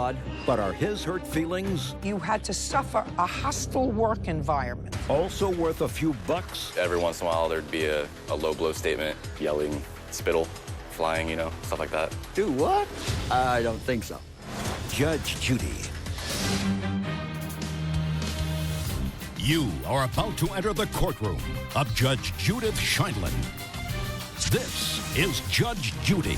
odd. But are his hurt feelings You had to suffer a hostile work environment. also worth a few bucks? Every once in a while, there'd be a low blow statement, yelling, spittle, flying, stuff like that. Do what? I don't think so. Judge Judy. You are about to enter the courtroom of Judge Judith Scheindlin. This is Judge Judy.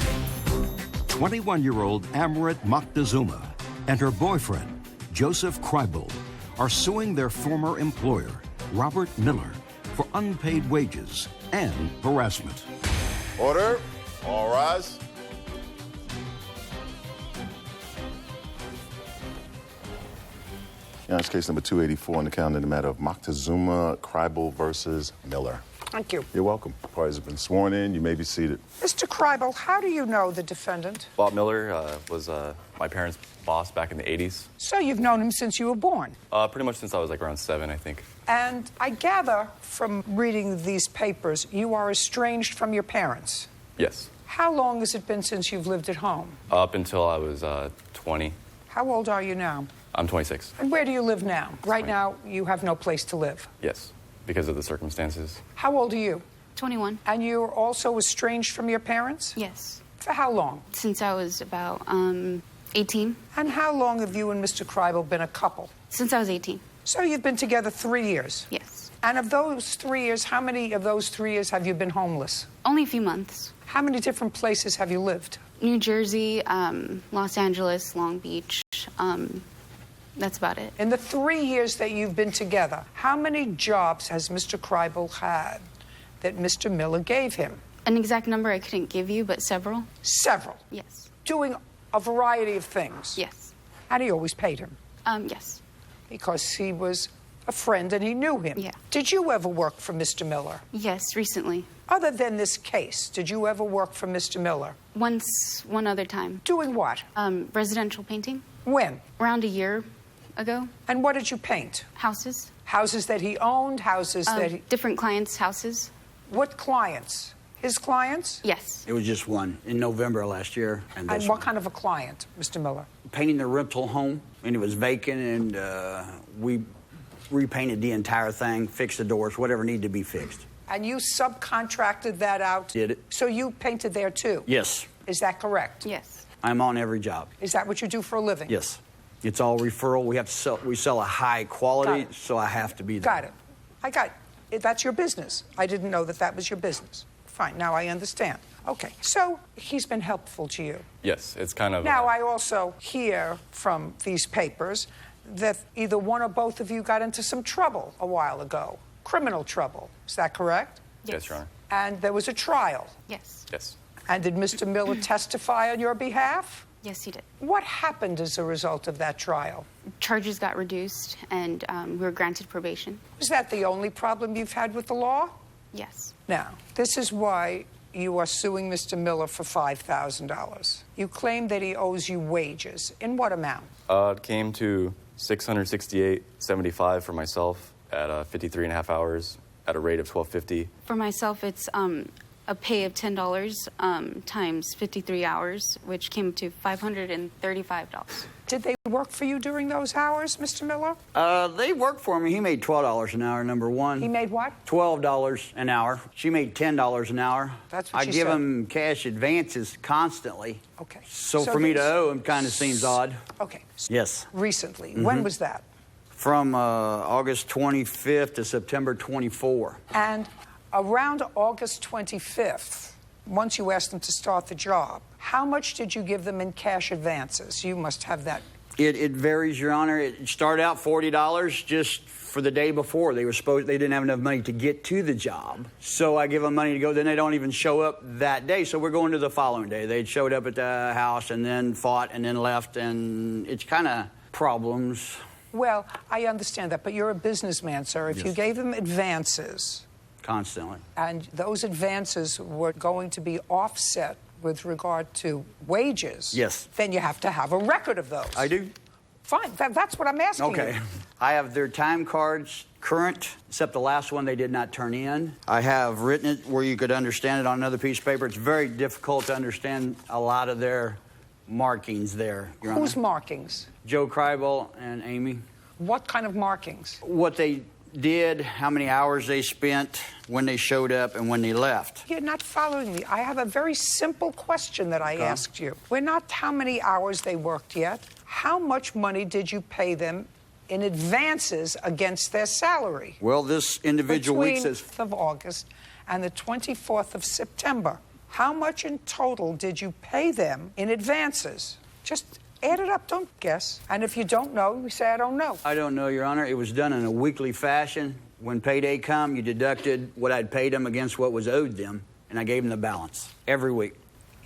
21-year-old Amrit Moctezuma and her boyfriend, Joseph Kreibel, are suing their former employer, Robert Miller, for unpaid wages and harassment. Order. All rise. It's case number 284 in the count in the matter of Moctezuma Kreibel versus Miller. Thank you. You're welcome. Parties have been sworn in. You may be seated. Mr. Kreibel, how do you know the defendant? Bob Miller was my parents' boss back in the 80s. So you've known him since you were born. Pretty much since I was around 7, I think. And I gather from reading these papers, you are estranged from your parents. Yes. How long has it been since you've lived at home? Up until I was 20. How old are you now? I'm 26. And where do you live now? Right now, you have no place to live. Yes, because of the circumstances. How old are you? 21. And you're also estranged from your parents? Yes. For how long? Since I was about 18. And how long have you and Mr. Kreibel been a couple? Since I was 18. So you've been together 3 years? Yes. And of those 3 years, how many of those 3 years have you been homeless? Only a few months. How many different places have you lived? New Jersey, Los Angeles, Long Beach. That's about it. In the 3 years that you've been together, how many jobs has Mr. Kreibel had that Mr. Miller gave him? An exact number I couldn't give you, but several. Several? Yes. Doing a variety of things? Yes. And he always paid him? Yes. Because he was a friend and he knew him? Yeah. Did you ever work for Mr. Miller? Yes, recently. Other than this case, did you ever work for Mr. Miller? Once, one other time. Doing what? Residential painting. When? Around a year ago. And what did you paint? Houses. Houses that he owned, houses that he... Different clients' houses. What clients? His clients? Yes. It was just one in November last year. And what kind of a client, Mr. Miller? Painting the rental home, and it was vacant, and we repainted the entire thing, fixed the doors, whatever needed to be fixed. And you subcontracted that out? Did it. So you painted there too? Yes. Is that correct? Yes. I'm on every job. Is that what you do for a living? Yes. It's all referral. We sell a high quality, Got it. so I have to be there. Got it. I got it. That's your business. I didn't know that that was your business. Fine, now I understand. Okay, so he's been helpful to you. Yes, it's kind of... Now, I also hear from these papers that either one or both of you got into some trouble a while ago. Criminal trouble. Is that correct? Yes, Your Honor. And there was a trial. Yes. Yes. And did Mr. Miller testify on your behalf? Yes, he did. What happened as a result of that trial? Charges got reduced, and we were granted probation. Was that the only problem you've had with the law? Yes. Now, this is why you are suing Mr. Miller for $5,000. You claim that he owes you wages. In what amount? It came to $668.75 for myself at 53 and a half hours at a rate of $12.50. For myself, it's a pay of $10 times 53 hours, which came to $535. Did they work for you during those hours, Mr. Miller? They worked for me. He made $12 an hour, number one. He made what? $12 an hour. She made $10 an hour. That's what I she give said. him cash advances constantly. Okay. So for me to there's- owe him kind of seems odd. Okay. Yes. Recently. When was that? From August 25th to September 24. And around August 25th, once you asked them to start the job, how much did you give them in cash advances? You must have that. It varies, Your Honor. It started out $40 just for the day before. They didn't have enough money to get to the job. So I give them money to go. Then they don't even show up that day. So we're going to the following day. They showed up at the house and then fought and then left. And it's kind of problems. Well, I understand that, but you're a businessman, sir. If you gave them advances, Constantly. and those advances were going to be offset with regard to wages, Yes. then you have to have a record of those. I do. Fine, that's what I'm asking Okay. you. I have their time cards current, except the last one they did not turn in. I have written it where you could understand it on another piece of paper. It's very difficult to understand a lot of their markings there, Your Whose Honor. markings? Joe Kreibel and Amy. What kind of markings? What they did, how many hours they spent, when they showed up, and when they left. You're not following me. I have a very simple question that I asked you. We're not how many hours they worked yet. How much money did you pay them in advances against their salary? Well, this individual week Between says the 5th of August and the 24th of September. How much in total did you pay them in advances? Just add it up, don't guess. And if you don't know, we say, I don't know. I don't know, Your Honor. It was done in a weekly fashion. When payday come, you deducted what I'd paid them against what was owed them, and I gave them the balance every week.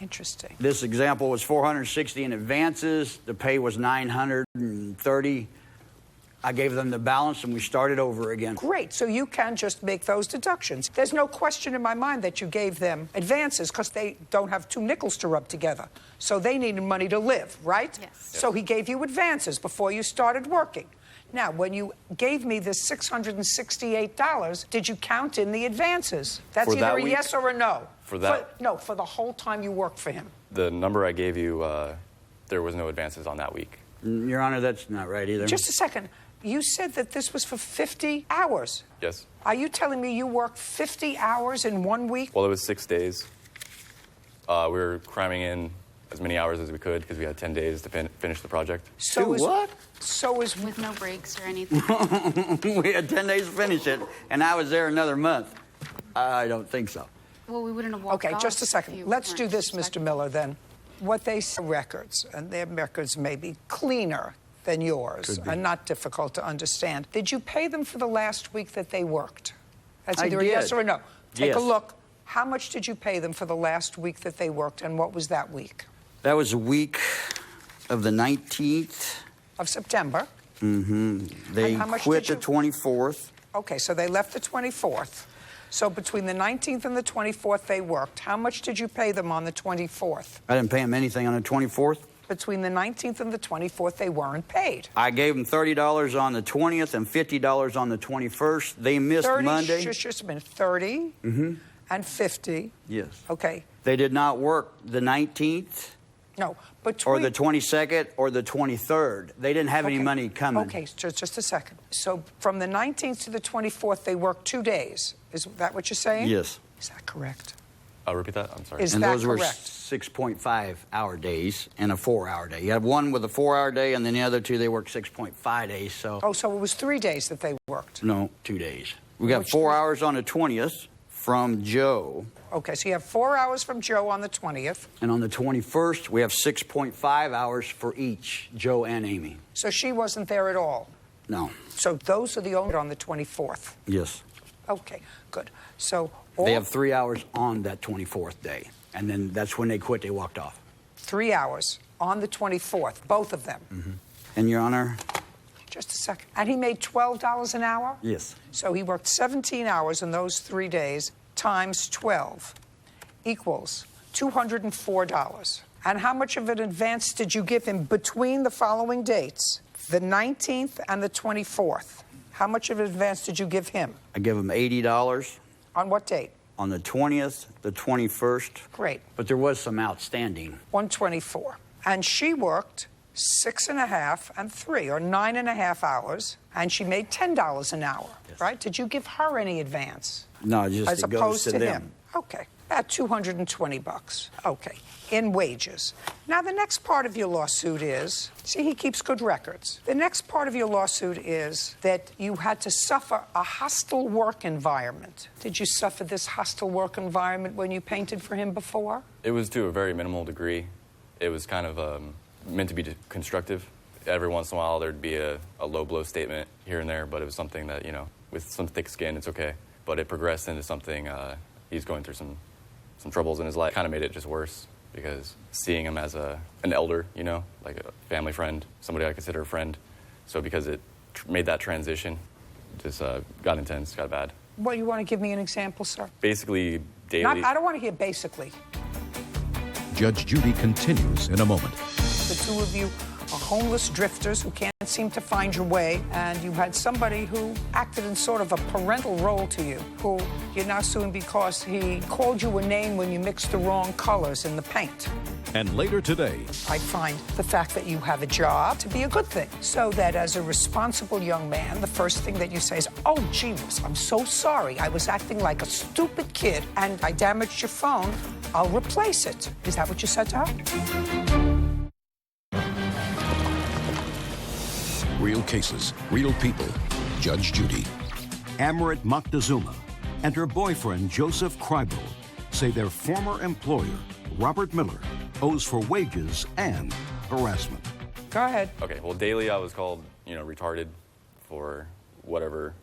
Interesting. This example was $460 in advances. The pay was $930. I gave them the balance, and we started over again. Great, so you can just make those deductions. There's no question in my mind that you gave them advances because they don't have two nickels to rub together. So they needed money to live, right? Yes. So he gave you advances before you started working. Now, when you gave me this $668, did you count in the advances? That's For either that a week? yes or a no. For that- No, for the whole time you worked for him. The number I gave you, there was no advances on that week. Your Honor, that's not right either. Just a second. You said that this was for 50 hours. Yes. Are you telling me you worked 50 hours in 1 week? Well, it was 6 days. We were cramming in as many hours as we could because we had 10 days to finish the project. So is what? So is With no breaks or anything. We had 10 days to finish it, and I was there another month. I don't think so. Well, we wouldn't have walked Okay, off just a if second. you Let's weren't do this, Mr. suspected. Miller, then. What they say records, and their records may be cleaner than yours and not difficult to understand. Did you pay them for the last week that they worked? That's I either a yes did. or a no. Take Yes. a look. How much did you pay them for the last week that they worked, and what was that week? That was the week of the 19th. Of September. They And how much quit did the you- 24th. Okay, so they left the 24th. So between the 19th and the 24th, they worked. How much did you pay them on the 24th? I didn't pay them anything on the 24th. Between the 19th and the 24th, they weren't paid. I gave them $30 on the 20th and $50 on the 21st. They missed 30, Monday. just a minute, 30 and 50. Yes. Okay. They did not work the 19th No, or between... the 22nd or the 23rd. They didn't have any Okay. money coming. Okay, just a second. So from the 19th to the 24th, they worked 2 days. Is that what you're saying? Yes. Is that correct? I'll repeat that. I'm sorry. Is And that those were correct? 6.5-hour days and a 4-hour day. You have one with a 4-hour day, and then the other two, they work 6.5 days. So, Oh, so it was 3 days that they worked. no, 2 days. We got Which 4 three? hours on the 20th from Joe. Okay, so you have 4 hours from Joe on the 20th. And on the 21st, we have 6.5 hours for each, Joe and Amy. So she wasn't there at all. No. So those are the only on the 24th. Yes. Okay, good. So all They have 3 hours on that 24th day. And then that's when they quit. They walked off. 3 hours on the 24th, both of them. And, Your Honor? Just a second. And he made $12 an hour? Yes. So he worked 17 hours in those 3 days times 12 equals $204. And how much of an advance did you give him between the following dates, the 19th and the 24th? How much of an advance did you give him? I give them $80 On what date? on the 20th, the 21st. Great. But there was some outstanding. 124. And she worked 6.5 and 3, or 9.5 hours, and she made $10 an hour, right? Did you give her any advance? No, just As it goes opposed to them. him? Okay, about $220. Okay, in wages. Now, the next part of your lawsuit is, see, he keeps good records. The next part of your lawsuit is that you had to suffer a hostile work environment. Did you suffer this hostile work environment when you painted for him before? It was to a very minimal degree. It was kind of meant to be constructive. Every once in a while, there'd be a low blow statement here and there, but it was something that, you know, with some thick skin, it's okay. But it progressed into something, he's going through some troubles in his life. Kind of made it just worse because seeing him as an elder, you know, like a family friend, somebody I consider a friend. So because it made that transition, just got intense, got bad. Well, you want to give me an example, sir? Basically, daily. I don't want to hear basically. Judge Judy continues in a moment. The two of you homeless drifters who can't seem to find your way, and you had somebody who acted in sort of a parental role to you, who you're now suing because he called you a name when you mixed the wrong colors in the paint. And later today, I find the fact that you have a job to be a good thing, so that as a responsible young man, the first thing that you say is, oh, gee whiz, I'm so sorry. I was acting like a stupid kid, and I damaged your phone. I'll replace it. Is that what you said to her? real cases, real people. Judge Judy. Amrit Moctezuma and her boyfriend, Joseph Kreibel, say their former employer, Robert Miller, owes for wages and harassment. Go ahead. Okay, well, daily I was called, retarded for whatever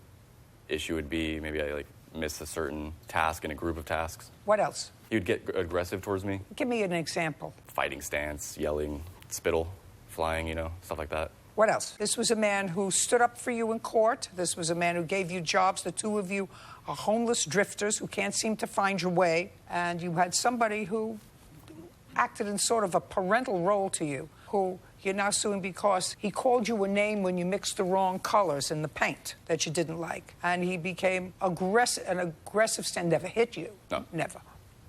issue would be. Maybe I, missed a certain task in a group of tasks. What else? He would get aggressive towards me. Give me an example. Fighting stance, yelling, spittle, flying, stuff like that. What else? This was a man who stood up for you in court. This was a man who gave you jobs. The two of you are homeless drifters who can't seem to find your way. And you had somebody who acted in sort of a parental role to you, who you're now suing because he called you a name when you mixed the wrong colors in the paint that you didn't like. And he became an aggressive stand. Never hit you. No. Never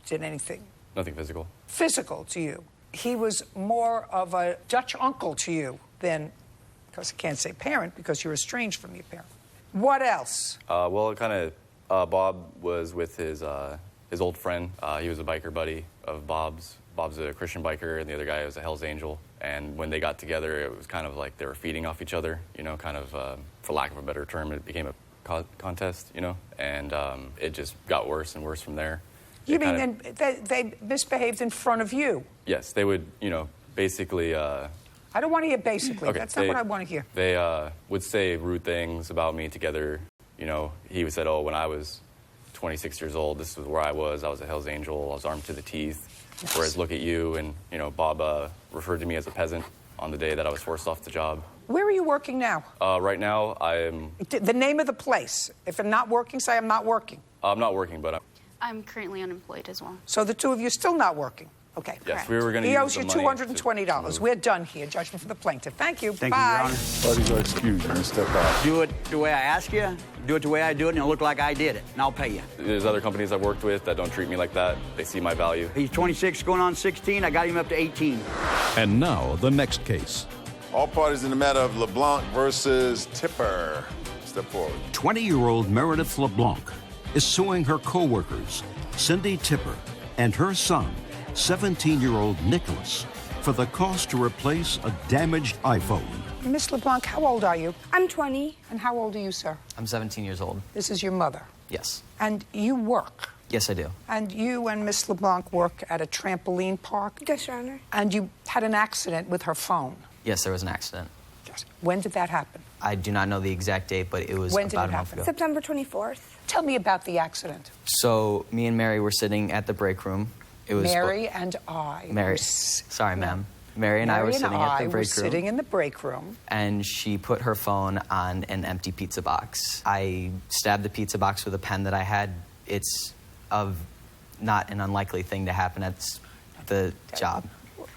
did anything. Nothing physical. Physical to you. He was more of a Dutch uncle to you than, because I can't say parent because you're estranged from your parent. What else? Well, Bob was with his old friend. He was a biker buddy of Bob's. Bob's a Christian biker, and the other guy was a Hell's Angel. And when they got together, it was kind of like they were feeding off each other, for lack of a better term. It became a contest, and it just got worse and worse from there. You mean they misbehaved in front of you? Yes, they would, basically... I don't want to hear basically. Okay, That's not what I want to hear. They would say rude things about me together. He said, oh, when I was 26 years old, this was where I was. I was a Hell's Angel. I was armed to the teeth. Yes. Whereas look at you, and, Bob referred to me as a peasant on the day that I was forced off the job. Where are you working now? Right now, I'm... The name of the place. If I'm not working, say I'm not working. I'm not working, but I'm currently unemployed as well. So the two of you are still not working? Okay. Yes, we were going to He use owes you the money $220. We're done here. Judgment for the plaintiff. Thank you. Thank Bye. you, Your Honor. Parties are excused. You can step out. Do it the way I ask you, do it the way I do it, and it'll look like I did it, and I'll pay you. There's other companies I've worked with that don't treat me like that. They see my value. He's 26, going on 16. I got him up to 18. And now, the next case. All parties in the matter of LeBlanc versus Tipper. Step forward. 20-year-old Meredith LeBlanc is suing her co-workers, Cindy Tipper, and her son, 17-year-old Nicholas, for the cost to replace a damaged iPhone. Miss LeBlanc, how old are you? I'm 20. And how old are you, sir? I'm 17 years old. This is your mother. Yes. And you work. Yes, I do. And you and Miss LeBlanc work at a trampoline park. Yes, Your Honor. And you had an accident with her phone. Yes, there was an accident. Yes. When did that happen? I do not know the exact date, but it was When did about it a month happen? ago. September 24th. Tell me about the accident. So me and Mary were sitting at the break room. It was Mary and I. Mary. Sorry, ma'am. Mary and I were sitting at the break room. Sitting in the break room. And she put her phone on an empty pizza box. I stabbed the pizza box with a pen that I had. It's not an unlikely thing to happen at the job.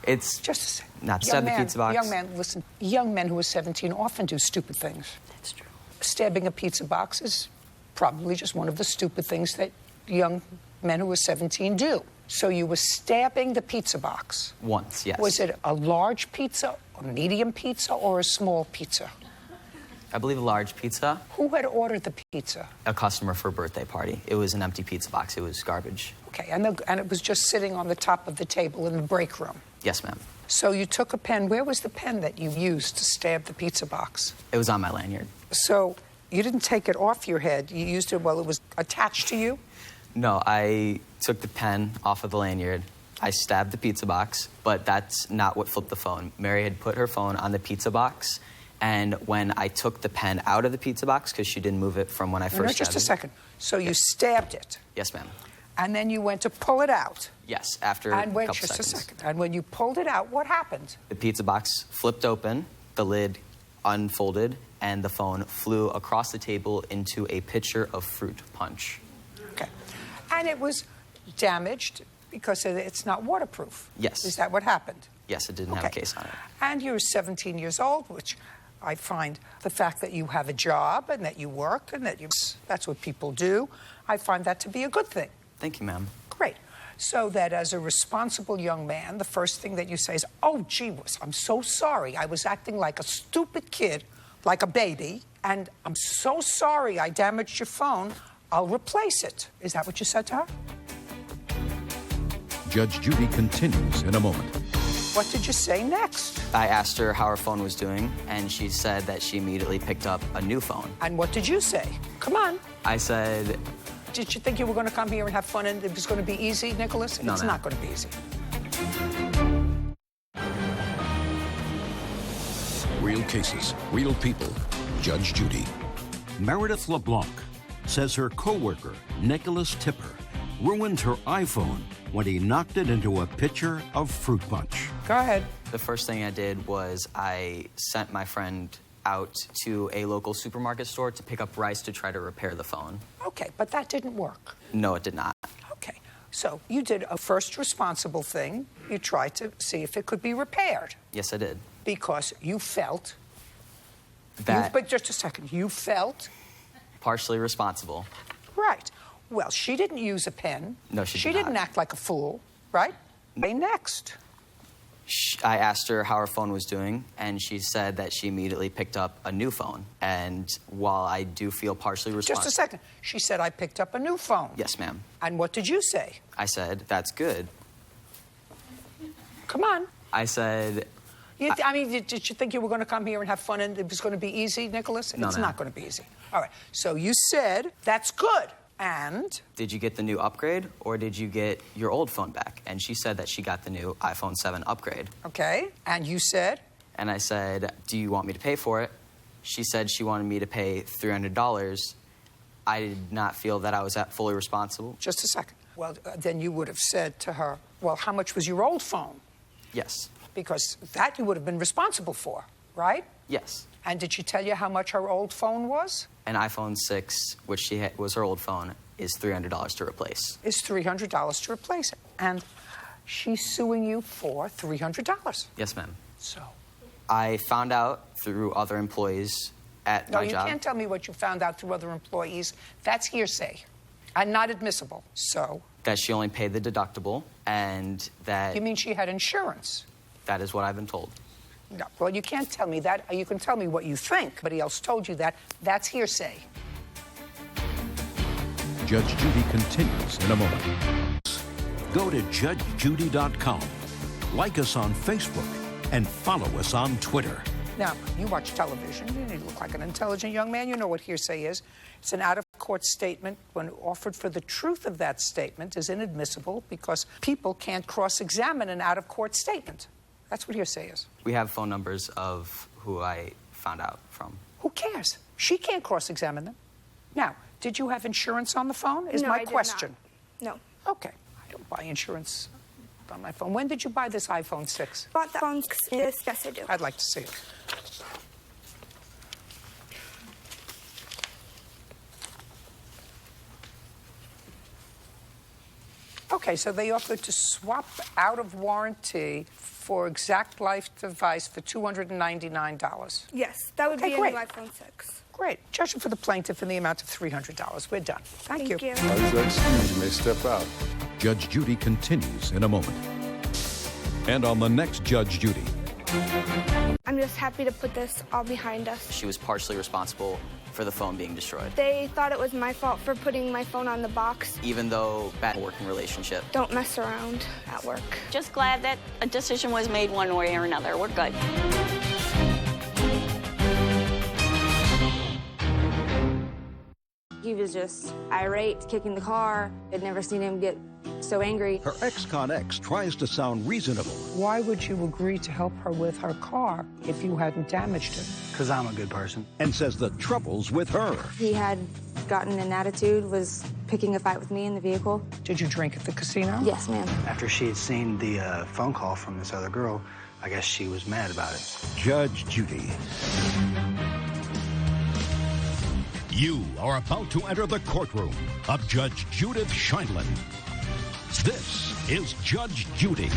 It's just a second. Not stab the pizza box. Young man, listen. Young men who are 17 often do stupid things. That's true. Stabbing a pizza box is probably just one of the stupid things that young men who are 17 do. So you were stabbing the pizza box. Once, yes. Was it a large pizza, a medium pizza, or a small pizza? I believe a large pizza. Who had ordered the pizza? A customer for a birthday party. It was an empty pizza box. It was garbage. Okay, and it was just sitting on the top of the table in the break room. Yes, ma'am. So you took a pen. Where was the pen that you used to stab the pizza box? It was on my lanyard. So you didn't take it off your head. You used it while it was attached to you? No, I took the pen off of the lanyard. I stabbed the pizza box, but that's not what flipped the phone. Mary had put her phone on the pizza box, and when I took the pen out of the pizza box, because she didn't move it from when I first stabbed it. Just a second. So you stabbed it? Yes, ma'am. And then you went to pull it out? Yes, after a couple seconds. Just a second. And when you pulled it out, what happened? The pizza box flipped open, the lid unfolded, and the phone flew across the table into a pitcher of fruit punch. Okay. And it was damaged because it's not waterproof. Yes. Is that what happened? Yes, it didn't have a case on it. And you're 17 years old, which I find the fact that you have a job and that you work and that's what people do, I find that to be a good thing. Thank you, ma'am. Great. So that as a responsible young man, the first thing that you say is, oh, gee whiz, I'm so sorry. I was acting like a stupid kid, like a baby, and I'm so sorry I damaged your phone. I'll replace it. Is that what you said to her? Judge Judy continues in a moment. What did you say next? I asked her how her phone was doing, and she said that she immediately picked up a new phone. And what did you say? Come on. I said... Did you think you were going to come here and have fun and it was going to be easy, Nicholas? No, it's ma'am. not going to be easy. Real cases, real people. Judge Judy. Meredith LeBlanc says her coworker, Nicholas Tipper, ruined her iPhone when he knocked it into a pitcher of fruit punch. Go ahead. The first thing I did was I sent my friend out to a local supermarket store to pick up rice to try to repair the phone. Okay, but that didn't work. No, it did not. Okay, so you did a first responsible thing. You tried to see if it could be repaired. Yes, I did. Because you felt... That but just a second. You felt... partially responsible. Right. Well, she didn't use a pen. No, she did She didn't not. act like a fool, right? Next. I asked her how her phone was doing, and she said that she immediately picked up a new phone. And while I do feel partially responsible... Just a second. She said, I picked up a new phone. Yes, ma'am. And what did you say? I said, that's good. Come on. I said... Did you think you were going to come here and have fun and it was going to be easy, Nicholas? No, it's ma'am. not going to be easy. All right. So you said, that's good. And? Did you get the new upgrade, or did you get your old phone back? And she said that she got the new iPhone 7 upgrade. Okay. And you said? And I said, do you want me to pay for it? She said she wanted me to pay $300. I did not feel that I was fully responsible. Just a second. Well, then you would have said to her, well, how much was your old phone? Yes. Because that you would have been responsible for, right? Yes. And did she tell you how much her old phone was? An iPhone 6, which was her old phone, is $300 to replace. Is $300 to replace it. And she's suing you for $300. Yes, ma'am. So? I found out through other employees at my job. No, you can't tell me what you found out through other employees. That's hearsay and not admissible. So? That she only paid the deductible, and that... You mean she had insurance? That is what I've been told. No, well, you can't tell me that. You can tell me what you think. Somebody else told you that. That's hearsay. Judge Judy continues in a moment. Go to judgejudy.com, like us on Facebook, and follow us on Twitter. Now, you watch television. You look like an intelligent young man. You know what hearsay is. It's an out-of-court statement. When offered for the truth of that statement is inadmissible because people can't cross-examine an out-of-court statement. That's what hearsay is. We have phone numbers of who I found out from. Who cares? She can't cross-examine them. Now, did you have insurance on the phone? Is No, my I did question. not. No. Okay. I don't buy insurance on my phone. When did you buy this iPhone 6? Bought that phone. Yes, I do. I'd like to see it. Okay, so they offered to swap out of warranty for Exact Life device for $299. Yes, that would Okay, be great. a new iPhone 6. Great. Judging for the plaintiff in the amount of $300. We're done. Thank you. Thank How does that excuse you may step out? Judge Judy continues in a moment. And on the next Judge Judy, I'm just happy to put this all behind us. She was partially responsible for the phone being destroyed. They thought it was my fault for putting my phone on the box. Even though bad working relationship. Don't mess around at work. Just glad that a decision was made one way or another. We're good. He was just irate, kicking the car. I'd never seen him get so angry. her ex-con ex tries to sound reasonable. Why would you agree to help her with her car if you hadn't damaged it? Because I'm a good person. And says the trouble's with her. He had gotten an attitude, was picking a fight with me in the vehicle. Did you drink at the casino? Yes, ma'am. After she had seen the phone call from this other girl, I guess she was mad about it. Judge Judy. You are about to enter the courtroom of Judge Judith Scheindlin. This is Judge Judy.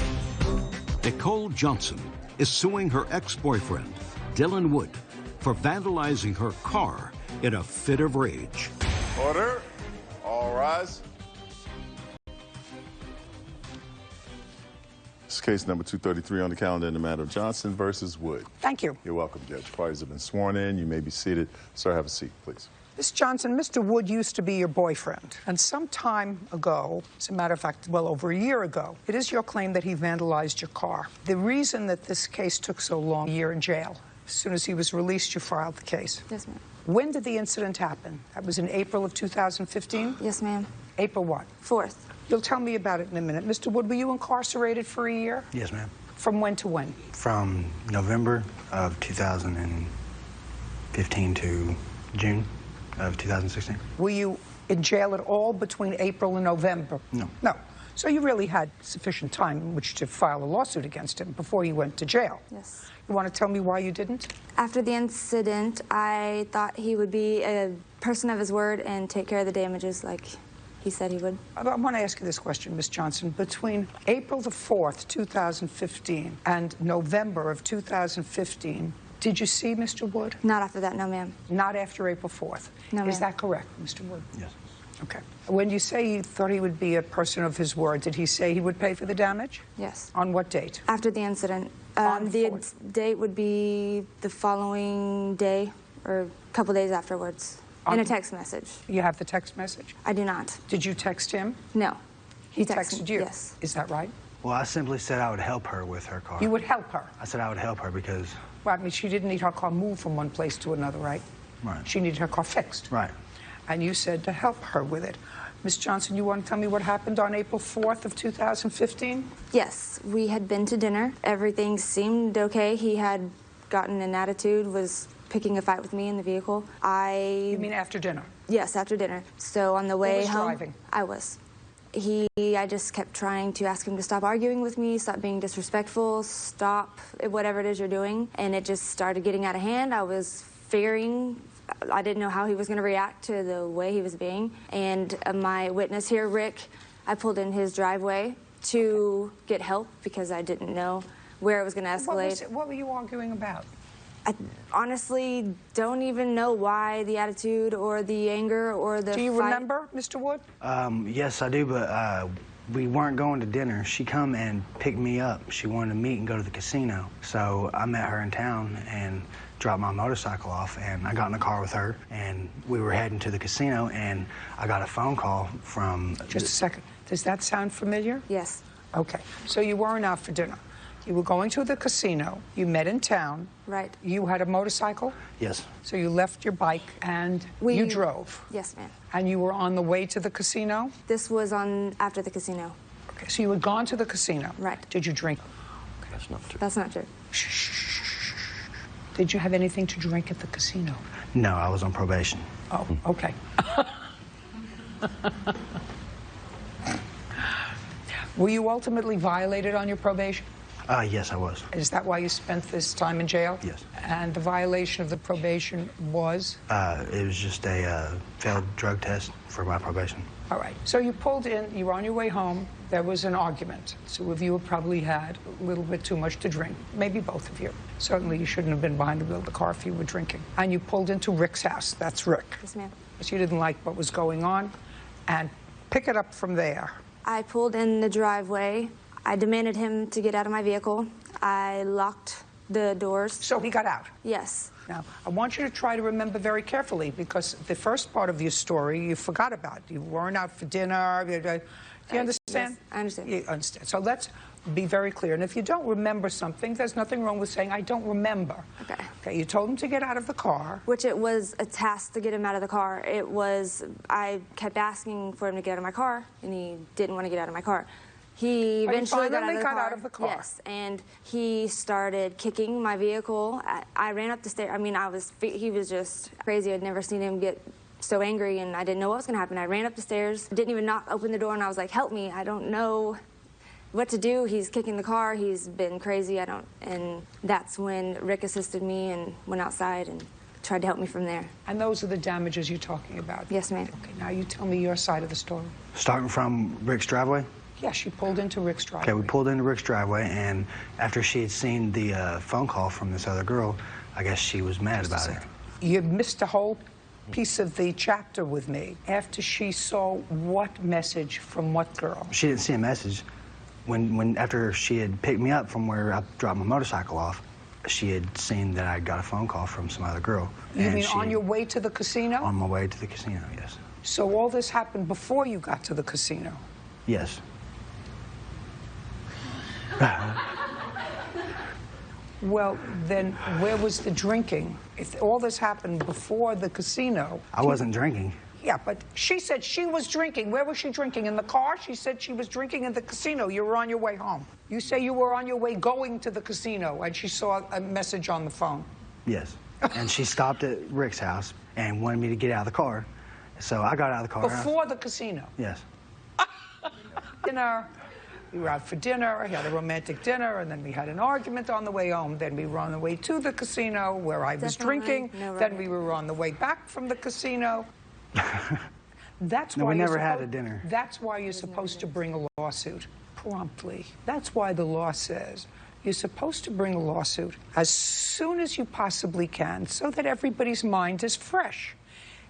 Nicole Johnson is suing her ex-boyfriend, Dylan Wood, for vandalizing her car in a fit of rage. Order. All rise. This is case number 233 on the calendar in the matter of Johnson versus Wood. Thank you. You're welcome, Judge. Parties have been sworn in. You may be seated. Sir, have a seat, please. Miss Johnson, Mr. Wood used to be your boyfriend. And some time ago, as a matter of fact, well over a year ago, it is your claim that he vandalized your car. The reason that this case took so long, a year in jail, as soon as he was released, you filed the case. Yes, ma'am. When did the incident happen? That was in April of 2015? Yes, ma'am. April what? 4th. You'll tell me about it in a minute. Mr. Wood, were you incarcerated for a year? Yes, ma'am. From when to when? From November of 2015 to June of 2016. Were you in jail at all between April and November? No. No. So you really had sufficient time in which to file a lawsuit against him before you went to jail. Yes. You want to tell me why you didn't? After the incident, I thought he would be a person of his word and take care of the damages like he said he would. I want to ask you this question, Ms. Johnson. Between April the 4th, 2015, and November of 2015, did you see Mr. Wood? Not after that, no, ma'am. Not after April 4th? No, ma'am. Is that correct, Mr. Wood? Yes. Okay. When you say you thought he would be a person of his word, did he say he would pay for the damage? Yes. On what date? After the incident. On the 4th. date would be the following day or a couple days afterwards. In a text message. You have the text message? I do not. Did you text him? No. He texted you? Yes. Is that right? Well, I simply said I would help her with her car. You would help her? I said I would help her because... Well, I mean, she didn't need her car moved from one place to another, right? Right. She needed her car fixed. Right. And you said to help her with it. Ms. Johnson, you want to tell me what happened on April 4th of 2015? Yes. We had been to dinner. Everything seemed okay. He had gotten an attitude, was picking a fight with me in the vehicle. You mean after dinner? Yes, after dinner. So on the way was home... driving? I was. I just kept trying to ask him to stop arguing with me, stop being disrespectful, stop whatever it is you're doing. And it just started getting out of hand. I was fearing. I didn't know how he was going to react to the way he was being. And my witness here, Rick, I pulled in his driveway to get help because I didn't know where it was going to escalate. What were you arguing about? I honestly don't even know why the attitude or the anger or the Do you fight. remember, Mr. Wood? Yes, I do, but we weren't going to dinner. She come and picked me up. She wanted to meet and go to the casino. So I met her in town and dropped my motorcycle off, and I got in the car with her, and we were heading to the casino, and I got a phone call from... Just a second. Does that sound familiar? Yes. Okay. So you weren't out for dinner. You were going to the casino. You met in town. Right. You had a motorcycle? Yes. So you left your bike and you drove? Yes, ma'am. And you were on the way to the casino? This was on after the casino. Okay, so you had gone to the casino. Right. Did you drink? That's not true. That's not true. Shh. Did you have anything to drink at the casino? No, I was on probation. Oh, okay. Were you ultimately violated on your probation? Yes, I was. Is that why you spent this time in jail? Yes. And the violation of the probation was? It was just a failed drug test for my probation. All right. So you pulled in, you were on your way home, there was an argument. Two of you probably had a little bit too much to drink, maybe both of you. Certainly you shouldn't have been behind the wheel of the car if you were drinking. And you pulled into Rick's house. That's Rick. Yes, ma'am. Because you didn't like what was going on. And pick it up from there. I pulled in the driveway. I demanded him to get out of my vehicle. I locked the doors. So he got out? Yes. Now, I want you to try to remember very carefully, because the first part of your story you forgot about. You weren't out for dinner. Do you understand? Yes, I understand. You understand. So let's be very clear. And if you don't remember something, there's nothing wrong with saying, I don't remember. Okay. Okay, you told him to get out of the car. Which it was a task to get him out of the car. I kept asking for him to get out of my car, and he didn't want to get out of my car. He eventually got out of the car. Yes, and he started kicking my vehicle. I ran up the stairs. I mean, he was just crazy. I'd never seen him get so angry, and I didn't know what was going to happen. I ran up the stairs, didn't even open the door, and I was like, help me. I don't know what to do. He's kicking the car. He's been crazy. And that's when Rick assisted me and went outside and tried to help me from there. And those are the damages you're talking about? Yes, ma'am. Okay, now you tell me your side of the story. Starting from Rick's driveway? Yeah, she pulled into Rick's driveway. Okay, we pulled into Rick's driveway, and after she had seen the phone call from this other girl, I guess she was mad about it. You missed a whole piece of the chapter with me. After she saw what message from what girl? She didn't see a message. After she had picked me up from where I dropped my motorcycle off, she had seen that I got a phone call from some other girl. You mean on your way to the casino? On my way to the casino, yes. So all this happened before you got to the casino? Yes. Well, then where was the drinking? If all this happened before the casino... I wasn't drinking. Yeah, but she said she was drinking. Where was she drinking? In the car? She said she was drinking in the casino. You were on your way home. You say you were on your way going to the casino, and she saw a message on the phone. Yes. And she stopped at Rick's house and wanted me to get out of the car. So I got out of the car. Before the casino? Yes. Dinner. We were out for dinner. I had a romantic dinner, and then we had an argument on the way home. Then we were on the way to the casino where I was drinking. Then we were on the way back from the casino. That's why we never had a dinner. That's why you're supposed to bring a lawsuit promptly. That's why the law says you're supposed to bring a lawsuit as soon as you possibly can so that everybody's mind is fresh.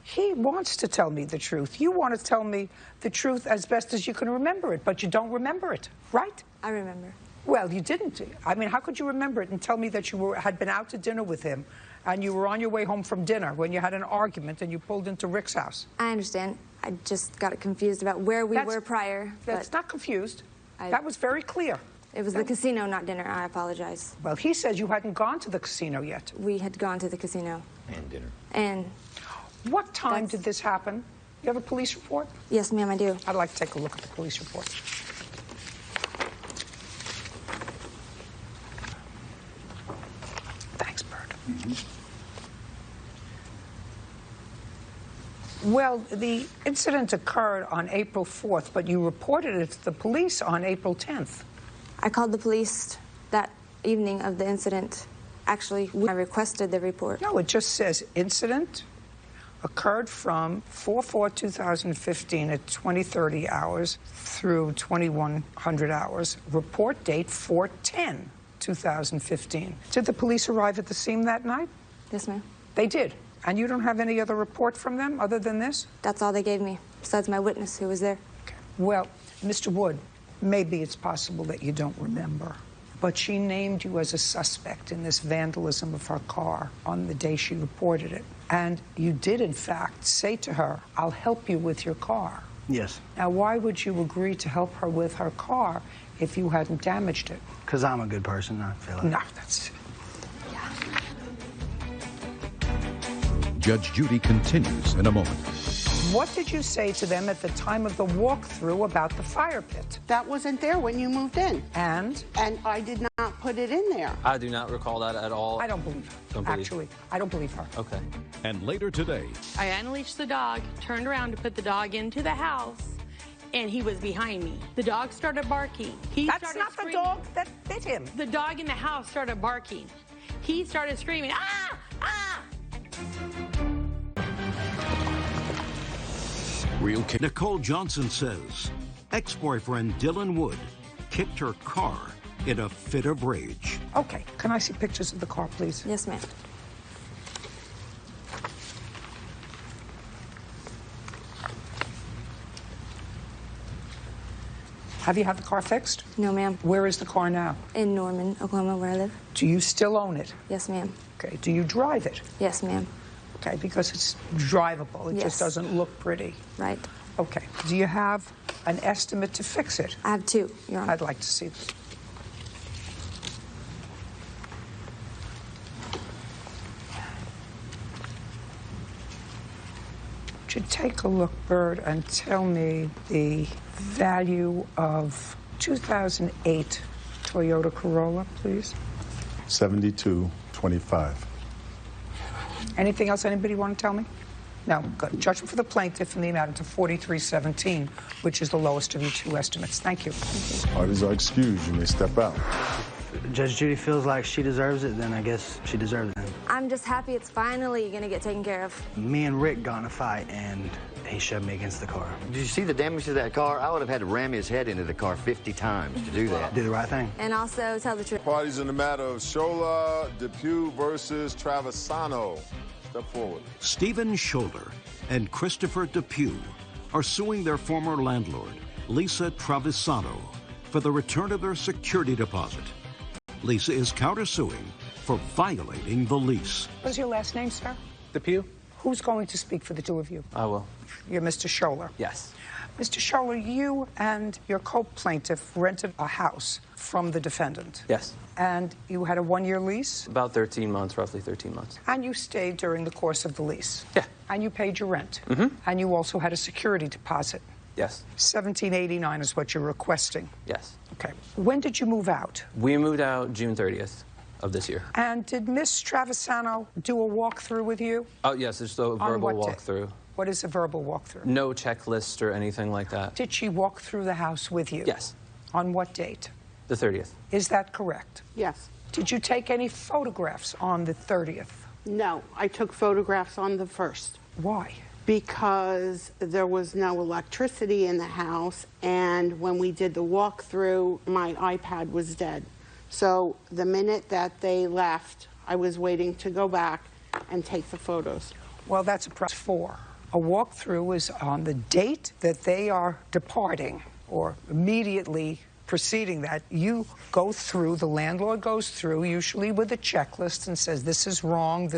He wants to tell me the truth. You want to tell me the truth as best as you can remember it, but you don't remember it, right? I remember. Well, you didn't. I mean, how could you remember it and tell me that you had been out to dinner with him and you were on your way home from dinner when you had an argument and you pulled into Rick's house? I understand. I just got confused about where we were prior. That's not confused. That was very clear. It was the casino, not dinner. I apologize. Well, he says you hadn't gone to the casino yet. We had gone to the casino. And dinner. And... What time did this happen? You have a police report? Yes, ma'am, I do. I'd like to take a look at the police report. Thanks, Bert. Well, the incident occurred on April 4th, but you reported it to the police on April 10th. I called the police that evening of the incident. Actually, I requested the report. No, it just says incident occurred from 4/4/2015 at 20:30 hours through 2100 hours. Report date 4/10/2015. Did the police arrive at the scene that night? Yes, ma'am. They did. And you don't have any other report from them other than this? That's all they gave me, besides my witness who was there. Okay. Well, Mr. Wood, maybe it's possible that you don't remember, but she named you as a suspect in this vandalism of her car on the day she reported it. And you did, in fact, say to her, I'll help you with your car. Yes. Now, why would you agree to help her with her car if you hadn't damaged it? Because I'm a good person, I feel like. No, that's... Judge Judy continues in a moment. What did you say to them at the time of the walkthrough about the fire pit? That wasn't there when you moved in. And? And I did not put it in there. I do not recall that at all. I don't believe her. Actually, I don't believe her. Okay. And later today, I unleashed the dog, turned around to put the dog into the house, and he was behind me. The dog started barking. That's not the dog that bit him. The dog in the house started barking. He started screaming, ah, ah! Real Nicole Johnson says ex-boyfriend Dylan Wood kicked her car in a fit of rage. Okay, can I see pictures of the car, please? Yes, ma'am. Have you had the car fixed? No, ma'am. Where is the car now? In Norman, Oklahoma, where I live. Do you still own it? Yes, ma'am. Okay, do you drive it? Yes, ma'am. Okay, because it's drivable. It Yes. just doesn't look pretty. Right. Okay, do you have an estimate to fix it? I have two, Your Honor. I'd like to see this. Would you take a look, Bert, and tell me the value of 2008 Toyota Corolla, please? $72.25. Anything else anybody want to tell me? No, good. Judgment for the plaintiff in the amount of $43.17, which is the lowest of your two estimates. Thank you. Parties are excused. You may step out. Judge Judy feels like she deserves it, then I guess she deserves it. I'm just happy it's finally gonna get taken care of. Me and Rick got in a fight, and he shoved me against the car. Did you see the damage to that car? I would have had to ram his head into the car 50 times to do that. Do the right thing. And also tell the truth. Parties in the matter of Shola Depew versus Travisano. Step forward. Stephen Scholler and Christopher Depew are suing their former landlord, Lisa Travisano, for the return of their security deposit. Lisa is countersuing for violating the lease. What's your last name, sir? Depew? Who's going to speak for the two of you? I will. You're Mr. Scholler. Yes. Mr. Scholler, you and your co-plaintiff rented a house from the defendant. Yes. And you had a one-year lease? About 13 months, roughly 13 months. And you stayed during the course of the lease? Yeah. And you paid your rent? Mm-hmm. And you also had a security deposit? Yes. $1,789 is what you're requesting? Yes. Okay. When did you move out? We moved out June 30th of this year. And did Miss Travisano do a walkthrough with you? Oh, yes, it's a verbal walkthrough. What is a verbal walkthrough? No checklist or anything like that. Did she walk through the house with you? Yes. On what date? The 30th. Is that correct? Yes. Did you take any photographs on the 30th? No, I took photographs on the 1st. Why? Because there was no electricity in the house, and when we did the walkthrough, my iPad was dead. So the minute that they left, I was waiting to go back and take the photos. Well, that's a press 4. A walkthrough is on the date that they are departing or immediately preceding that. You go through, the landlord goes through, usually with a checklist, and says, this is wrong,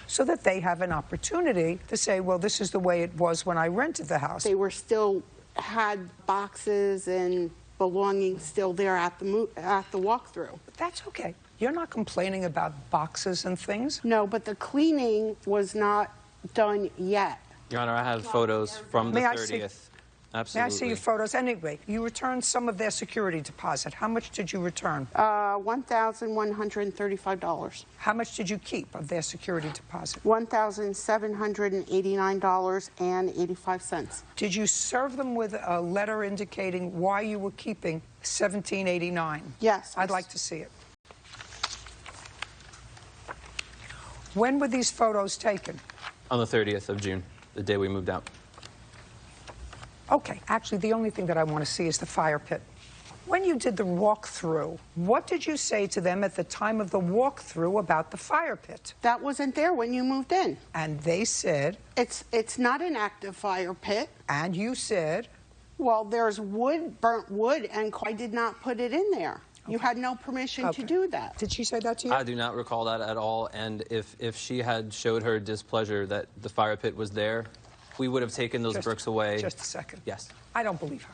so that they have an opportunity to say, well, this is the way it was when I rented the house. They were still had boxes and belongings still there at the walkthrough. But that's okay. You're not complaining about boxes and things? No, but the cleaning was not done yet. Your Honor, I have photos from the 30th. Absolutely. May I see your photos? Anyway, you returned some of their security deposit. How much did you return? $1,135. How much did you keep of their security deposit? $1,789.85. Did you serve them with a letter indicating why you were keeping $1,789? Yes. I'd like to see it. When were these photos taken? On the 30th of June, the day we moved out. Okay, actually, the only thing that I want to see is the fire pit. When you did the walkthrough, what did you say to them at the time of the walkthrough about the fire pit? That wasn't there when you moved in. And they said? It's not an active fire pit. And you said? Well, there's wood, burnt wood, and I did not put it in there. Okay. You had no permission to do that. Did she say that to you? I do not recall that at all, and if she had showed her displeasure that the fire pit was there, we would have taken those bricks away. Just a second. Yes. I don't believe her.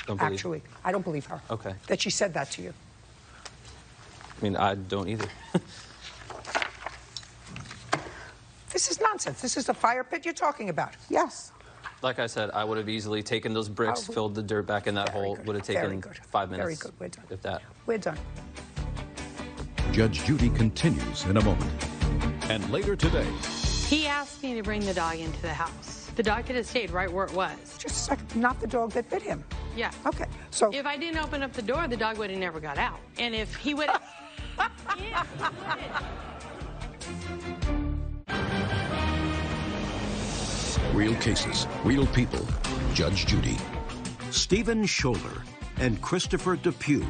Don't believe Actually, I don't believe her. Okay. That she said that to you. I mean, I don't either. This is nonsense. This is the fire pit you're talking about. Yes. Like I said, I would have easily taken those bricks, filled the dirt back in that hole. Would have taken 5 minutes. Very good. We're done. If that. We're done. Judge Judy continues in a moment. And later today. He asked me to bring the dog into the house. The dog could have stayed right where it was. Just a second. Not the dog that bit him. Yeah. Okay. So if I didn't open up the door, the dog would have never got out. And if he would have... Yeah, Real cases, real people. Judge Judy. Stephen Scholler and Christopher Depew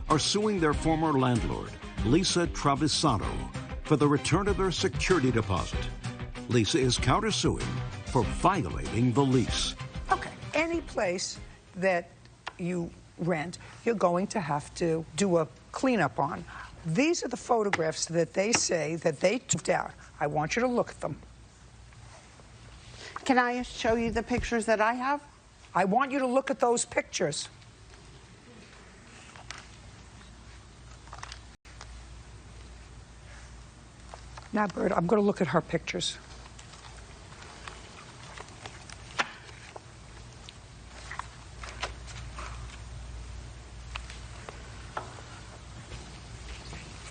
are suing their former landlord, Lisa Travisano, for the return of their security deposit. Lisa is countersuing for violating the lease. Okay. Any place that you rent, you're going to have to do a cleanup on. These are the photographs that they say that they took out. I want you to look at them. Can I show you the pictures that I have? I want you to look at those pictures. Now, Bert, I'm going to look at her pictures.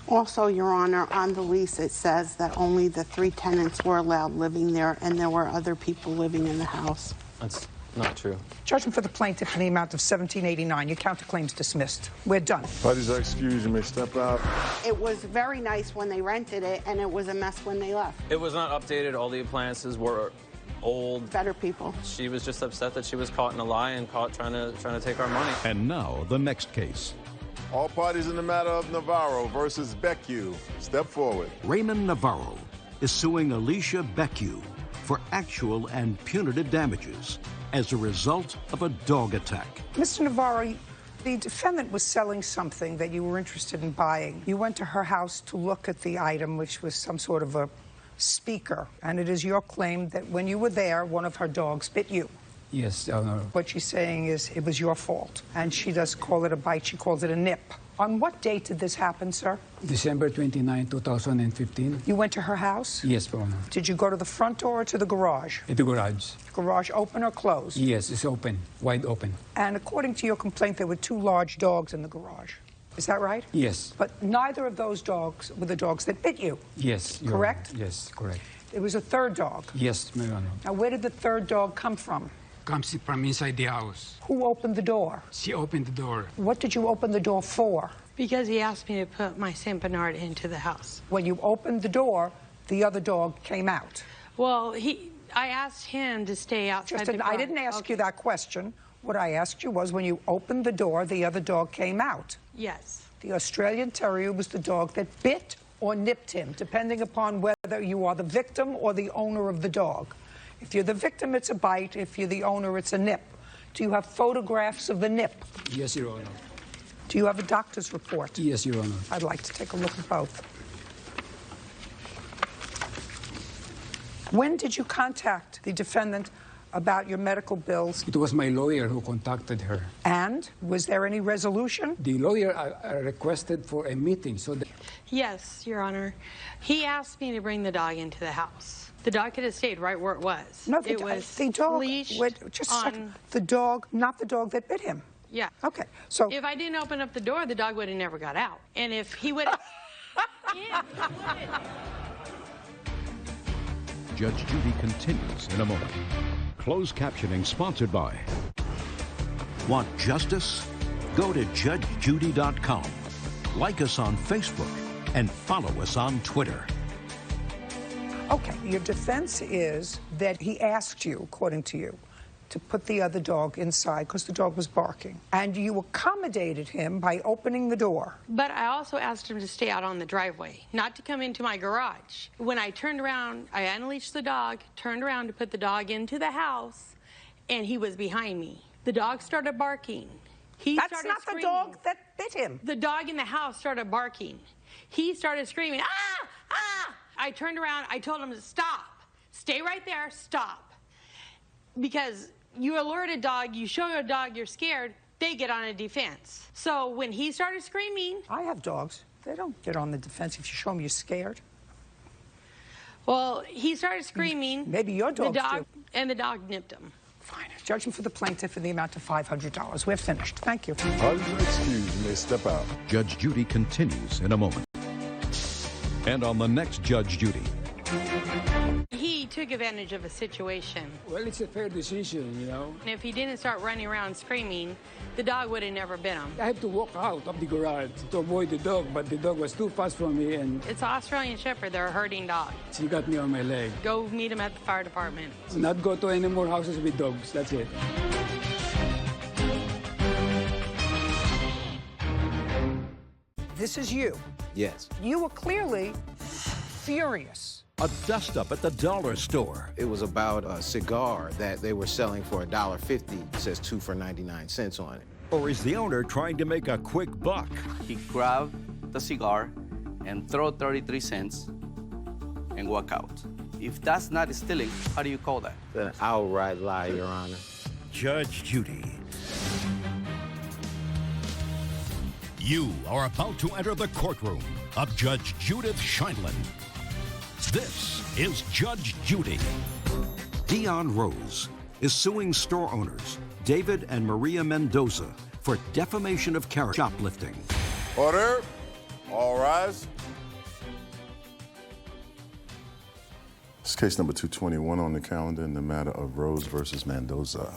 Also, Your Honor, on the lease it says that only the 3 tenants were allowed living there, and there were other people living in the house. That's Not true. Judgment for the plaintiff in the amount of $17.89. Your counterclaim's dismissed. We're done. Parties are excused. You may step out. It was very nice when they rented it, and it was a mess when they left. It was not updated. All the appliances were old. Better people. She was just upset that she was caught in a lie and caught trying to take our money. And now the next case. All parties in the matter of Navarro versus Becue, step forward. Raymond Navarro is suing Alicia Becue for actual and punitive damages as a result of a dog attack. Mr. Navarro, the defendant was selling something that you were interested in buying. You went to her house to look at the item, which was some sort of a speaker, and it is your claim that when you were there, one of her dogs bit you. Yes, Honor. What she's saying is it was your fault, and she does call it a bite, she calls it a nip. On what date did this happen, sir? December 29, 2015. You went to her house? Yes, Honor. Did you go to the front door or to the garage? At the garage. Garage open or closed? Yes, it's open, wide open. And according to your complaint, there were 2 large dogs in the garage. Is that right? Yes. But neither of those dogs were the dogs that bit you. Yes. Your Correct? Honor. Yes, correct. It was a 3rd dog. Yes, my Honor. Now, where did the 3rd dog come from? Comes from inside the house. Who opened the door? She opened the door. What did you open the door for? Because he asked me to put my St. Bernard into the house. When you opened the door, the other dog came out. Well, I asked him to stay outside the garage. I didn't ask you that question. What I asked you was when you opened the door, the other dog came out. Yes. The Australian Terrier was the dog that bit or nipped him, depending upon whether you are the victim or the owner of the dog. If you're the victim, it's a bite. If you're the owner, it's a nip. Do you have photographs of the nip? Yes, Your Honor. Do you have a doctor's report? Yes, Your Honor. I'd like to take a look at both. When did you contact the defendant about your medical bills? It was my lawyer who contacted her. And was there any resolution? The lawyer requested for a meeting so that... Yes, Your Honor. He asked me to bring the dog into the house. The dog could have stayed right where it was. No, it was the dog. leashed Wait, just a on... second. The dog, not the dog that bit him. Yeah. Okay, so... If I didn't open up the door, the dog would have never got out. And if he would have... Yeah, he would. Judge Judy continues in a moment. Closed captioning sponsored by... Want justice? Go to judgejudy.com. Like us on Facebook and follow us on Twitter. Okay, your defense is that he asked you, according to you, to put the other dog inside because the dog was barking. And you accommodated him by opening the door. But I also asked him to stay out on the driveway, not to come into my garage. When I turned around, I unleashed the dog, turned around to put the dog into the house, and he was behind me. The dog started barking. That's not the dog that bit him. The dog in the house started barking. He started screaming, ah, ah! I turned around, I told him to stop. Stay right there, stop. Because you alert a dog, you show a dog you're scared, they get on a defense. So when he started screaming... I have dogs. They don't get on the defense if you show them you're scared. Well, he started screaming. Maybe your dogs do. And the dog nipped him. Fine. Judgment for the plaintiff in the amount of $500. We're finished. Thank you. Parties are excused. You may step out. Judge Judy continues in a moment. And on the next Judge Judy. He took advantage of a situation. Well, it's a fair decision, you know. And if he didn't start running around screaming, the dog would have never bit him. I had to walk out of the garage to avoid the dog, but the dog was too fast for me and... It's an Australian Shepherd. They're a herding dog. She got me on my leg. Go meet him at the fire department. Not go to any more houses with dogs. That's it. This is you. Yes. You were clearly furious. A dust-up at the dollar store. It was about a cigar that they were selling for $1.50. It says 2 for 99 cents on it. Or is the owner trying to make a quick buck? He grabbed the cigar and threw 33 cents and walk out. If that's not stealing, how do you call that? An outright lie, Your Honor. Judge Judy. You are about to enter the courtroom of Judge Judith Scheindlin. This is Judge Judy. Dion Rose is suing store owners David and Maria Mendoza for defamation of character shoplifting. Order. All rise. This is case number 221 on the calendar in the matter of Rose versus Mendoza.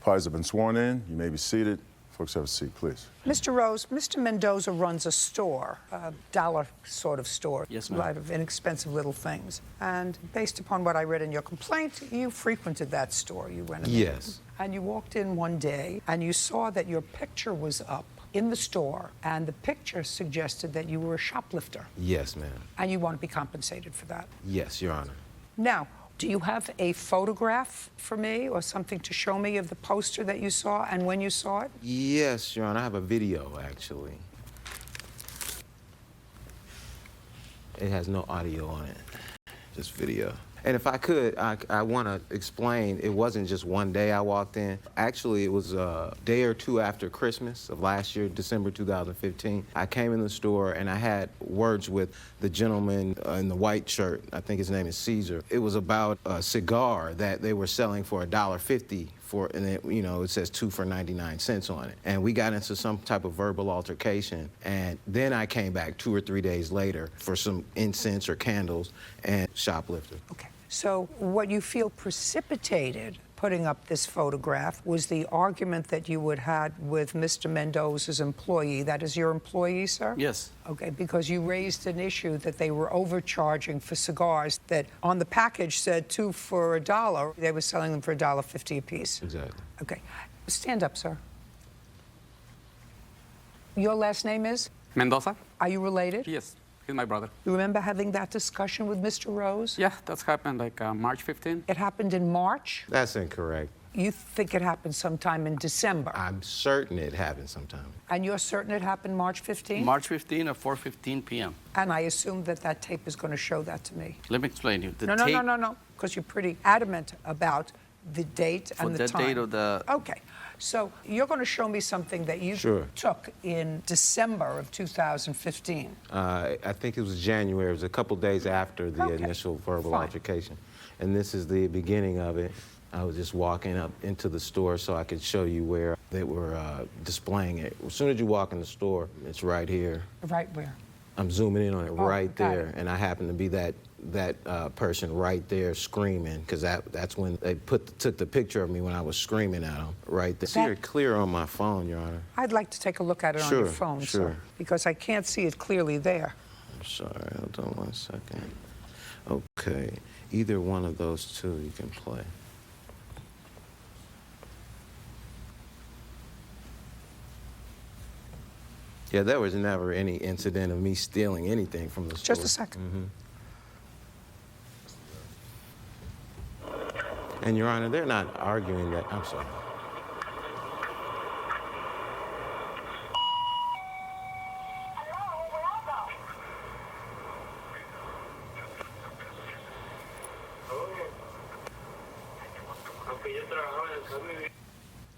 Parties have been sworn in. You may be seated. Folks, have a seat, please. Mr. Rose, Mr. Mendoza runs a store, a dollar sort of store. Yes, ma'am. A lot of inexpensive little things. And based upon what I read in your complaint, you frequented that store. You went in. Yes. And you walked in one day and you saw that your picture was up in the store, and the picture suggested that you were a shoplifter. Yes, ma'am. And you want to be compensated for that. Yes, Your Honor. Now, do you have a photograph for me or something to show me of the poster that you saw and when you saw it? Yes, Your Honor. I have a video, actually. It has no audio on it, just video. And if I could, I want to explain, it wasn't just one day I walked in. Actually, it was a day or two after Christmas of last year, December 2015. I came in the store and I had words with the gentleman in the white shirt. I think his name is Caesar. It was about a cigar that they were selling for $1.50. And it, you know, it says 2 for 99 cents on it. And we got into some type of verbal altercation. And then I came back 2 or 3 days later for some incense or candles and shoplifted. Okay. So what you feel precipitated putting up this photograph was the argument that you had had with Mr. Mendoza's employee. That is your employee, sir? Yes. Okay, because you raised an issue that they were overcharging for cigars that on the package said 2 for $1. They were selling them for $1.50 a piece. Exactly. Okay. Stand up, sir. Your last name is? Mendoza? Are you related? Yes, he's my brother. You remember having that discussion with Mr. Rose? Yeah, that's happened like March 15. It happened in March? That's incorrect. You think it happened sometime in December? I'm certain it happened sometime. And you're certain it happened March 15? March 15 at 4:15 p.m. And I assume that that tape is going to show that to me. Let me explain to you. The No, tape, no, because you're pretty adamant about the date and the time. For the date of the... Okay. So you're going to show me something that you Sure. took in December of 2015. I think it was January. It was a couple days after the initial verbal altercation. And this is the beginning of it. I was just walking up into the store so I could show you where they were displaying it. As soon as you walk in the store, it's right here. Right where? I'm zooming in on it right got there. it. And I happen to be that person right there screaming, because that's when they took the picture of me when I was screaming at them, right there. See it clear on my phone, Your Honor. I'd like to take a look at it on your phone, sir, because I can't see it clearly there. I'm sorry, hold on 1 second. Okay, either one of those two you can play. Yeah, there was never any incident of me stealing anything from the store. Just a second. And, Your Honor, they're not arguing that. I'm sorry.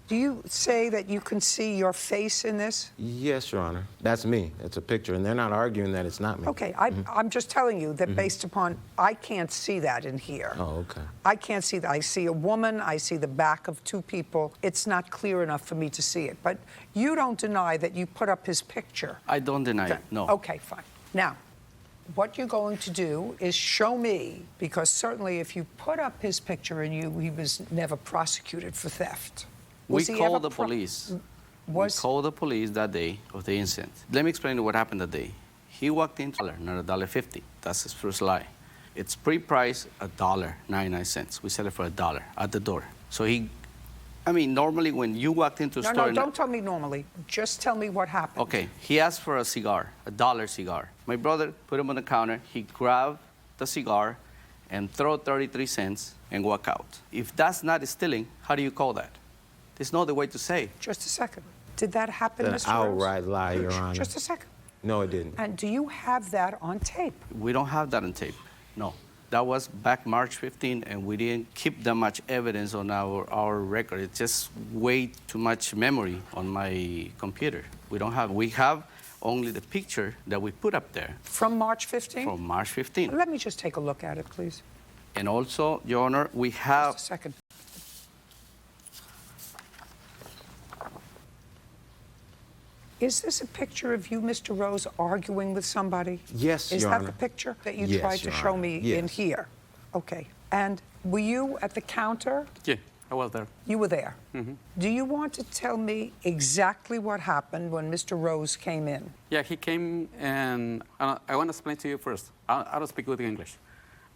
Do you say that you can see your face in this? Yes, Your Honor. That's me. It's a picture, and they're not arguing that it's not me. Okay, I'm just telling you that based upon, I can't see that in here. Oh, okay. I can't see that. I see a woman, I see the back of 2 people. It's not clear enough for me to see it. But you don't deny that you put up his picture. I don't deny it, no. Okay, fine. Now, what you're going to do is show me, because certainly if you put up his picture and he was never prosecuted for theft. We called the police. We called the police that day of the incident. Let me explain what happened that day. He walked in, not $1.50. That's his first lie. It's pre-priced $1.99. We sell it for $1 at the door. So normally when you walked into a store... No, don't tell me normally. Just tell me what happened. Okay, he asked for a cigar, $1 cigar. My brother put him on the counter. He grabbed the cigar and threw 33 cents and walk out. If that's not stealing, how do you call that? There's no other way to say. Just a second. Did that happen, That's Mr. an Rose? outright lie, Your Honor. Just a second. No, it didn't. And do you have that on tape? We don't have that on tape, no. That was back March 15, and we didn't keep that much evidence on our record. It's just way too much memory on my computer. We have only the picture that we put up there. From March 15? From March 15. Let me just take a look at it, please. And also, Your Honor, we have... Just a second. Is this a picture of you, Mr. Rose, arguing with somebody? Yes, Is Your that Honor. the picture that you Yes, tried to Your show Honor. me Yes. in here? Okay. And were you at the counter? Yeah. I was there. You were there. Mm-hmm. Do you want to tell me exactly what happened when Mr. Rose came in? Yeah, he came, and I want to explain to you first. I don't speak good English,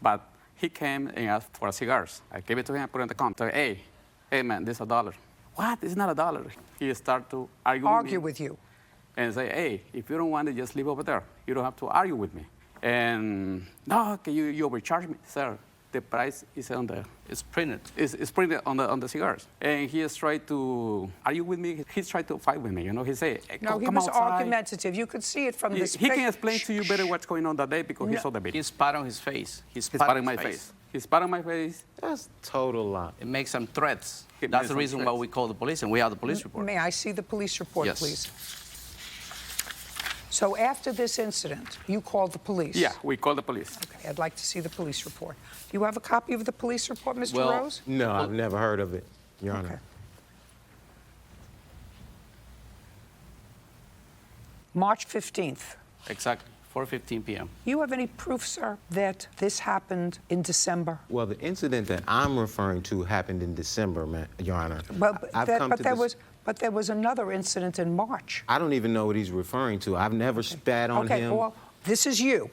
but he came and asked for cigars. I gave it to him, put it in the counter. Hey man, this is $1. What? It's not $1. He started to argue with you. And say, hey, if you don't want it, just leave over there. You don't have to argue with me. And no, okay, you overcharge me, sir. The price is on there. It's printed. It's printed on the cigars. And he has tried to argue with me. He's tried to fight with me. You know, he said, hey, no, he come was outside. argumentative. You could see it from this He pic. can explain to you better what's going on that day because he saw the video. He spat on his face. He spat on my face. He spat on my face. That's total lie. It makes some threats. That's the reason why we call the police, and we have the police report. May I see the police report, Yes. please? So after this incident, you called the police? Yeah, we called the police. Okay, I'd like to see the police report. Do you have a copy of the police report, Mr. Well, Rose? No, I've never heard of it, Your Honor. Okay. March 15th. Exactly, 4:15 p.m. You have any proof, sir, that this happened in December? Well, the incident that I'm referring to happened in December, Your Honor. But there was another incident in March. I don't even know what he's referring to. I've never spat on him. Okay, well, this is you.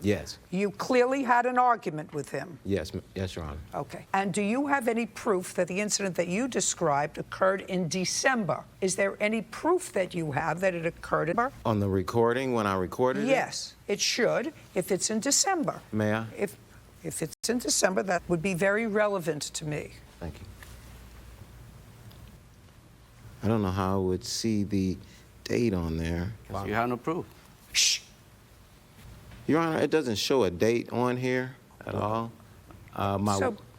Yes. You clearly had an argument with him. Yes, Your Honor. Okay. And do you have any proof that the incident that you described occurred in December? Is there any proof that you have that it occurred in December? On the recording, when I recorded it? Yes, it should, if it's in December. May I? If it's in December, that would be very relevant to me. Thank you. I don't know how I would see the date on there. Wow. You have no proof. Shh. Your Honor, it doesn't show a date on here at all.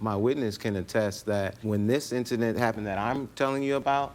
My witness can attest that when this incident happened that I'm telling you about,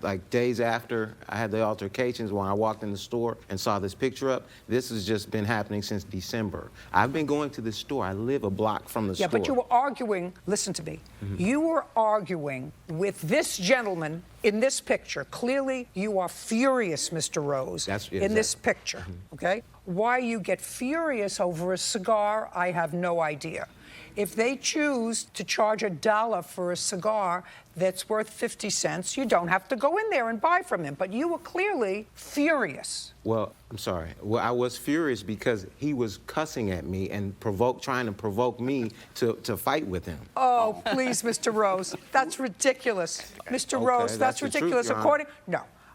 like days after I had the altercations, when I walked in the store and saw this picture up, this has just been happening since December. I've been going to this store. I live a block from the store. Yeah, but you were arguing, listen to me, you were arguing with this gentleman in this picture. Clearly, you are furious, Mr. Rose, in this picture, okay? Why you get furious over a cigar, I have no idea. If they choose to charge $1 for a cigar that's worth 50 cents, you don't have to go in there and buy from him. But you were clearly furious. Well, I'm sorry. Well, I was furious because he was cussing at me and trying to provoke me to fight with him. Oh, please, Mr. Rose, that's ridiculous. Mr. Rose, that's ridiculous.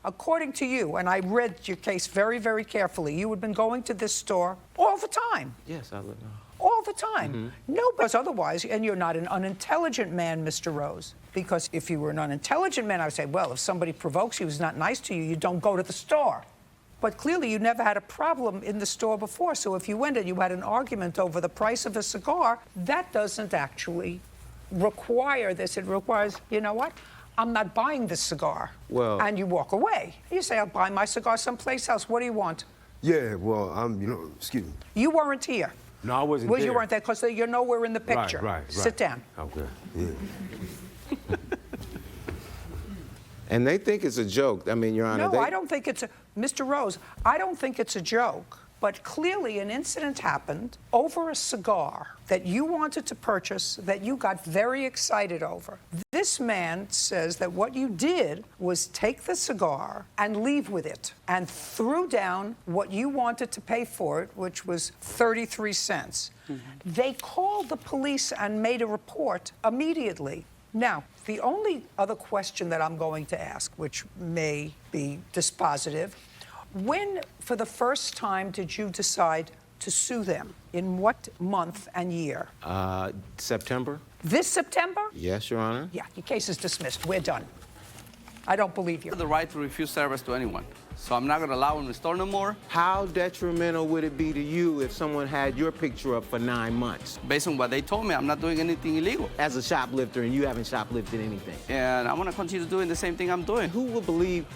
According to you, and I read your case very, very carefully, you had been going to this store all the time. Yes, I would know. All the time. No, because otherwise, and you're not an unintelligent man, Mr. Rose. Because if you were an unintelligent man, I would say, well, if somebody provokes you, who's not nice to you, you don't go to the store. But clearly, you never had a problem in the store before. So if you went and you had an argument over the price of a cigar, that doesn't actually require this. It requires, you know what? I'm not buying this cigar. Well, and you walk away. You say, I'll buy my cigar someplace else. What do you want? Yeah, well, excuse me. You weren't here. No, I wasn't there. Well, you weren't there because you're nowhere in the picture. Right. Sit down. Okay, yeah. And they think it's a joke. I mean, Your Honor. No, I don't think it's a... Mr. Rose, I don't think it's a joke. But clearly an incident happened over a cigar that you wanted to purchase, that you got very excited over. This man says that what you did was take the cigar and leave with it and threw down what you wanted to pay for it, which was 33 cents. They called the police and made a report immediately. Now, the only other question that I'm going to ask, which may be dispositive, when, for the first time, did you decide to sue them? In what month and year? September. This September? Yes, Your Honor. Yeah, your case is dismissed. We're done. I don't believe you. I have the right to refuse service to anyone, so I'm not going to allow him to store no more. How detrimental would it be to you if someone had your picture up for 9 months? Based on what they told me, I'm not doing anything illegal. As a shoplifter, and you haven't shoplifted anything. And I'm going to continue doing the same thing I'm doing. Who will believe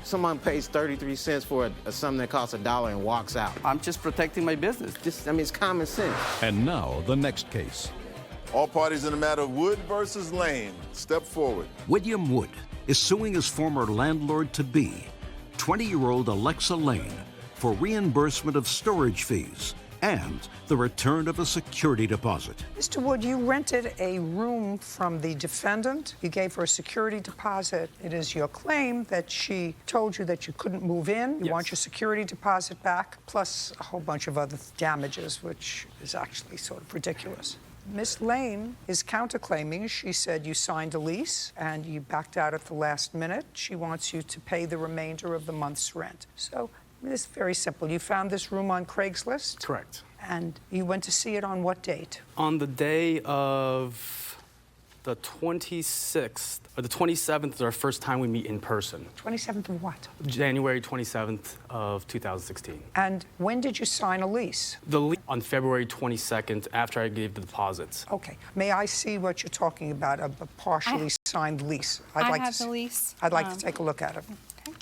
someone pays 33 cents for something that costs $1 and walks out? I'm just protecting my business. It's common sense. And now, the next case. All parties in the matter of Wood versus Lane. Step forward. William Wood is suing his former landlord-to-be, 20-year-old Alexa Lane, for reimbursement of storage fees and the return of a security deposit. Mr. Wood, you rented a room from the defendant. You gave her a security deposit. It is your claim that she told you that you couldn't move in. You want your security deposit back, plus a whole bunch of other damages, which is actually sort of ridiculous. Miss Lane is counterclaiming. She said you signed a lease and you backed out at the last minute. She wants you to pay the remainder of the month's rent. So it's very simple. You found this room on Craigslist? Correct. And you went to see it on what date? On the day of the 26th, or the 27th is our first time we meet in person. 27th of what? January 27th of 2016. And when did you sign a lease? The lease on February 22nd after I gave the deposits. Okay. May I see what you're talking about, a partially signed lease? I have the lease. I'd like to take a look at it. Okay.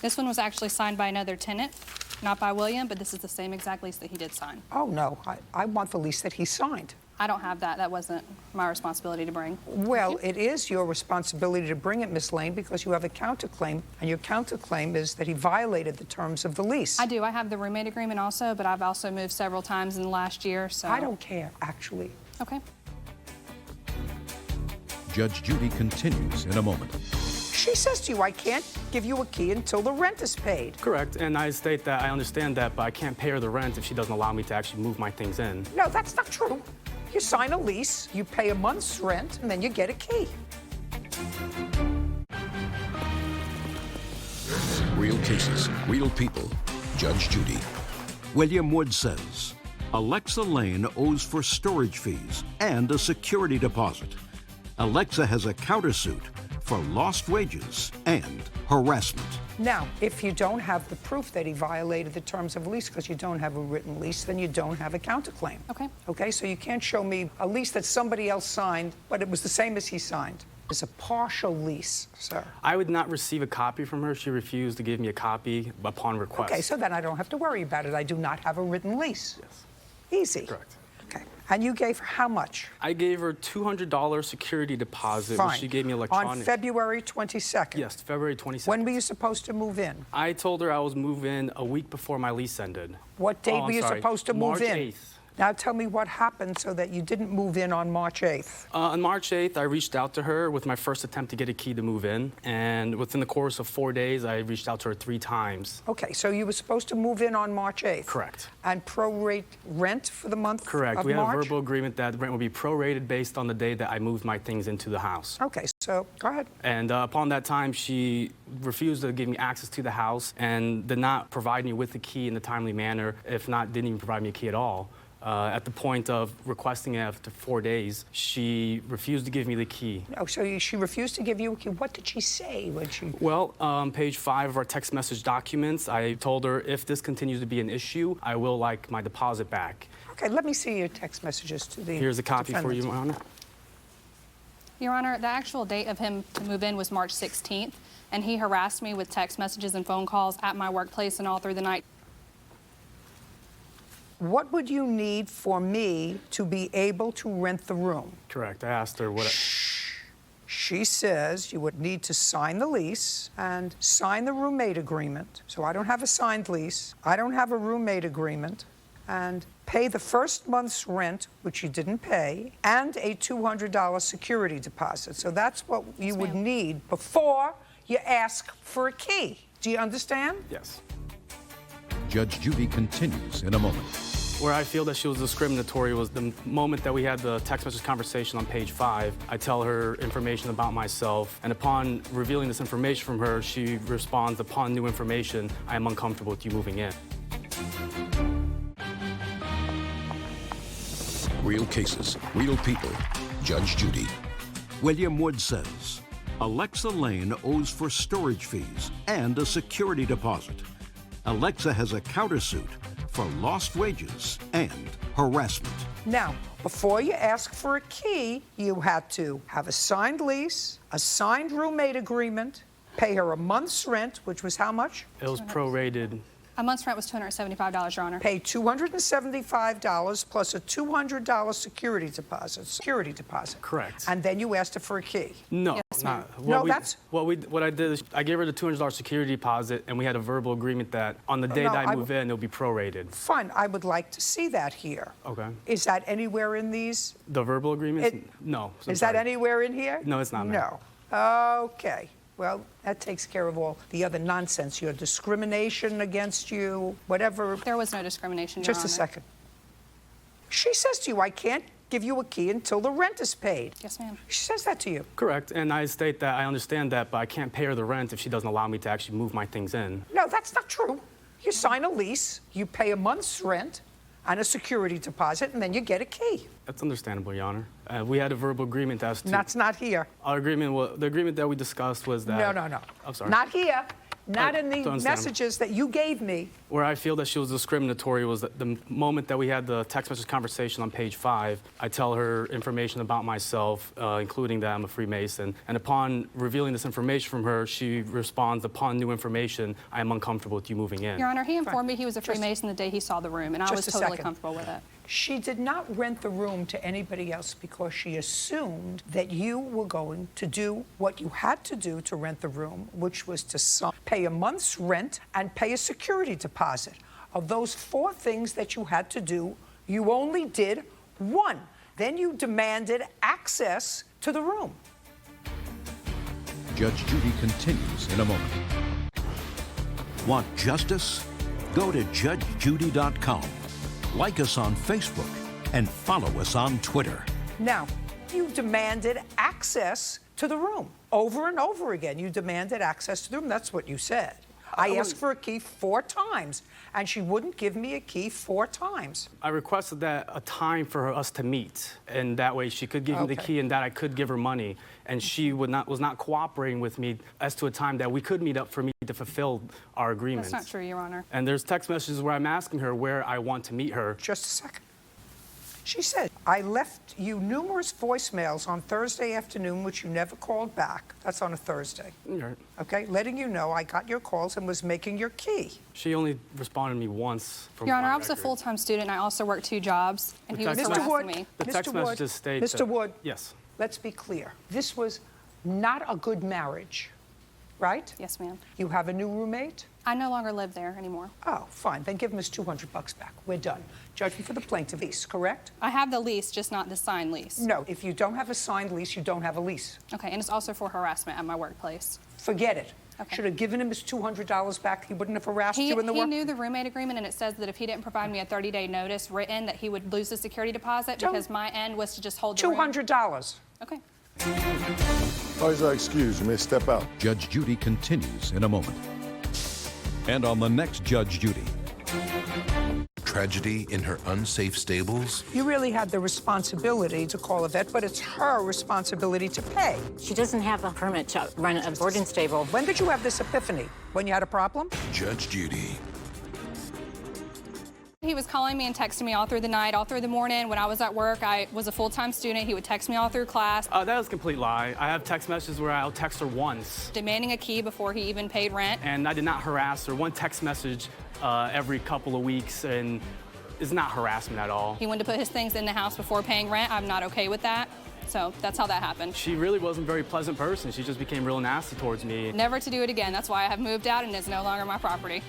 This one was actually signed by another tenant, not by William, but this is the same exact lease that he did sign. Oh, no. I want the lease that he signed. I don't have that. That wasn't my responsibility to bring. Well, it is your responsibility to bring it, Miss Lane, because you have a counterclaim, and your counterclaim is that he violated the terms of the lease. I do. I have the roommate agreement also, but I've also moved several times in the last year, so... I don't care, actually. Okay. Judge Judy continues in a moment. She says to you, I can't give you a key until the rent is paid. Correct, and I state that I understand that, but I can't pay her the rent if she doesn't allow me to actually move my things in. No, that's not true. You sign a lease, you pay a month's rent, and then you get a key. Real cases, real people. Judge Judy. William Wood says Alexa Lane owes for storage fees and a security deposit. Alexa has a countersuit for lost wages and harassment. Now, if you don't have the proof that he violated the terms of the lease because you don't have a written lease, then you don't have a counterclaim. Okay. Okay, so you can't show me a lease that somebody else signed, but it was the same as he signed. It's a partial lease, sir. I would not receive a copy from her. She refused to give me a copy upon request. Okay, so then I don't have to worry about it. I do not have a written lease. Yes. Easy. Correct. Okay. And you gave her how much? I gave her $200 security deposit, Fine. which she gave me electronic. On February 22nd? Yes, February 22nd. When were you supposed to move in? I told her I was moving in a week before my lease ended. What date were you supposed to move in? March 8th. Now tell me what happened so that you didn't move in on March 8th. On March 8th, I reached out to her with my first attempt to get a key to move in. And within the course of 4 days, I reached out to her 3 times. Okay, so you were supposed to move in on March 8th? Correct. And prorate rent for the month Correct. of We had March? a verbal agreement that the rent would be prorated based on the day that I moved my things into the house. Okay, so go ahead. And upon that time, she refused to give me access to the house and did not provide me with the key in a timely manner. If not, didn't even provide me a key at all. At the point of requesting it after 4 days, she refused to give me the key. Oh, so she refused to give you a key. What did she say when she... Well, page 5 of our text message documents, I told her if this continues to be an issue, I will like my deposit back. Okay, let me see your text messages to the Here's a copy defendant. for you, Your Honor. Your Honor, the actual date of him to move in was March 16th, and he harassed me with text messages and phone calls at my workplace and all through the night. What would you need for me to be able to rent the room? Correct. I asked her what... She says you would need to sign the lease and sign the roommate agreement. So I don't have a signed lease. I don't have a roommate agreement. And pay the first month's rent, which you didn't pay, and a $200 security deposit. So that's what you would need before you ask for a key. Do you understand? Yes. Judge Judy continues in a moment. Where I feel that she was discriminatory was the moment that we had the text message conversation on page 5. I tell her information about myself, and upon revealing this information from her, she responds, upon new information, I am uncomfortable with you moving in. Real cases, real people. Judge Judy. William Wood says Alexa Lane owes for storage fees and a security deposit. Alexa has a countersuit for lost wages and harassment. Now, before you ask for a key, you had to have a signed lease, a signed roommate agreement, pay her a month's rent, which was how much? It was prorated A month's rent was $275, Your Honor. Paid $275 plus a $200 security deposit. Correct. And then you asked her for a key. No, Yes, ma'am. not. What I did is I gave her the $200 security deposit, and we had a verbal agreement that on the day that I move in, it'll be prorated. Fine. I would like to see that here. Okay. Is that anywhere in these? The verbal agreement? No. Is that anywhere in here? No, it's not, ma'am. No. Okay. Well, that takes care of all the other nonsense, your discrimination against you, whatever. There was no discrimination, Your Just a Honor. second. She says to you, I can't give you a key until the rent is paid. Yes, ma'am. She says that to you. Correct, and I state that I understand that, but I can't pay her the rent if she doesn't allow me to actually move my things in. No, that's not true. You sign a lease, you pay a month's rent and a security deposit, and then you get a key. That's understandable, Your Honor. We had a verbal agreement as to... That's not here. Our agreement, the agreement that we discussed was that... No. I'm sorry. Not here. Not in the don't understand. messages that you gave me. Where I feel that she was discriminatory was that the moment that we had the text message conversation on page 5, I tell her information about myself, including that I'm a Freemason. And upon revealing this information from her, she responds, upon new information, I am uncomfortable with you moving in. Your Honor, he informed me he was a Freemason the day he saw the room, and I was totally comfortable with it. She did not rent the room to anybody else because she assumed that you were going to do what you had to do to rent the room, which was to pay a month's rent and pay a security deposit. Of those 4 things that you had to do, you only did 1. Then you demanded access to the room. Judge Judy continues in a moment. Want justice? Go to judgejudy.com. Like us on Facebook and follow us on Twitter. Now, you demanded access to the room. Over and over again, you demanded access to the room. That's what you said. I asked for a key 4 times, and she wouldn't give me a key 4 times. I requested that a time for us to meet, and that way she could give me the key and that I could give her money. And she was not cooperating with me as to a time that we could meet up for me to fulfill our agreement. That's not true, Your Honor. And there's text messages where I'm asking her where I want to meet her. Just a second. She said, I left you numerous voicemails on Thursday afternoon, which you never called back. That's on a Thursday. Right. Okay, letting you know I got your calls and was making your key. She only responded to me once. From Your Honor, my I was a full-time student. I also worked 2 jobs, and he was harassing me. The text messages state Mr. Wood. Yes. Let's be clear. This was not a good marriage, right? Yes, ma'am. You have a new roommate? I no longer live there anymore. Oh, fine. Then give him his $200 back. We're done. Judgment for the plaintiff, lease, correct? I have the lease, just not the signed lease. No, if you don't have a signed lease, you don't have a lease. Okay, and it's also for harassment at my workplace. Forget it. Okay. Should have given him his $200 back. He wouldn't have harassed you in the work. He knew the roommate agreement, and it says that if he didn't provide me a 30-day notice written, that he would lose the security deposit because my end was to just hold the room. $200. Okay. Always excused. You may step out. Judge Judy continues in a moment. And on the next Judge Judy. Tragedy in her unsafe stables? You really had the responsibility to call a vet, but it's her responsibility to pay. She doesn't have a permit to run a boarding stable. When did you have this epiphany? When you had a problem? Judge Judy. He was calling me and texting me all through the night, all through the morning. When I was at work, I was a full-time student. He would text me all through class. That is a complete lie. I have text messages where I'll text her once. Demanding a key before he even paid rent. And I did not harass her. One text message every couple of weeks, and it's not harassment at all. He wanted to put his things in the house before paying rent. I'm not okay with that. So that's how that happened. She really wasn't a very pleasant person. She just became real nasty towards me. Never to do it again. That's why I have moved out and it's no longer my property.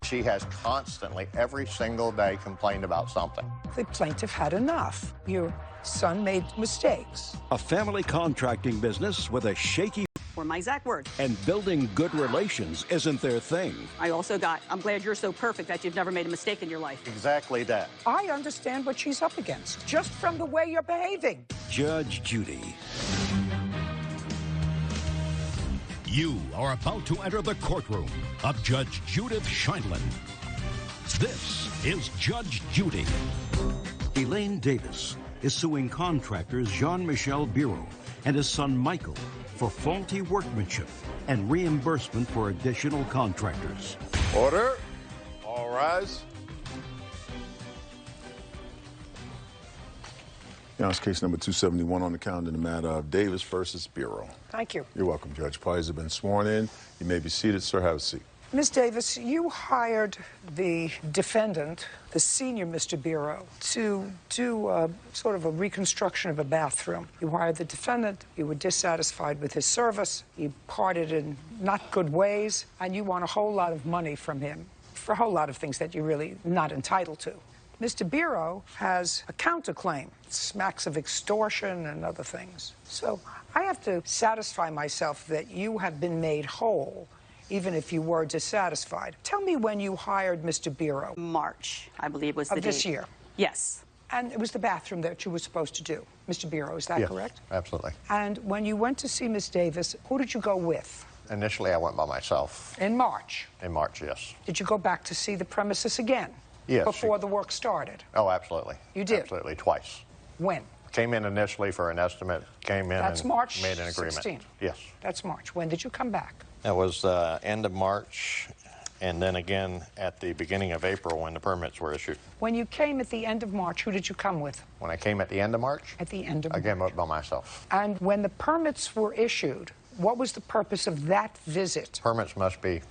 She has constantly, every single day, complained about something. The plaintiff had enough. Your son made mistakes. A family contracting business with a shaky Or my exact words. and building good relations isn't their thing. I also got, I'm glad you're so perfect that you've never made a mistake in your life. Exactly that. I understand what she's up against, just from the way you're behaving. Judge Judy. You are about to enter the courtroom of Judge Judith Scheindlin. This is Judge Judy. Elaine Davis is suing contractors Jean-Michel Biro and his son Michael for faulty workmanship and reimbursement for additional contractors. Order. All rise. Now it's case number 271 on the calendar in the matter of Davis versus Bureau. Thank you. You're welcome, Judge. Parties have been sworn in. You may be seated, sir. Have a seat. Ms. Davis, you hired the defendant, the senior Mr. Bureau, to do sort of a reconstruction of a bathroom. You hired the defendant, you were dissatisfied with his service, you parted in not good ways, and you want a whole lot of money from him for a whole lot of things that you're really not entitled to. Mr. Bureau has a counterclaim. It smacks of extortion and other things. So I have to satisfy myself that you have been made whole, even if you were dissatisfied. Tell me when you hired Mr. Bureau. March, I believe, was the date. Of this year? Yes. And it was the bathroom that you were supposed to do, Mr. Bureau, is that Yes, correct? Absolutely. And when you went to see Ms. Davis, who did you go with? Initially, I went by myself. In March? In March, yes. Did you go back to see the premises again? Yes. Before the work started? Oh, absolutely. You did? Absolutely, twice. When? Came in initially for an estimate, came in That's and March made an agreement. 16. Yes. That's March. When did you come back? That was end of March, and then again at the beginning of April when the permits were issued. When you came at the end of March, who did you come with? When I came at the end of March? At the end of March. I came up by myself. And when the permits were issued, what was the purpose of that visit? Permits must be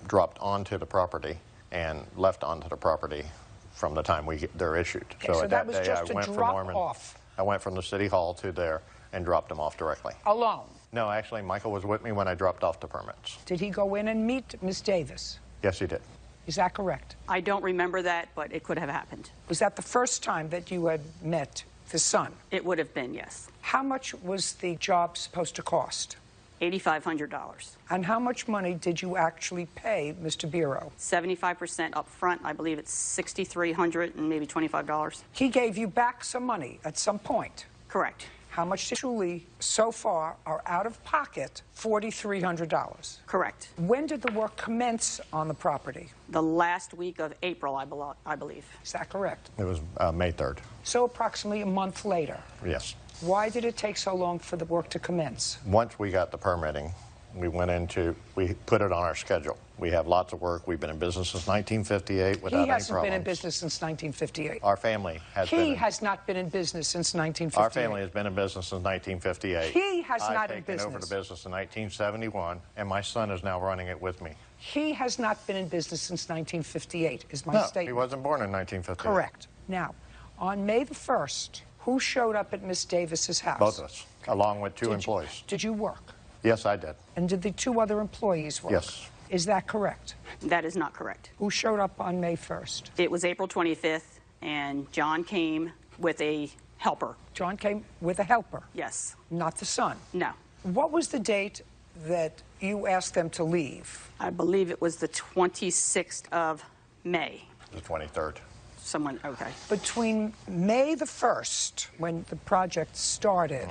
dropped onto the property and left onto the property from the time they're issued. Okay, so at that was day, just I went a from drop Norman. off. I went from the city hall to there and dropped them off directly. Alone? No, actually, Michael was with me when I dropped off the permits. Did he go in and meet Ms. Davis? Yes, he did. Is that correct? I don't remember that, but it could have happened. Was that the first time that you had met the son? It would have been, yes. How much was the job supposed to cost? $8,500. And how much money did you actually pay Mr. Bureau? 75% up front. I believe it's $6,300 and maybe $25. He gave you back some money at some point? Correct. How much did truly, so far, are out of pocket? $4,300. Correct. When did the work commence on the property? The last week of April, I believe. Is that correct? It was May 3rd. So approximately a month later. Yes. Why did it take so long for the work to commence? Once we got the permitting, we put it on our schedule. We have lots of work. We've been in business since 1958 without any problems. He hasn't been in business since 1958. Our family has been. He has not been in business since 1958. Our family has been in business since 1958. He has not in I've taken over business. the business in 1971, and my son is now running it with me. He has not been in business since 1958, is my No, statement. he wasn't born in 1958. Correct. Now, on May the 1st, who showed up at Miss Davis's house? Both of us, along with two employees. Did you work? Yes, I did. And did the two other employees work? Yes. Is that correct? That is not correct. Who showed up on May 1st? It was April 25th, and John came with a helper. John came with a helper? Yes. Not the son? No. What was the date that you asked them to leave? I believe it was the 26th of May. The 23rd. Someone, okay. Between May the 1st, when the project started,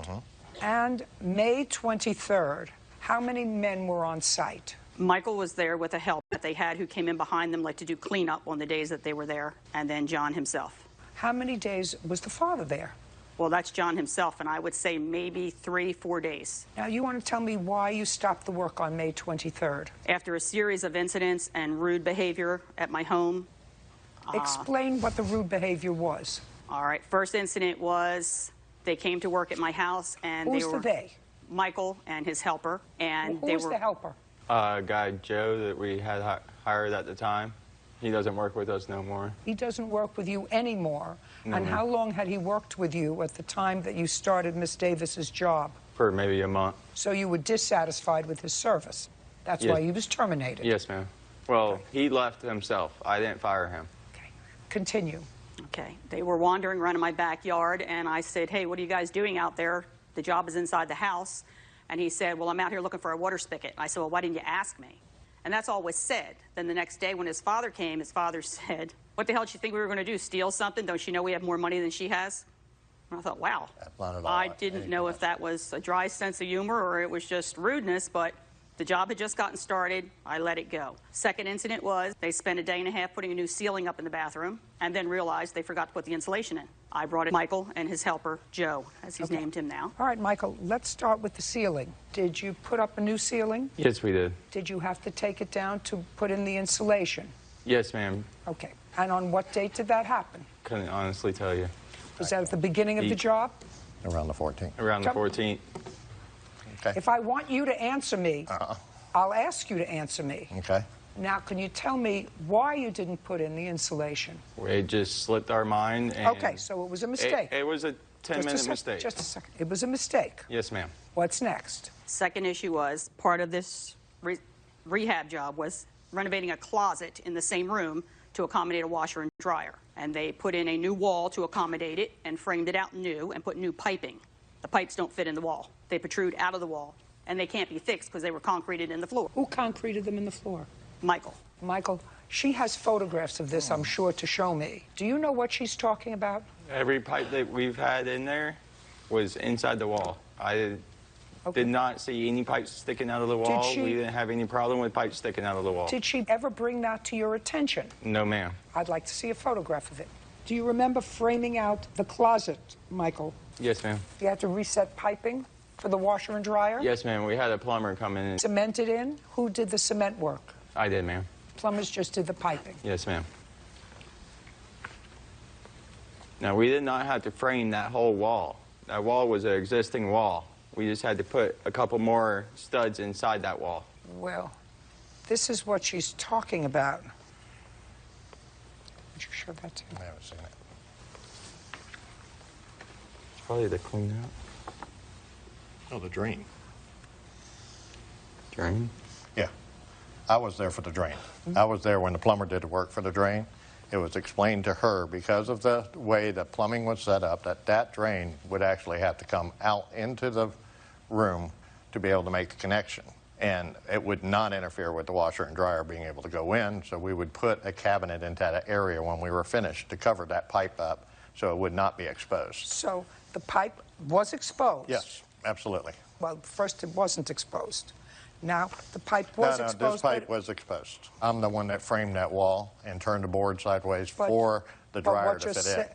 and May 23rd, how many men were on site? Michael was there with a help that they had who came in behind them, like to do cleanup on the days that they were there, and then John himself. How many days was the father there? Well, that's John himself, and I would say maybe 3-4 days. Now, you want to tell me why you stopped the work on May 23rd? After a series of incidents and rude behavior at my home. Explain what the rude behavior was. All right. First incident was they came to work at my house, and Who's the they? Michael and his helper, and Who was the helper? Guy Joe that we had hired at the time. He doesn't work with us no more. He doesn't work with you anymore. No And more. how long had he worked with you at the time that you started Miss Davis's job? For maybe a month. So you were dissatisfied with his service. That's Yes. why he was terminated. Yes, ma'am. Well, he left himself. I didn't fire him. Continue. Okay. They were wandering around in my backyard, and I said, hey, what are you guys doing out there? The job is inside the house. And he said, well, I'm out here looking for a water spigot. I said, well, why didn't you ask me? And that's all was said. Then the next day when his father came, his father said, what the hell did you think we were going to do, steal something? Don't you know we have more money than she has? And I thought, wow. Not at all. I didn't know if that was a dry sense of humor or it was just rudeness, but the job had just gotten started. I let it go. Second incident was they spent a day and a half putting a new ceiling up in the bathroom and then realized they forgot to put the insulation in. I brought in Michael and his helper, Joe, as he's named him now. All right, Michael, let's start with the ceiling. Did you put up a new ceiling? Yes, we did. Did you have to take it down to put in the insulation? Yes, ma'am. Okay. And on what date did that happen? Couldn't honestly tell you. Was that at the beginning of the job? Around the 14th. Around the 14th. Okay. If I want you to answer me, I'll ask you to answer me. Okay. Now, can you tell me why you didn't put in the insulation? It just slipped our mind. And Okay, so it was a mistake. It was a 10-minute mistake. Just a second. It was a mistake. Yes, ma'am. What's next? Second issue was part of this rehab job was renovating a closet in the same room to accommodate a washer and dryer. And they put in a new wall to accommodate it and framed it out new and put new piping. The pipes don't fit in the wall. They protrude out of the wall, and they can't be fixed because they were concreted in the floor. Who concreted them in the floor? Michael. Michael, she has photographs of this, I'm sure, to show me. Do you know what she's talking about? Every pipe that we've had in there was inside the wall. I did not see any pipes sticking out of the wall. We didn't have any problem with pipes sticking out of the wall. Did she ever bring that to your attention? No, ma'am. I'd like to see a photograph of it. Do you remember framing out the closet, Michael? Yes, ma'am. You had to reset piping for the washer and dryer? Yes, ma'am. We had a plumber come in. Cemented in? Who did the cement work? I did, ma'am. Plumbers just did the piping. Yes, ma'am. Now, we did not have to frame that whole wall. That wall was an existing wall. We just had to put a couple more studs inside that wall. Well, this is what she's talking about. Would you show that to me? I haven't seen it. It's probably the clean out. Oh, the drain. Drain? Yeah. I was there for the drain. I was there when the plumber did the work for the drain. It was explained to her because of the way the plumbing was set up that that drain would actually have to come out into the room to be able to make the connection. And it would not interfere with the washer and dryer being able to go in, so we would put a cabinet into that area when we were finished to cover that pipe up so it would not be exposed. So the pipe was exposed? Yes, absolutely. Well, first it wasn't exposed. Now the pipe was exposed. No, this pipe was exposed. I'm the one that framed that wall and turned the board sideways for the dryer to fit in.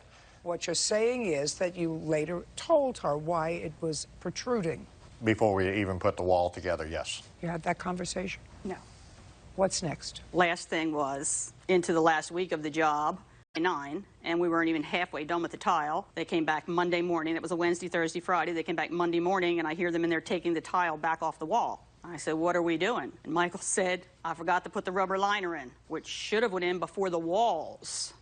What you're saying is that you later told her why it was protruding. Before we even put the wall together, yes. You had that conversation? No. What's next? Last thing was into the last week of the job, 9, and we weren't even halfway done with the tile. They came back Monday morning. It was a Wednesday, Thursday, Friday. They came back Monday morning, and I hear them in there taking the tile back off the wall. I said, what are we doing? And Michael said, I forgot to put the rubber liner in, which should have went in before the walls,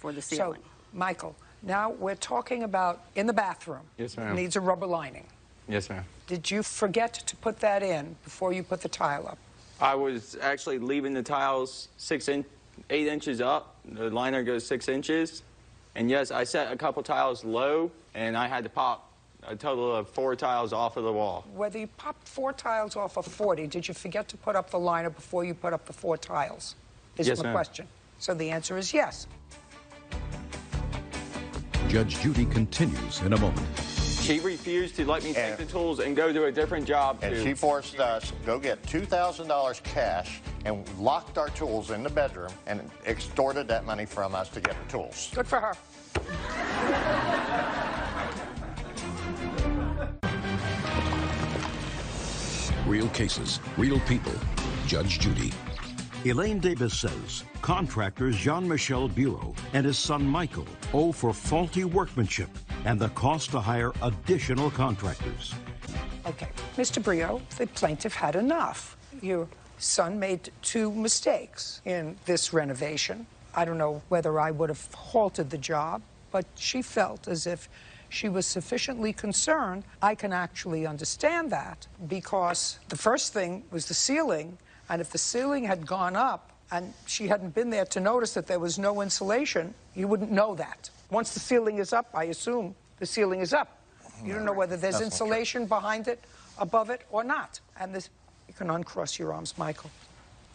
for the ceiling. So, Michael, now we're talking about in the bathroom. Yes, ma'am. Needs a rubber lining. Yes, ma'am. Did you forget to put that in before you put the tile up? I was actually leaving the tiles 8 inches up. The liner goes 6 inches. And yes, I set a couple tiles low, and I had to pop a total of 4 tiles off of the wall. Whether you popped 4 tiles off of 40, did you forget to put up the liner before you put up the 4 tiles? Yes, my ma'am. question. So the answer is yes. Judge Judy continues in a moment. She refused to let me take the tools and go to a different job. And she forced us to go get $2,000 cash and locked our tools in the bedroom and extorted that money from us to get the tools. Good for her. Real cases, real people. Judge Judy. Elaine Davis says contractors Jean-Michel Bureau and his son Michael owe for faulty workmanship and the cost to hire additional contractors. Okay, Mr. Brio, the plaintiff had enough. Your son made 2 mistakes in this renovation. I don't know whether I would have halted the job, but she felt as if she was sufficiently concerned. I can actually understand that because the first thing was the ceiling, and if the ceiling had gone up and she hadn't been there to notice that there was no insulation, you wouldn't know that. Once the ceiling is up, I assume the ceiling is up. You don't know whether there's insulation behind it, above it, or not. And this, you can uncross your arms, Michael.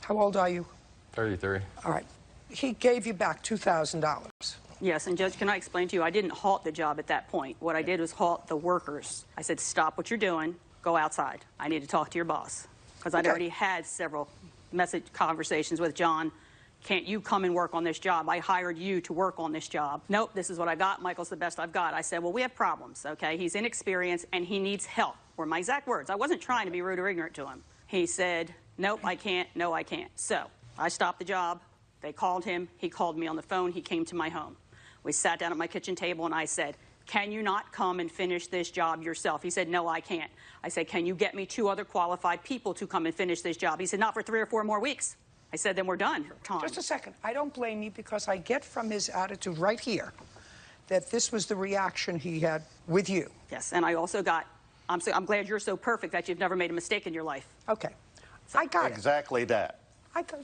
How old are you? 33. All right. He gave you back $2,000. Yes, and Judge, can I explain to you, I didn't halt the job at that point. What I did was halt the workers. I said, stop what you're doing, go outside. I need to talk to your boss. Because I'd already had several conversations with John. Can't you come and work on this job? I hired you to work on this job. Nope, this is what I got. Michael's the best I've got. I said, well, we have problems, okay? He's inexperienced and he needs help, were my exact words. I wasn't trying to be rude or ignorant to him. He said, nope, I can't, no, I can't. So I stopped the job. They called him. He called me on the phone. He came to my home. We sat down at my kitchen table and I said, can you not come and finish this job yourself? He said, no, I can't. I said, can you get me 2 other qualified people to come and finish this job? He said, not for 3 or 4 more weeks. I said, then we're done. Time. Just a second. I don't blame you because I get from his attitude right here that this was the reaction he had with you. Yes, and I also got, I'm glad you're so perfect that you've never made a mistake in your life. Okay. I got it. Exactly that.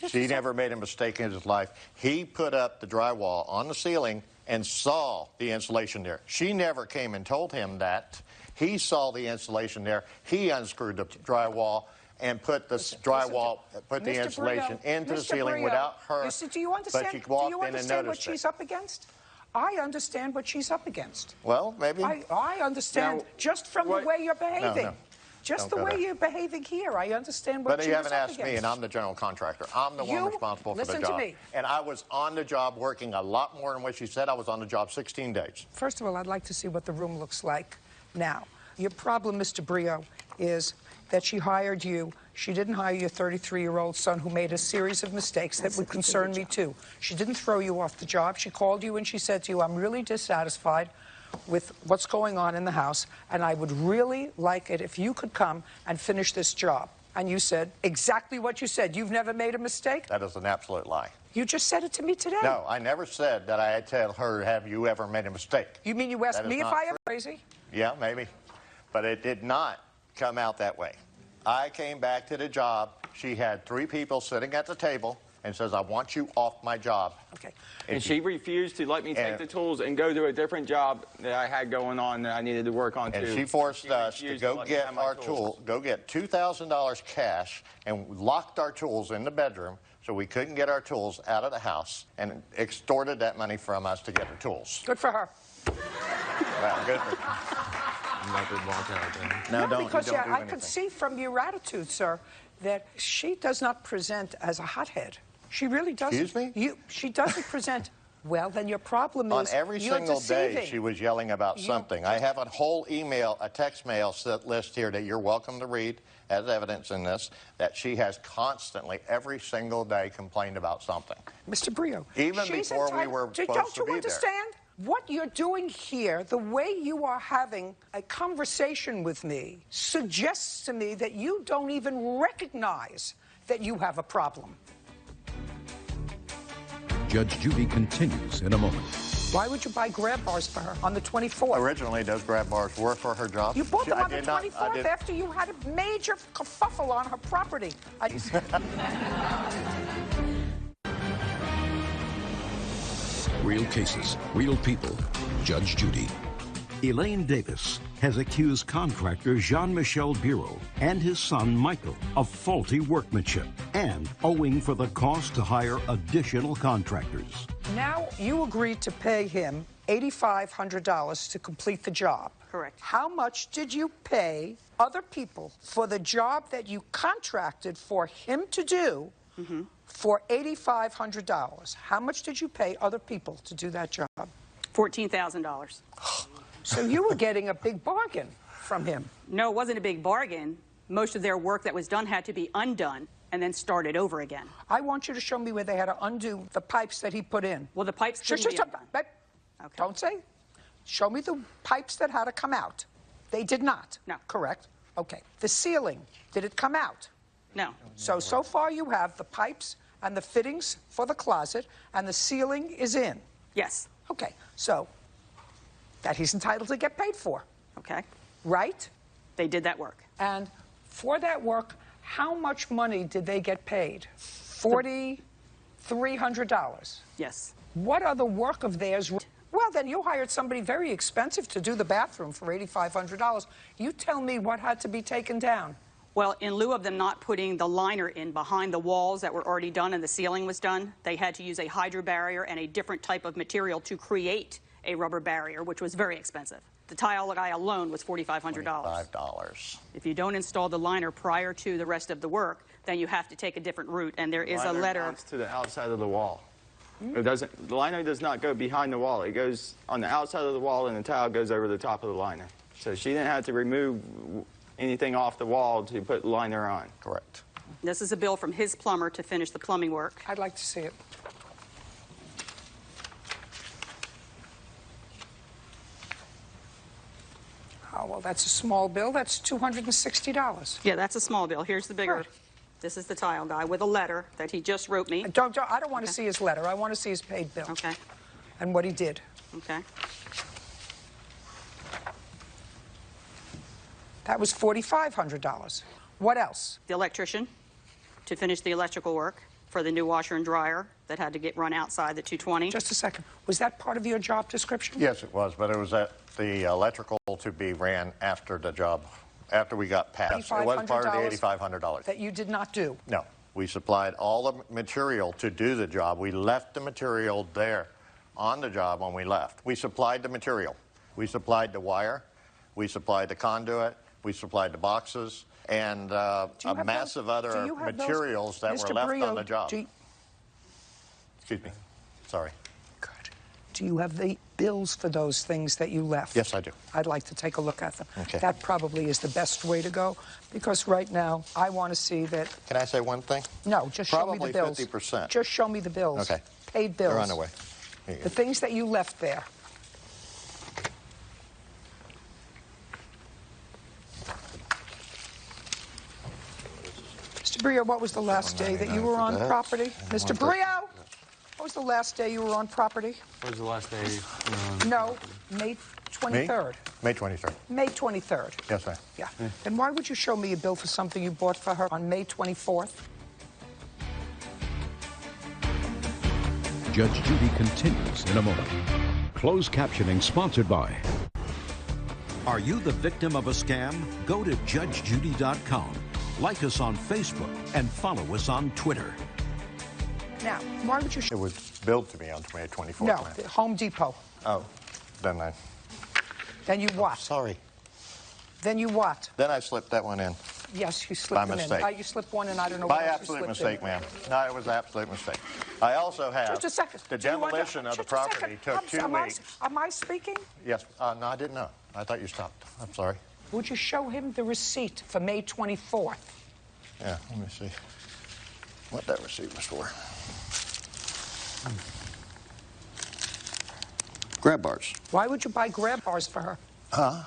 She never made a mistake in his life. He put up the drywall on the ceiling and saw the insulation there. She never came and told him that. He saw the insulation there. He unscrewed the drywall and put the the insulation into the ceiling without her. Do you understand, but she walked do you in and understand what noticed she's it. up against? I understand what she's up against. Well, maybe. I understand just from the way you're behaving. No. Just Don't the go way there. you're behaving here. I understand what But she you was haven't up asked me, against. and I'm the general contractor. I'm the one responsible for the listen job. to me. And I was on the job working a lot more than what she said. I was on the job 16 days. First of all, I'd like to see what the room looks like now. Your problem, Mr. Brio, is that she hired you. She didn't hire your 33-year-old son who made a series of mistakes that would concern me, too. She didn't throw you off the job. She called you and she said to you, I'm really dissatisfied with what's going on in the house, and I would really like it if you could come and finish this job. And you said exactly what you said. You've never made a mistake? That is an absolute lie. You just said it to me today. No, I never said that I had tell her, have you ever made a mistake? You mean you asked That is me if not I am true. crazy? Yeah, maybe. But it did not come out that way. I came back to the job. She had 3 people sitting at the table and says, I want you off my job. Okay. And she refused to let me take the tools and go to a different job that I had going on that I needed to work on, too. And she forced us to refused go let me get have my our tools. go get $2,000 cash, and locked our tools in the bedroom so we couldn't get our tools out of the house, and extorted that money from us to get her tools. Good for her. Well, good for No, don't, because you don't do I anything. could see from your attitude, sir, that she does not present as a hothead. She really doesn't. Excuse me? She doesn't present. Well, then your problem On is every you're single day, deceiving. she was yelling about something. I have a whole a text mail list here that you're welcome to read as evidence in this, that she has constantly, every single day, complained about something. Mr. Brio, Even she's before we entitled- were Don't supposed to you be understand? What you're doing here, the way you are having a conversation with me, suggests to me that you don't even recognize that you have a problem. Judge Judy continues in a moment. Why would you buy grab bars for her on the 24th? Originally, those grab bars were for her job. You bought them I on the did not- I 24th did- after you had a major kerfuffle on her property. Real cases, real people. Judge Judy. Elaine Davis has accused contractor Jean-Michel Bureau and his son Michael of faulty workmanship and owing for the cost to hire additional contractors. Now you agreed to pay him $8,500 to complete the job. Correct. How much did you pay other people for the job that you contracted for him to do for $8,500? How much did you pay other people to do that job? $14,000. So you were getting a big bargain from him. No, it wasn't a big bargain. Most of their work that was done had to be undone and then started over again. I want you to show me where they had to undo the pipes that he put in. Well, the pipes couldn't be undone. Okay. Don't say. Show me the pipes that had to come out. They did not. No. Correct. Okay. The ceiling, did it come out? No. So far you have the pipes and the fittings for the closet, and the ceiling is in. Yes. Okay. So that he's entitled to get paid for. Okay. Right? They did that work. And for that work, how much money did they get paid? $4,300. Yes. What other work of theirs? Well, then you hired somebody very expensive to do the bathroom for $8,500. You tell me what had to be taken down. Well, in lieu of them not putting the liner in behind the walls that were already done and the ceiling was done, they had to use a hydro barrier and a different type of material to create a rubber barrier, which was very expensive. The tile guy alone was $4,500. $5. If you don't install the liner prior to the rest of the work, then you have to take a different route, and there is a letter. Mounts to the outside of the wall. It doesn't. The liner does not go behind the wall. It goes on the outside of the wall, and the tile goes over the top of the liner. So she didn't have to remove anything off the wall to put the liner on. Correct. This is a bill from his plumber to finish the plumbing work. I'd like to see it. Oh, well, that's a small bill. That's $260. Yeah, that's a small bill. Here's the bigger. Right. This is the tile guy with a letter that he just wrote me. I don't want to see his letter. I want to see his paid bill. Okay. And what he did. Okay. That was $4,500. What else? The electrician to finish the electrical work for the new washer and dryer that had to get run outside the 220. Just a second. Was that part of your job description? Yes, it was, but it was at the electrical to be ran after the job, after we got passed. It was part of the $8,500. That you did not do? No. We supplied all the material to do the job. We left the material there on the job when we left. We supplied the material. We supplied the wire. We supplied the conduit. We supplied the boxes and a massive other materials that were left on the job. Excuse me. Sorry. Good. Do you have the bills for those things that you left? Yes, I do. I'd like to take a look at them. Okay. That probably is the best way to go, because right now I want to see that. Can I say one thing? No, just show me the bills. Probably 50%. Just show me the bills. Okay. Paid bills. They're on the way. The things that you left there. Mr. Brio, what was the last day that you were on property? Mr. Brio, what was the last day you were on property? What was the last day? No, May 23rd. Me? May 23rd. May 23rd. Yes, ma'am. Yeah. Then why would you show me a bill for something you bought for her on May 24th? Judge Judy continues in a moment. Closed captioning sponsored by. Are you the victim of a scam? Go to judgejudy.com. Like us on Facebook and follow us on Twitter. Now, why would you show... It was billed to me on May 24th. No, the Home Depot. Oh, then I... Then you what? Sorry. Then you what? Then I slipped that one in. Yes, you slipped By them mistake. in. You slipped one in, I don't know By what absolute you slipped mistake, ma'am. No, it was an absolute mistake. I also have... Just a second. The demolition of the property took 2 weeks. Am I speaking? Yes. No, I didn't know. I thought you stopped. I'm sorry. Would you show him the receipt for May 24th? Yeah, let me see what that receipt was for. Grab bars. Why would you buy grab bars for her? Huh?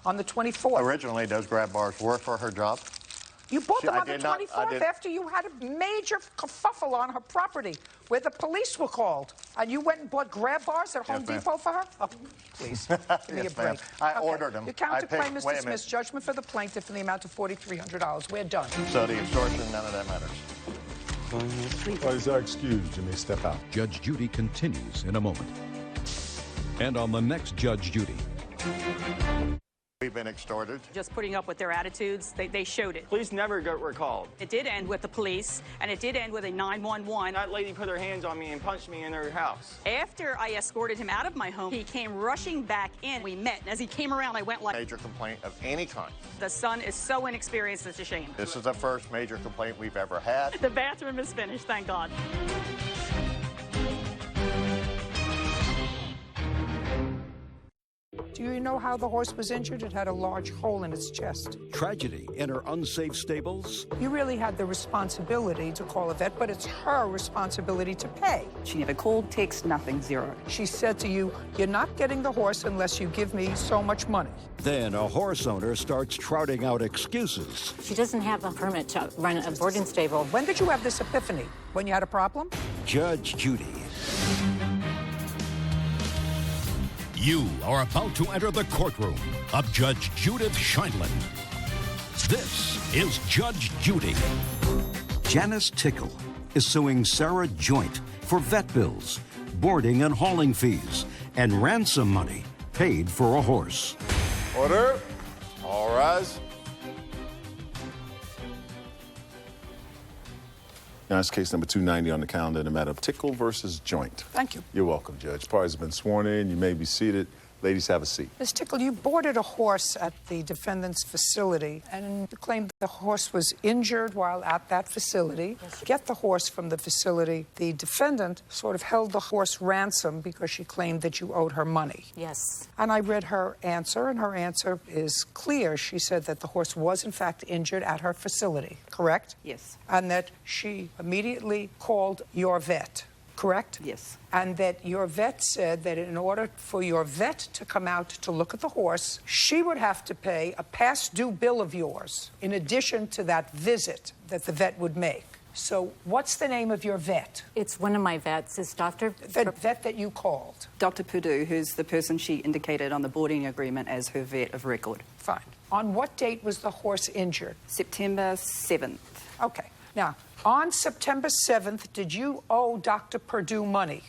On the 24th? Originally, those grab bars were for her job. You bought them on the I 24th did- after you had a major kerfuffle on her property where the police were called. And you went and bought grab bars at Home Yes, ma'am. Depot for her? Oh, please, give me Yes, a break. ma'am. I ordered them. Your I counterclaim paid- is wait a minute. dismissed. Judgment for the plaintiff in the amount of $4,300. We're done. So the extortion, none of that matters. Employees are excused. You may step out. Judge Judy continues in a moment. And on the next Judge Judy. We've been extorted. Just putting up with their attitudes, they showed it. Please never get recalled. It did end with the police, and it did end with a 911. That lady put her hands on me and punched me in her house. After I escorted him out of my home, he came rushing back in. We met, and as he came around, I went like... Major complaint of any kind. The son is so inexperienced, it's a shame. This is the first major complaint we've ever had. The bathroom is finished, thank God. Do you know how the horse was injured? It had a large hole in its chest. Tragedy in her unsafe stables. You really had the responsibility to call a vet, but it's her responsibility to pay. She never called, text, nothing, zero. She said to you, you're not getting the horse unless you give me so much money. Then a horse owner starts trotting out excuses. She doesn't have a permit to run a boarding stable. When did you have this epiphany? When you had a problem? Judge Judy. You are about to enter the courtroom of Judge Judith Scheindlin. This is Judge Judy. Janice Tickle is suing Sarah Joint for vet bills, boarding and hauling fees, and ransom money paid for a horse. Order. All rise. Now, it's case number 290 on the calendar in the matter of Tickle versus Joint. Thank you. You're welcome, Judge. Parties have been sworn in. You may be seated. Ladies, have a seat. Ms. Tickle, you boarded a horse at the defendant's facility and you claimed the horse was injured while at that facility. To get the horse from the facility, the defendant sort of held the horse ransom because she claimed that you owed her money. Yes. And I read her answer, and her answer is clear. She said that the horse was, in fact, injured at her facility, correct? Yes. And that she immediately called your vet. correct? Yes. And that your vet said that in order for your vet to come out to look at the horse, she would have to pay a past due bill of yours in addition to that visit that the vet would make. So what's the name of your vet? It's one of my vets. It's Dr. The vet that you called? Dr. Purdue, who's the person she indicated on the boarding agreement as her vet of record. Fine. On what date was the horse injured? September 7th. Okay. Now, on September 7th, did you owe Dr. Purdue money?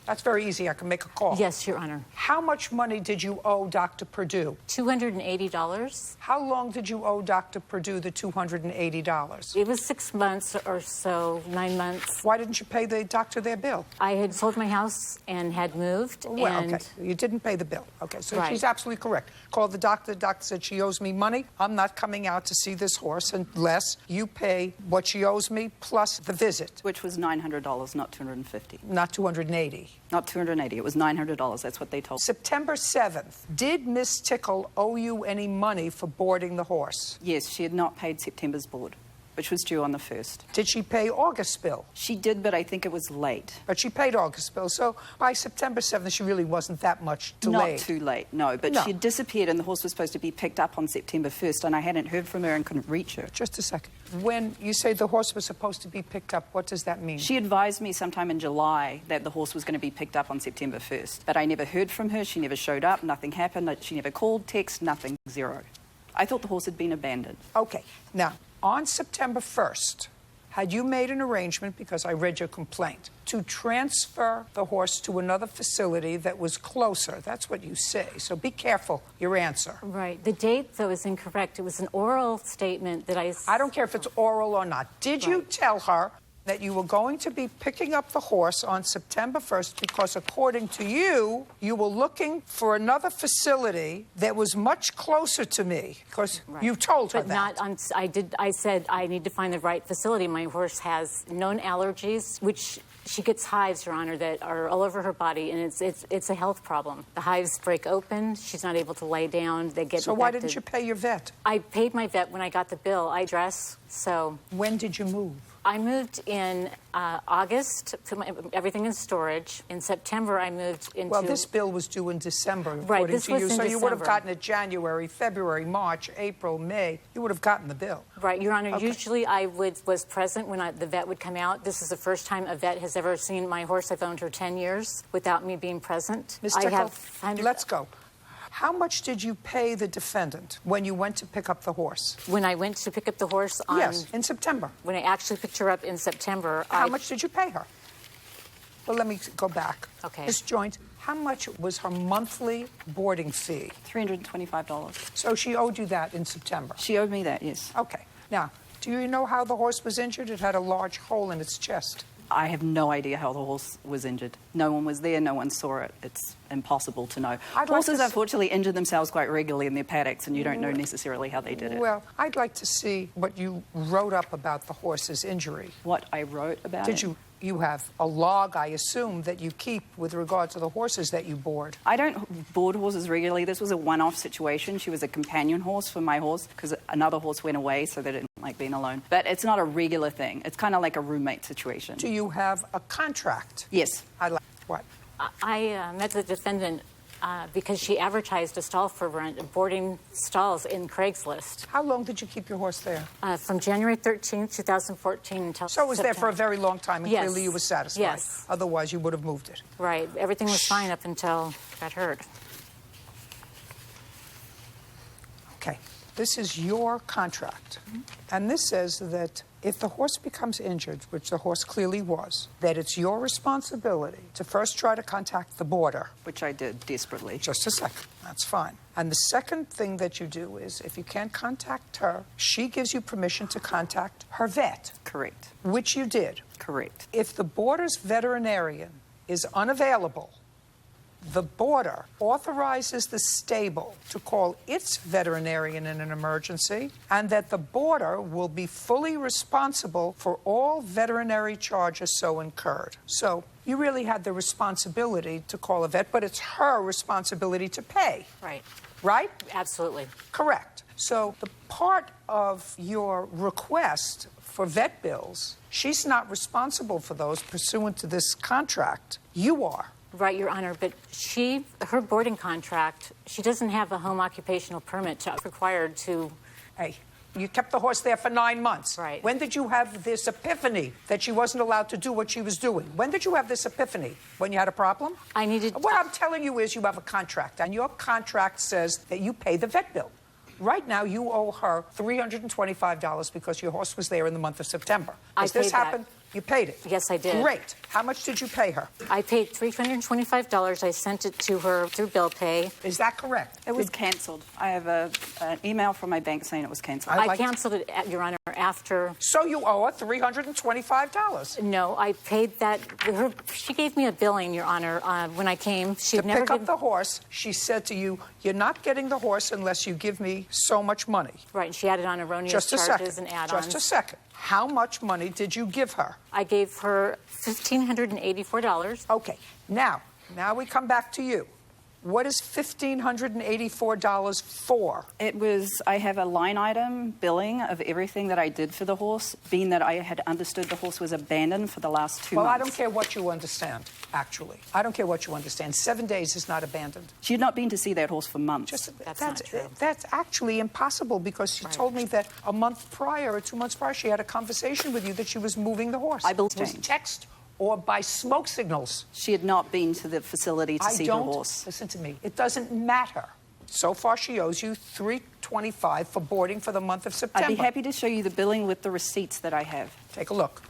That's very easy. I can make a call. Yes, Your Honor. How much money did you owe Dr. Purdue? $280. How long did you owe Dr. Purdue the $280? It was 6 months or so, 9 months. Why didn't you pay the doctor their bill? I had sold my house and had moved. Well, and okay. You didn't pay the bill. Okay, so Right. she's absolutely correct. Called the doctor. The doctor said she owes me money. I'm not coming out to see this horse unless you pay what she owes me plus the visit. Which was $900, not $250. Not $280. Not $280. It was $900. That's what they told me. September 7th, did Miss Tickle owe you any money for boarding the horse? Yes, she had not paid September's board, which was due on the 1st. Did she pay August's bill? She did, but I think it was late. But she paid August's bill, so by September 7th, she really wasn't that much delayed. Not too late, no. But No. she had disappeared, and the horse was supposed to be picked up on September 1st, and I hadn't heard from her and couldn't reach her. Just a second. When you say the horse was supposed to be picked up, what does that mean? She advised me sometime in July that the horse was going to be picked up on September 1st. But I never heard from her. She never showed up. Nothing happened. She never called, text, nothing, zero. I thought the horse had been abandoned. Okay. Now, on September 1st, had you made an arrangement, because I read your complaint, to transfer the horse to another facility that was closer? That's what you say. So be careful your answer. Right. The date, though, is incorrect. It was an oral statement that I don't care if it's oral or not. Did you tell her that you were going to be picking up the horse on September 1st because, according to you, you were looking for another facility that was much closer to me? Because you told her But that. not on. I said I need to find the right facility. My horse has known allergies, which she gets hives, Your Honor, that are all over her body, and it's a health problem. The hives break open. She's not able to lay down. They get So why infected. didn't you pay your vet? I paid my vet when I got the bill. I dress, so. When did you move? I moved in August, put everything in storage. In September, I moved into... Well, this bill was due in December, Right, according this to was you. in So you would have December. gotten it January, February, March, April, May. You would have gotten the bill. Right, Your Honor. Okay. Usually I was present when the vet would come out. This is the first time a vet has ever seen my horse. I've owned her 10 years without me being present. Ms. I Tickle, have let's go. How much did you pay the defendant when you went to pick up the horse? When I went to pick up the horse on... Yes, in September. When I actually picked her up in September, How much did you pay her? Well, let me go back. Okay. Ms. Joint, how much was her monthly boarding fee? $325. So she owed you that in September? She owed me that, yes. Okay. Now, do you know how the horse was injured? It had a large hole in its chest. I have no idea how the horse was injured. No one was there, no one saw it. It's impossible to know. I'd like Horses, to unfortunately, injure themselves quite regularly in their paddocks, and you don't know necessarily how they did it. Well, I'd like to see what you wrote up about the horse's injury. What I wrote about Did it? you have a log, I assume, that you keep with regard to the horses that you board? I don't board horses regularly. This was a one-off situation. She was a companion horse for my horse because another horse went away, so they didn't like being alone. But it's not a regular thing. It's kind of like a roommate situation. Do you have a contract? Yes. I like what? I met the defendant because she advertised a stall for rent, boarding stalls in Craigslist. How long did you keep your horse there? From January 13th, 2014 until So it was there for a September. very long time, and Yes. clearly you were satisfied. Yes. Otherwise, you would have moved it. Right. Everything was fine up until I got hurt. Okay. This is your contract. And this says that if the horse becomes injured, which the horse clearly was, that it's your responsibility to first try to contact the boarder. Which I did desperately. Just a second. That's fine. And the second thing that you do is, if you can't contact her, she gives you permission to contact her vet. Correct. Which you did. Correct. If the boarder's veterinarian is unavailable, the boarder authorizes the stable to call its veterinarian in an emergency, and that the boarder will be fully responsible for all veterinary charges so incurred. So you really had the responsibility to call a vet, but it's her responsibility to pay. Right. Right? Absolutely. Correct. So the part of your request for vet bills, she's not responsible for those pursuant to this contract. You are. Right, Your Honor, but her boarding contract, she doesn't have a home occupational permit required to... Hey, you kept the horse there for 9 months. Right. When did you have this epiphany that she wasn't allowed to do what she was doing? When did you have this epiphany? When you had a problem? What I'm telling you is you have a contract, and your contract says that you pay the vet bill. Right now, you owe her $325 because your horse was there in the month of September. Has this happened? You paid it? Yes, I did. Great. How much did you pay her? I paid $325. I sent it to her through bill pay. Is that correct? It was cancelled. I have an email from my bank saying it was cancelled. I canceled it, Your Honor, after... So you owe her $325? No, I paid that... She gave me a billing, Your Honor, when I came. To pick up the horse, she said to you, you're not getting the horse unless you give me so much money. Right, and she added on erroneous charges and add-ons. Just a second. How much money did you give her? I gave her $1,584. Okay. Now we come back to you. What is $1,584 for? I have a line item billing of everything that I did for the horse, being that I had understood the horse was abandoned for the last 2 months. Well, I don't care what you understand, actually. I don't care what you understand. 7 days is not abandoned. She had not been to see that horse for months. That's not true. That's actually impossible because she told me that a month prior or 2 months prior, she had a conversation with you that she was moving the horse. I believe it was text or by smoke signals. She had not been to the facility to see her horse. Listen to me. It doesn't matter. So far, she owes you $325 for boarding for the month of September. I'd be happy to show you the billing with the receipts that I have. Take a look.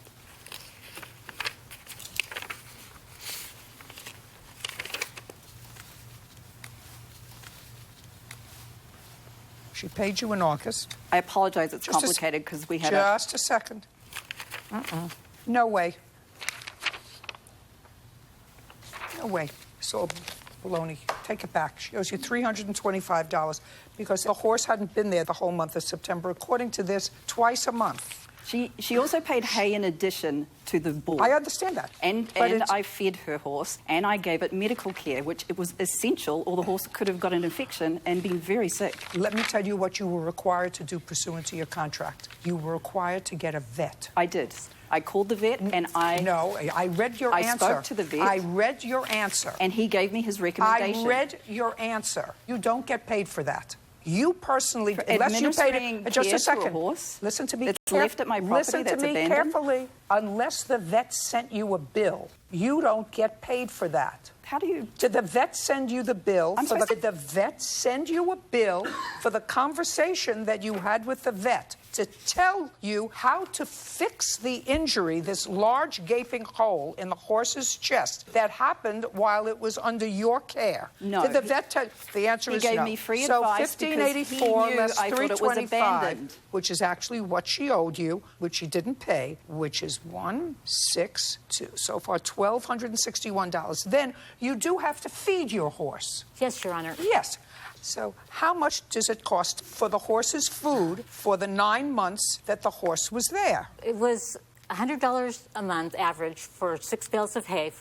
She paid you in August. I apologize. It's complicated because we had Just a second. No way. No way. So, baloney. Take it back. She owes you $325 because the horse hadn't been there the whole month of September. According to this, twice a month. She also paid hay in addition to the board. I understand that. And I fed her horse, and I gave it medical care, which it was essential, or the horse could have got an infection and been very sick. Let me tell you what you were required to do pursuant to your contract. You were required to get a vet. I did. I called the vet and No, I read your answer. I spoke to the vet. I read your answer. And he gave me his recommendation. I read your answer. You don't get paid for that. You personally, unless you paid it, just a second. Listen to me. It's left at my property. Listen to me carefully. Unless the vet sent you a bill, you don't get paid for that. How do you? Did the vet send you the bill? Did the vet send you a bill for the conversation that you had with the vet to tell you how to fix the injury, this large gaping hole in the horse's chest that happened while it was under your care? No. Did the vet tell? The answer is no. He gave me free advice because he knew less I thought it was abandoned. $325, which is actually what she owed you, which she didn't pay, which is $162. So far, $1,261. Then you do have to feed your horse. Yes, Your Honor. Yes. So how much does it cost for the horse's food for the 9 months that the horse was there? It was $100 a month average for 6 bales of hay.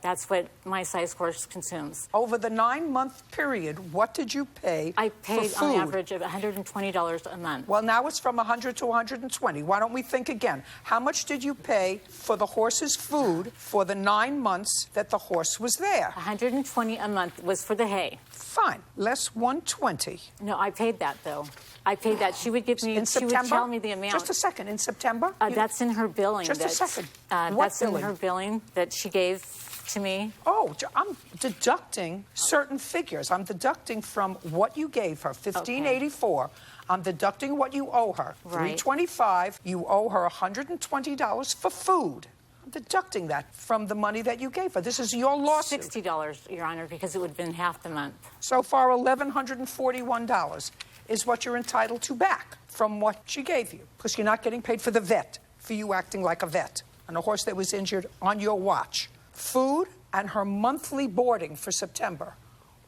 That's what my size horse consumes. Over the 9-month period, what did you pay? I paid for on food? average of $120 a month. Well, now it's from 100 to 120. Why don't we think again? How much did you pay for the horse's food for the 9 months that the horse was there? $120 a month was for the hay. Fine, less 120. No, I paid that though. I paid that. She would give me. In September? She would tell me the amount. Just a second. In September? That's in her billing. Just a second. What that's billing? in her billing that she gave to me. Oh, I'm deducting certain figures. I'm deducting from what you gave her, $1,584. I'm deducting what you owe her, Right. $325. You owe her $120 for food. I'm deducting that from the money that you gave her. This is your lawsuit. $60, Your Honor, because it would have been half the month. So far, $1,141 is what you're entitled to back from what she gave you, because you're not getting paid for the vet, for you acting like a vet on a horse that was injured on your watch. Food and her monthly boarding for September.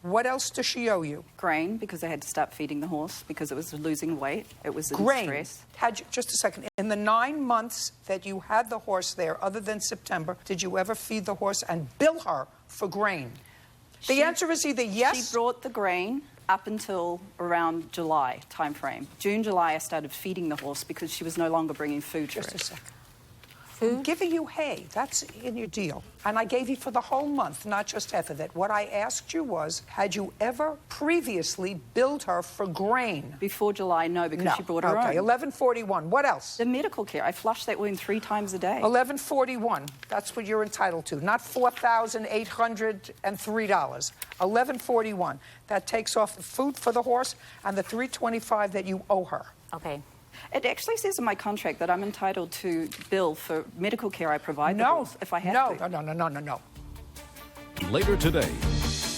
What else does she owe you? Grain, because I had to stop feeding the horse because it was losing weight. It was in Grain. stress. Just a second. In the 9 months that you had the horse there, other than September, did you ever feed the horse and bill her for grain? The answer is either yes. She brought the grain. up until around July timeframe. June, July, I started feeding the horse because she was no longer bringing food to Just her. a second. I'm giving you hay. That's in your deal. And I gave you for the whole month, not just half of it. What I asked you was, had you ever previously billed her for grain? Before July, no, because she brought her Okay, own. 1141. What else? The medical care. I flushed that wound 3 times a day. 1141. That's what you're entitled to, not $4,803. 1141. That takes off the food for the horse and the $325 that you owe her. Okay. It actually says in my contract that I'm entitled to bill for medical care I provide the horse if I have to. No. Later today,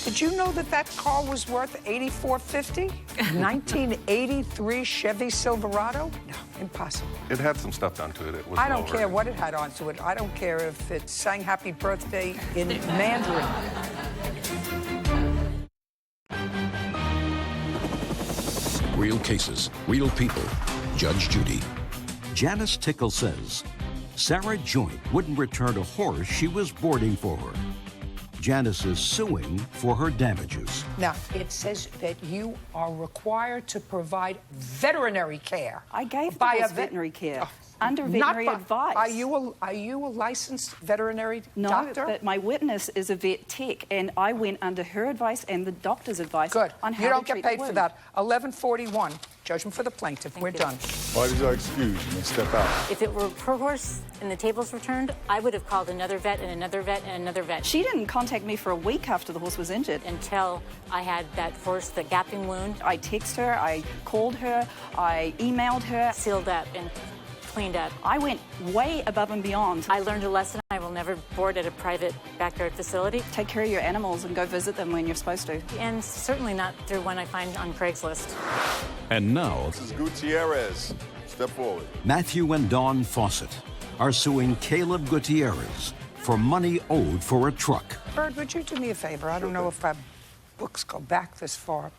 Did you know that that car was worth $84.50? 1983 Chevy Silverado? No, impossible. It had some stuff done to it. It was I don't lower. care what it had onto it. I don't care if it sang Happy Birthday in Mandarin. real cases, real people. Judge Judy. Janice Tickle says Sarah Joint wouldn't return a horse she was boarding for her. Janice is suing for her damages. Now, it says that you are required to provide veterinary care. I gave by the a veterinary care under veterinary advice. Are you a licensed veterinary No, doctor? but my witness is a vet tech, and I went under her advice and the doctor's advice Good. on how You don't to get treat paid the for wound. that. 1141. Judgment for the plaintiff. We're done. Why did you excuse me and step out? If it were her horse and the tables were turned, I would have called another vet and another vet and another vet. She didn't contact me for a week after the horse was injured. Until I had that horse, the gapping wound. I texted her, I called her, I emailed her. Sealed up and cleaned up. I went way above and beyond. I learned a lesson. I will never board at a private backyard facility. Take care of your animals and go visit them when you're supposed to. And certainly not through one I find on Craigslist. And now, Mrs. Gutierrez, step forward. Matthew and Dawn Fawcett are suing Caleb Gutierrez for money owed for a truck. Bird, would you do me a favor? I don't know if our books go back this far.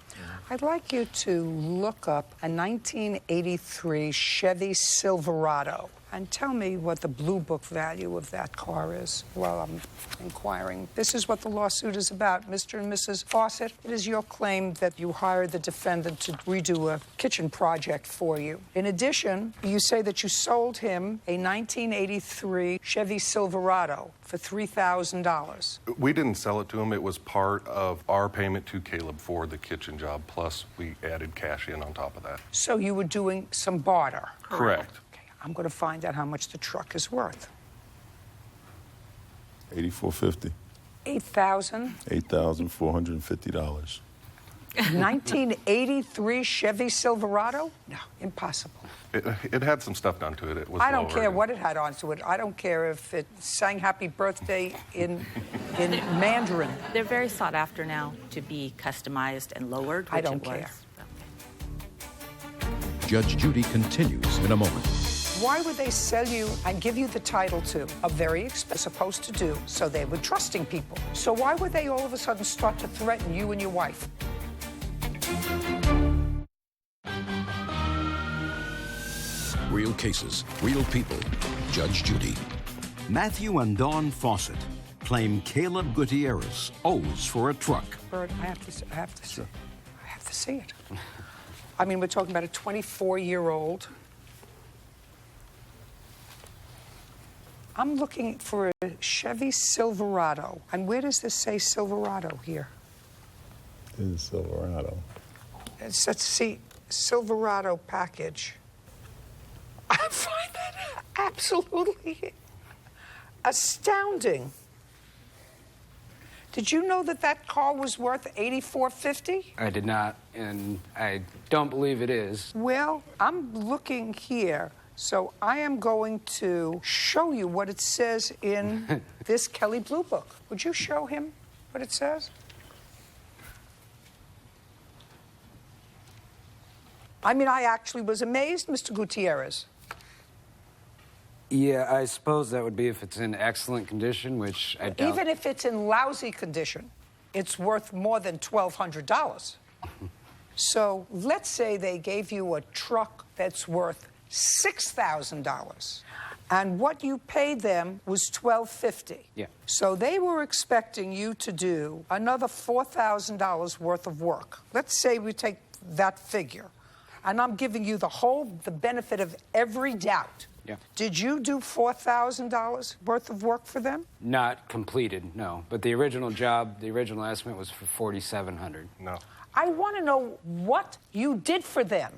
I'd like you to look up a 1983 Chevy Silverado and tell me what the blue book value of that car is while I'm inquiring. This is what the lawsuit is about, Mr. and Mrs. Fawcett. It is your claim that you hired the defendant to redo a kitchen project for you. In addition, you say that you sold him a 1983 Chevy Silverado for $3,000. We didn't sell it to him. It was part of our payment to Caleb for the kitchen job, plus we added cash in on top of that. So you were doing some barter. Correct. I'm going to find out how much the truck is worth. $84.50. $8,000. $8,450. 1983 Chevy Silverado? No, impossible. It had some stuff done to it. It was I don't lower. care what it had onto it. I don't care if it sang Happy Birthday in Mandarin. They're very sought after now to be customized and lowered, which I don't it was. care. Judge Judy continues in a moment. Why would they sell you and give you the title to a very expensive, supposed to do, so they were trusting people? So why would they all of a sudden start to threaten you and your wife? Real cases, real people. Judge Judy. Matthew and Dawn Fawcett claim Caleb Gutierrez owes for a truck. Bird, I have to see it. I mean, we're talking about a 24-year-old. I'm looking for a Chevy Silverado. And where does this say Silverado here? This is Silverado. Let's see, Silverado package. I find that absolutely astounding. Did you know that that car was worth $84.50? I did not, and I don't believe it is. Well, I'm looking here, so I am going to show you what it says in this Kelly Blue Book. Would you show him what it says? I mean, I actually was amazed, Mr. Gutierrez. Yeah, I suppose that would be if it's in excellent condition, which I doubt. Even if it's in lousy condition, it's worth more than $1,200. So let's say they gave you a truck that's worth $6,000. And what you paid them was $1,250. Yeah. So they were expecting you to do another $4,000 worth of work. Let's say we take that figure, and I'm giving you the benefit of every doubt. Yeah. Did you do $4,000 worth of work for them? Not completed, no. But the original job, the original estimate was for $4,700. No. I want to know what you did for them.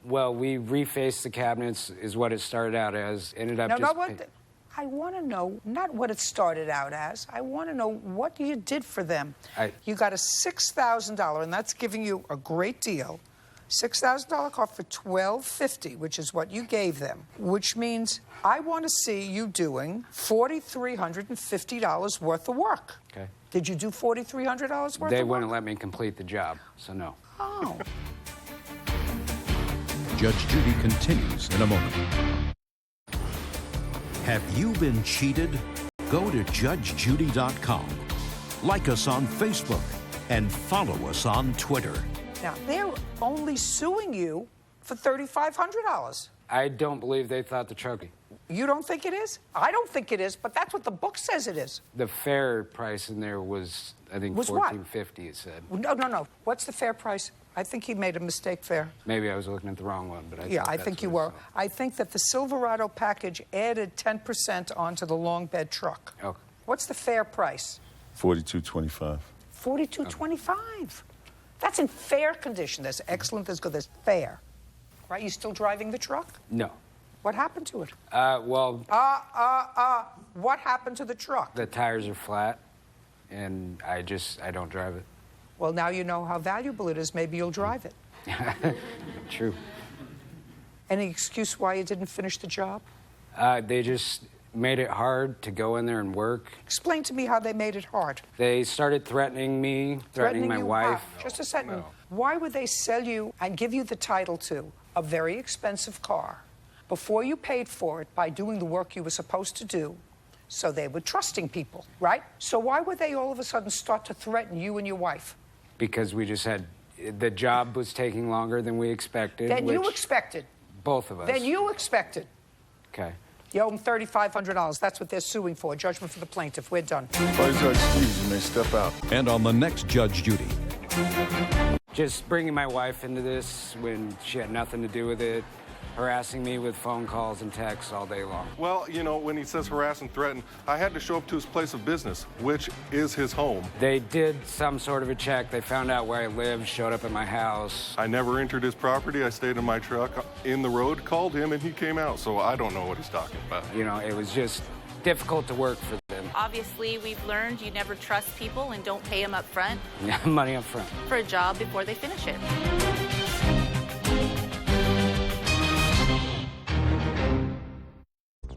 Well, we refaced the cabinets, is what it started out as. Ended up I want to know not what it started out as. I want to know what you did for them. You got a $6,000, and that's giving you a great deal. $6,000 car for $1,250, which is what you gave them, which means I want to see you doing $4,350 worth of work. Okay. Did you do $4,300 worth of work? They wouldn't let me complete the job, so no. Oh. Judge Judy continues in a moment. Have you been cheated? Go to judgejudy.com. Like us on Facebook and follow us on Twitter. Now, they're only suing you for $3,500. I don't believe they thought the truck. You don't think it is? I don't think it is, but that's what the book says it is. The fair price in there was, I think, $1,450, it said. No. What's the fair price? I think he made a mistake there. Maybe I was looking at the wrong one, but I think you were. I think that the Silverado package added 10% onto the long bed truck. Okay. What's the fair price? $4,225. $4,225. That's in fair condition. There's excellent, there's good, there's fair. Right? You still driving the truck? No. What happened to it? Well... What happened to the truck? The tires are flat, and I don't drive it. Well, now you know how valuable it is. Maybe you'll drive it. True. Any excuse why you didn't finish the job? They just made it hard to go in there and work. Explain to me how they made it hard. They started threatening me, threatening my wife. Just a second. No. Why would they sell you and give you the title to a very expensive car before you paid for it by doing the work you were supposed to do? So they were trusting people, right? So why would they all of a sudden start to threaten you and your wife? Because we just had, the job was taking longer than we expected. Than you expected. Both of us. Than you expected. Okay. You owe them $3,500. That's what they're suing for. Judgment for the plaintiff. We're done. By Judge Steve, you may step out. And on the next Judge Judy. Just bringing my wife into this when she had nothing to do with it, harassing me with phone calls and texts all day long. Well, you know, when he says harass and threaten, I had to show up to his place of business, which is his home. They did some sort of a check. They found out where I lived, showed up at my house. I never entered his property. I stayed in my truck in the road, called him, and he came out. So I don't know what he's talking about. You know, it was just difficult to work for them. Obviously, we've learned you never trust people and don't pay them up front. Yeah, money up front. For a job before they finish it.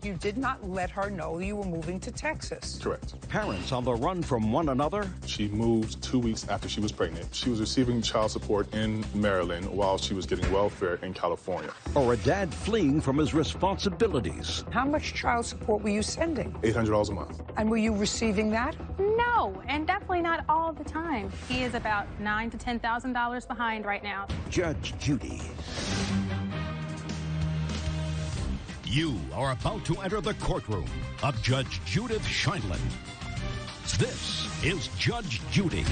You did not let her know you were moving to Texas. Correct. Parents on the run from one another. She moved 2 weeks after she was pregnant. She was receiving child support in Maryland while she was getting welfare in California. Or a dad fleeing from his responsibilities. How much child support were you sending? $800 a month. And were you receiving that? No, and definitely not all the time. He is about $9,000 to $10,000 behind right now. Judge Judy. You are about to enter the courtroom of Judge Judith Scheindlin. This is Judge Judy.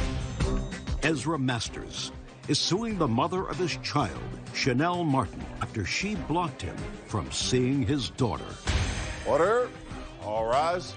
Ezra Masters is suing the mother of his child, Chanel Martin, after she blocked him from seeing his daughter. Order. All rise.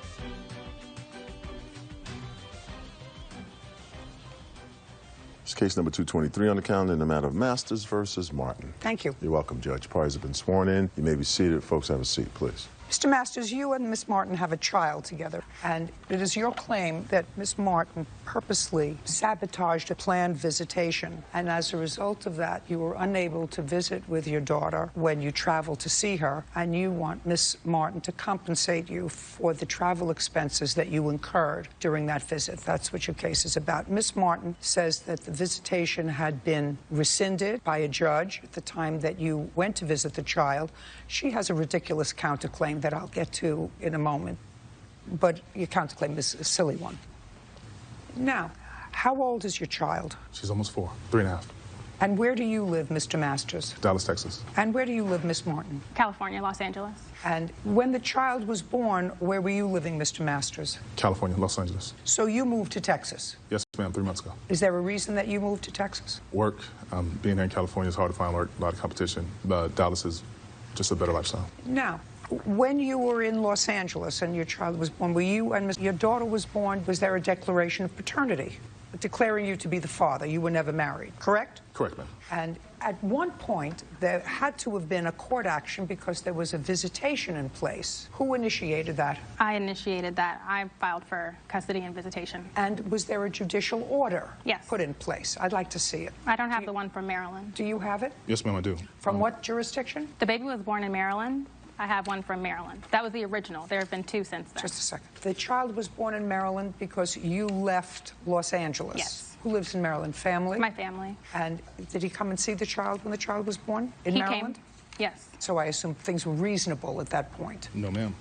It's case number 223 on the calendar in the matter of Masters versus Martin. Thank you. You're welcome, Judge. Parties have been sworn in. You may be seated. Folks, have a seat, please. Mr. Masters, you and Miss Martin have a child together, and it is your claim that Miss Martin purposely sabotaged a planned visitation, and as a result of that, you were unable to visit with your daughter when you traveled to see her, and you want Miss Martin to compensate you for the travel expenses that you incurred during that visit. That's what your case is about. Miss Martin says that the visitation had been rescinded by a judge at the time that you went to visit the child. She has a ridiculous counterclaim that I'll get to in a moment, but your counterclaim is a silly one. Now, how old is your child? She's almost 4, 3.5. And where do you live, Mr. Masters? Dallas, Texas. And where do you live, Miss Martin? California, Los Angeles. And when the child was born, where were you living, Mr. Masters? California, Los Angeles. So you moved to Texas? Yes, ma'am, 3 months ago. Is there a reason that you moved to Texas? Work. Being here in California is hard to find work, a lot of competition. But Dallas is just a better lifestyle. Now, when you were in Los Angeles and your child was born, were you and your daughter was born, was there a declaration of paternity declaring you to be the father? You were never married, correct? Correct, ma'am. And at one point, there had to have been a court action because there was a visitation in place. Who initiated that? I initiated that. I filed for custody and visitation. And was there a judicial order Yes. put in place? I'd like to see it. I don't have the one from Maryland. Do you have it? Yes, ma'am, I do. From what jurisdiction? The baby was born in Maryland. I have one from Maryland. That was the original. There have been two since then. Just a second. The child was born in Maryland because you left Los Angeles. Yes. Who lives in Maryland? Family? My family. And did he come and see the child when the child was born in Maryland? Came. Yes. So I assume things were reasonable at that point. No, ma'am.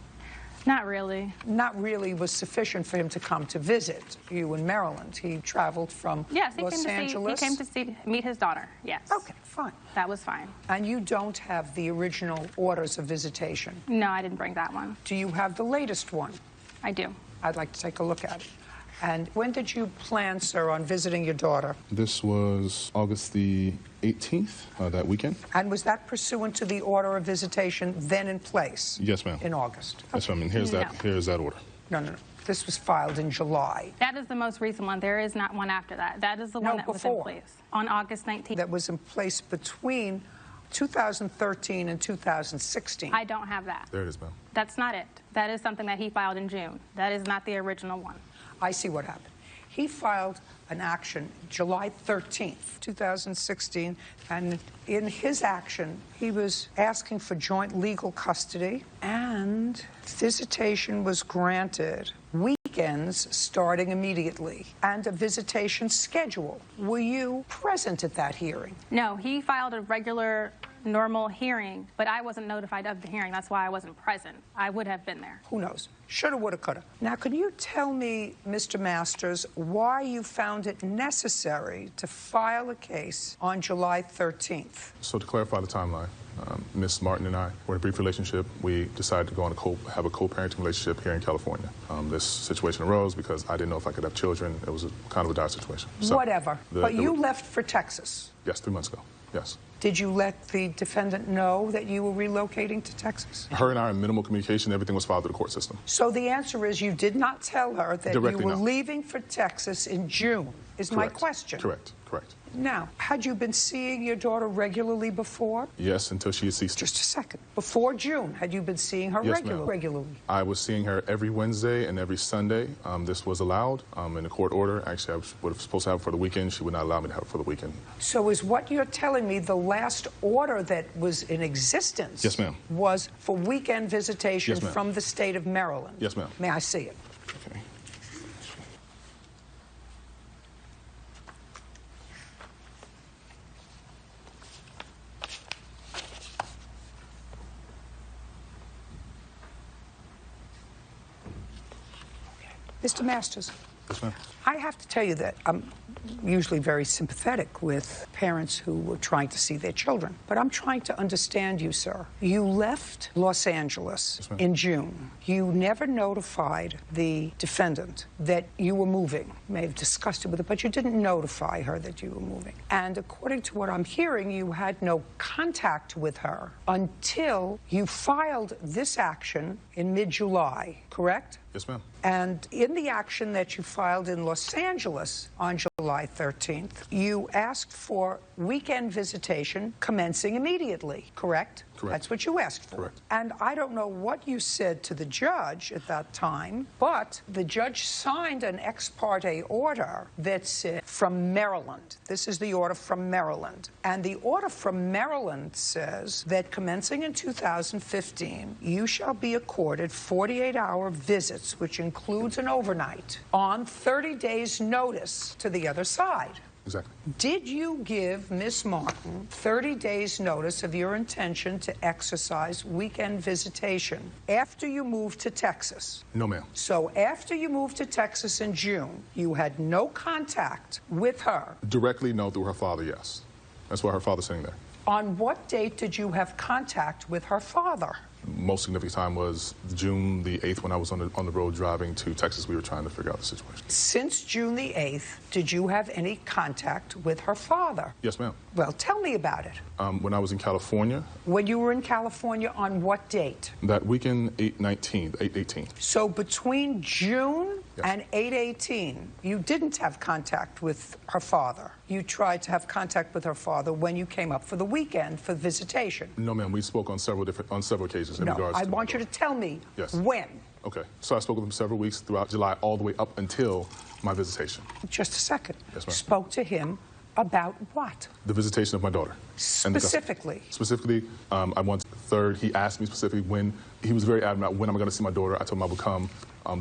Not really. Not really was sufficient for him to come to visit you in Maryland. He traveled from Yes, Los Angeles. He came to meet his daughter. Yes. Okay, fine. That was fine. And you don't have the original orders of visitation? No, I didn't bring that one. Do you have the latest one? I do. I'd like to take a look at it. And when did you plan, sir, on visiting your daughter? This was August the 18th, that weekend. And was that pursuant to the order of visitation then in place? Yes, ma'am. In August? Yes, ma'am. And here's that order. No. This was filed in July. That is the most recent one. There is not one after that. That is the one that was in place on August 19th. That was in place between 2013 and 2016. I don't have that. There it is, ma'am. That's not it. That is something that he filed in June. That is not the original one. I see what happened. He filed an action July 13th, 2016, and in his action, he was asking for joint legal custody, and visitation was granted weekends starting immediately, and a visitation schedule. Were you present at that hearing? No, he filed a regular, normal hearing, but I wasn't notified of the hearing. That's why I wasn't present. I would have been there. Who knows? Shoulda, woulda, coulda. Now, can you tell me, Mr. Masters, why you found it necessary to file a case on July 13th? So to clarify the timeline, Ms. Martin and I were in a brief relationship. We decided to go on have a co-parenting relationship here in California. This situation arose because I didn't know if I could have children. It was kind of a dire situation. So whatever. But you left for Texas. Yes, 3 months ago. Yes. Did you let the defendant know that you were relocating to Texas? Her and I are in minimal communication. Everything was filed through the court system. So the answer is you did not tell her that Directly, you were no. leaving for Texas in June, is my question. Correct. Now, had you been seeing your daughter regularly before? Yes, until she had ceased. Just a second. Before June, had you been seeing her Yes, ma'am. regularly? I was seeing her every Wednesday and every Sunday. This was allowed in the court order. Actually, I was supposed to have it for the weekend. She would not allow me to have it for the weekend. So is what you're telling me the last order that was in existence? Yes, ma'am. Was for weekend visitation Yes, ma'am. from the state of Maryland? Yes, ma'am. May I see it? Okay. Mr. Masters, Yes, ma'am. I have to tell you that I'm usually very sympathetic with parents who are trying to see their children. But I'm trying to understand you, sir. You left Los Angeles in June. You never notified the defendant that you were moving. You may have discussed it with her, but you didn't notify her that you were moving. And according to what I'm hearing, you had no contact with her until you filed this action in mid-July, correct? Yes, ma'am. And in the action that you filed in Los Angeles on July 13th, you asked for weekend visitation commencing immediately, correct? Correct. That's what you asked for. Correct. And I don't know what you said to the judge at that time, but the judge signed an ex parte order that said from Maryland. This is the order from Maryland. And the order from Maryland says that commencing in 2015, you shall be accorded 48-hour visits, which includes an overnight, on 30 days' notice to the other side. Exactly. Did you give Miss Martin 30 days' notice of your intention to exercise weekend visitation after you moved to Texas? No, ma'am. So after you moved to Texas in June, you had no contact with her? Directly, no. Through her father, yes. That's why her father's sitting there. On what date did you have contact with her father? Most significant time was June the 8th when I was on the road driving to Texas. We were trying to figure out the situation. Since June the 8th, did you have any contact with her father? Yes, ma'am. Well, tell me about it. When I was in California. When you were in California, on what date? That weekend, 8/18. So between June and 8/18, you didn't have contact with her father. You tried to have contact with her father when you came up for the weekend for visitation. No, ma'am. We spoke on several occasions in regards I to want you to tell me yes. when. Okay. So I spoke with him several weeks throughout July, all the way up until my visitation. Just a second. Yes, ma'am. Spoke to him about what? The visitation of my daughter. Specifically? Specifically, I want third. He asked me specifically when. He was very adamant about when I'm going to see my daughter. I told him I would come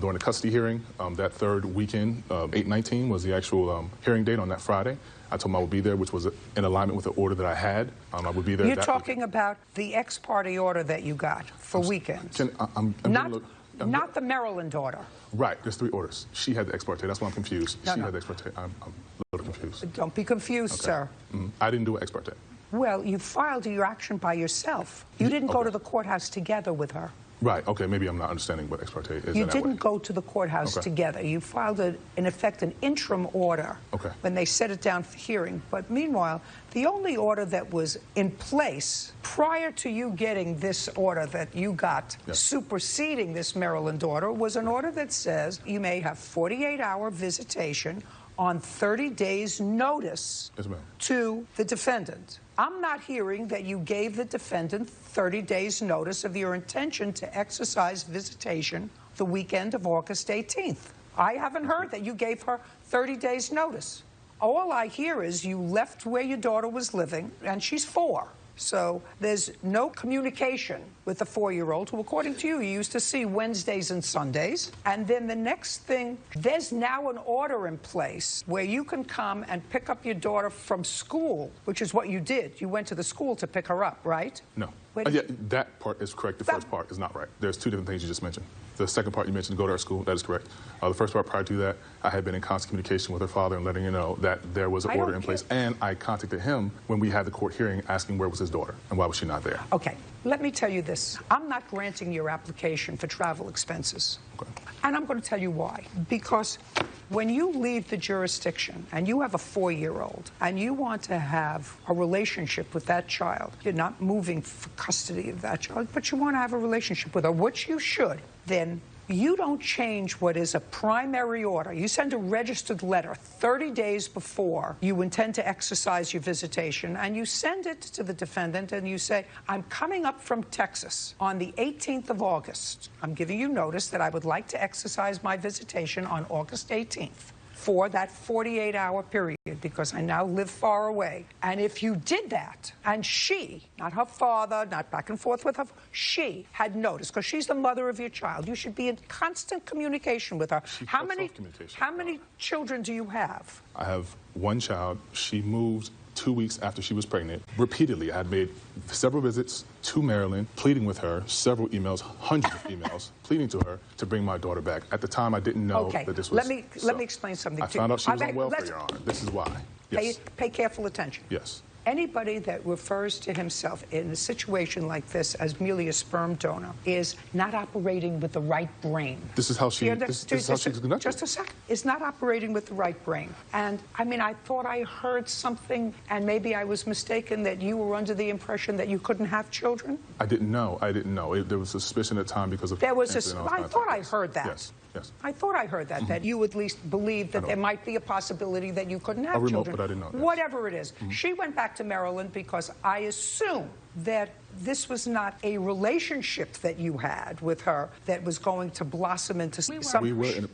during the custody hearing. That third weekend, 8/19, was the actual hearing date on that Friday. I told him I would be there, which was in alignment with the order that I had. I would be there. You're talking about the ex parte order that you got for weekends. Not the Maryland order. Right. There's 3 orders. She had the ex parte. That's why I'm confused. No, she no. had the ex parte. I'm a little confused. Don't be confused, Okay. sir. I didn't do an ex parte. Well, you filed your action by yourself. You didn't go to the courthouse together with her. Right. Okay. Maybe I'm not understanding what ex parte is. You in that didn't way. go to the courthouse Okay. together. You filed, in effect, an interim order when they set it down for hearing. But meanwhile, the only order that was in place prior to you getting this order that you got superseding this Maryland order was an order that says you may have 48-hour visitation on 30 days' notice to the defendant. I'm not hearing that you gave the defendant 30 days' notice of your intention to exercise visitation the weekend of August 18th. I haven't heard that you gave her 30 days' notice. All I hear is you left where your daughter was living, and she's 4. So there's no communication with the 4-year-old, who, according to you, you used to see Wednesdays and Sundays. And then the next thing, there's now an order in place where you can come and pick up your daughter from school, which is what you did. You went to the school to pick her up, right? No. Yeah, that part is correct. The first part is not right. There's 2 different things you just mentioned. The second part you mentioned, go to our school, that is correct. The first part, prior to that, I had been in constant communication with her father and letting her know that there was an order in place. And I contacted him when we had the court hearing asking where was his daughter and why was she not there. Okay, let me tell you this. I'm not granting your application for travel expenses. Okay. And I'm going to tell you why. Because when you leave the jurisdiction and you have a 4-year-old and you want to have a relationship with that child, you're not moving for custody of that child, but you want to have a relationship with her, which you should, then you don't change what is a primary order. You send a registered letter 30 days before you intend to exercise your visitation, and you send it to the defendant and you say, I'm coming up from Texas on the 18th of August. I'm giving you notice that I would like to exercise my visitation on August 18th. For that 48-hour period, because I now live far away. And if you did that, and she, not her father, not back and forth with her, she had noticed, because she's the mother of your child, you should be in constant communication with her. How many children do you have? I have 1 child. She moved 2 weeks after she was pregnant. Repeatedly, I had made several visits to Maryland, pleading with her, several emails, hundreds of emails, pleading to her to bring my daughter back. At the time, I didn't know that this was... Let me explain something to you. I found out she was on welfare, Your Honor. This is why. Yes. Pay careful attention. Yes. Anybody that refers to himself in a situation like this as merely a sperm donor is not operating with the right brain. This is how she this is how she's conducted. Just a second. Is not operating with the right brain. And, I mean, I thought I heard something, and maybe I was mistaken, that you were under the impression that you couldn't have children? I didn't know. There was suspicion at the time because of... There was I thought I heard that. Yes. Yes. I thought I heard that, that you at least believed that there might be a possibility that you couldn't have children. But I didn't know. Yes. Whatever it is. She went back to Maryland because I assume that this was not a relationship that you had with her that was going to blossom into something. We were in a,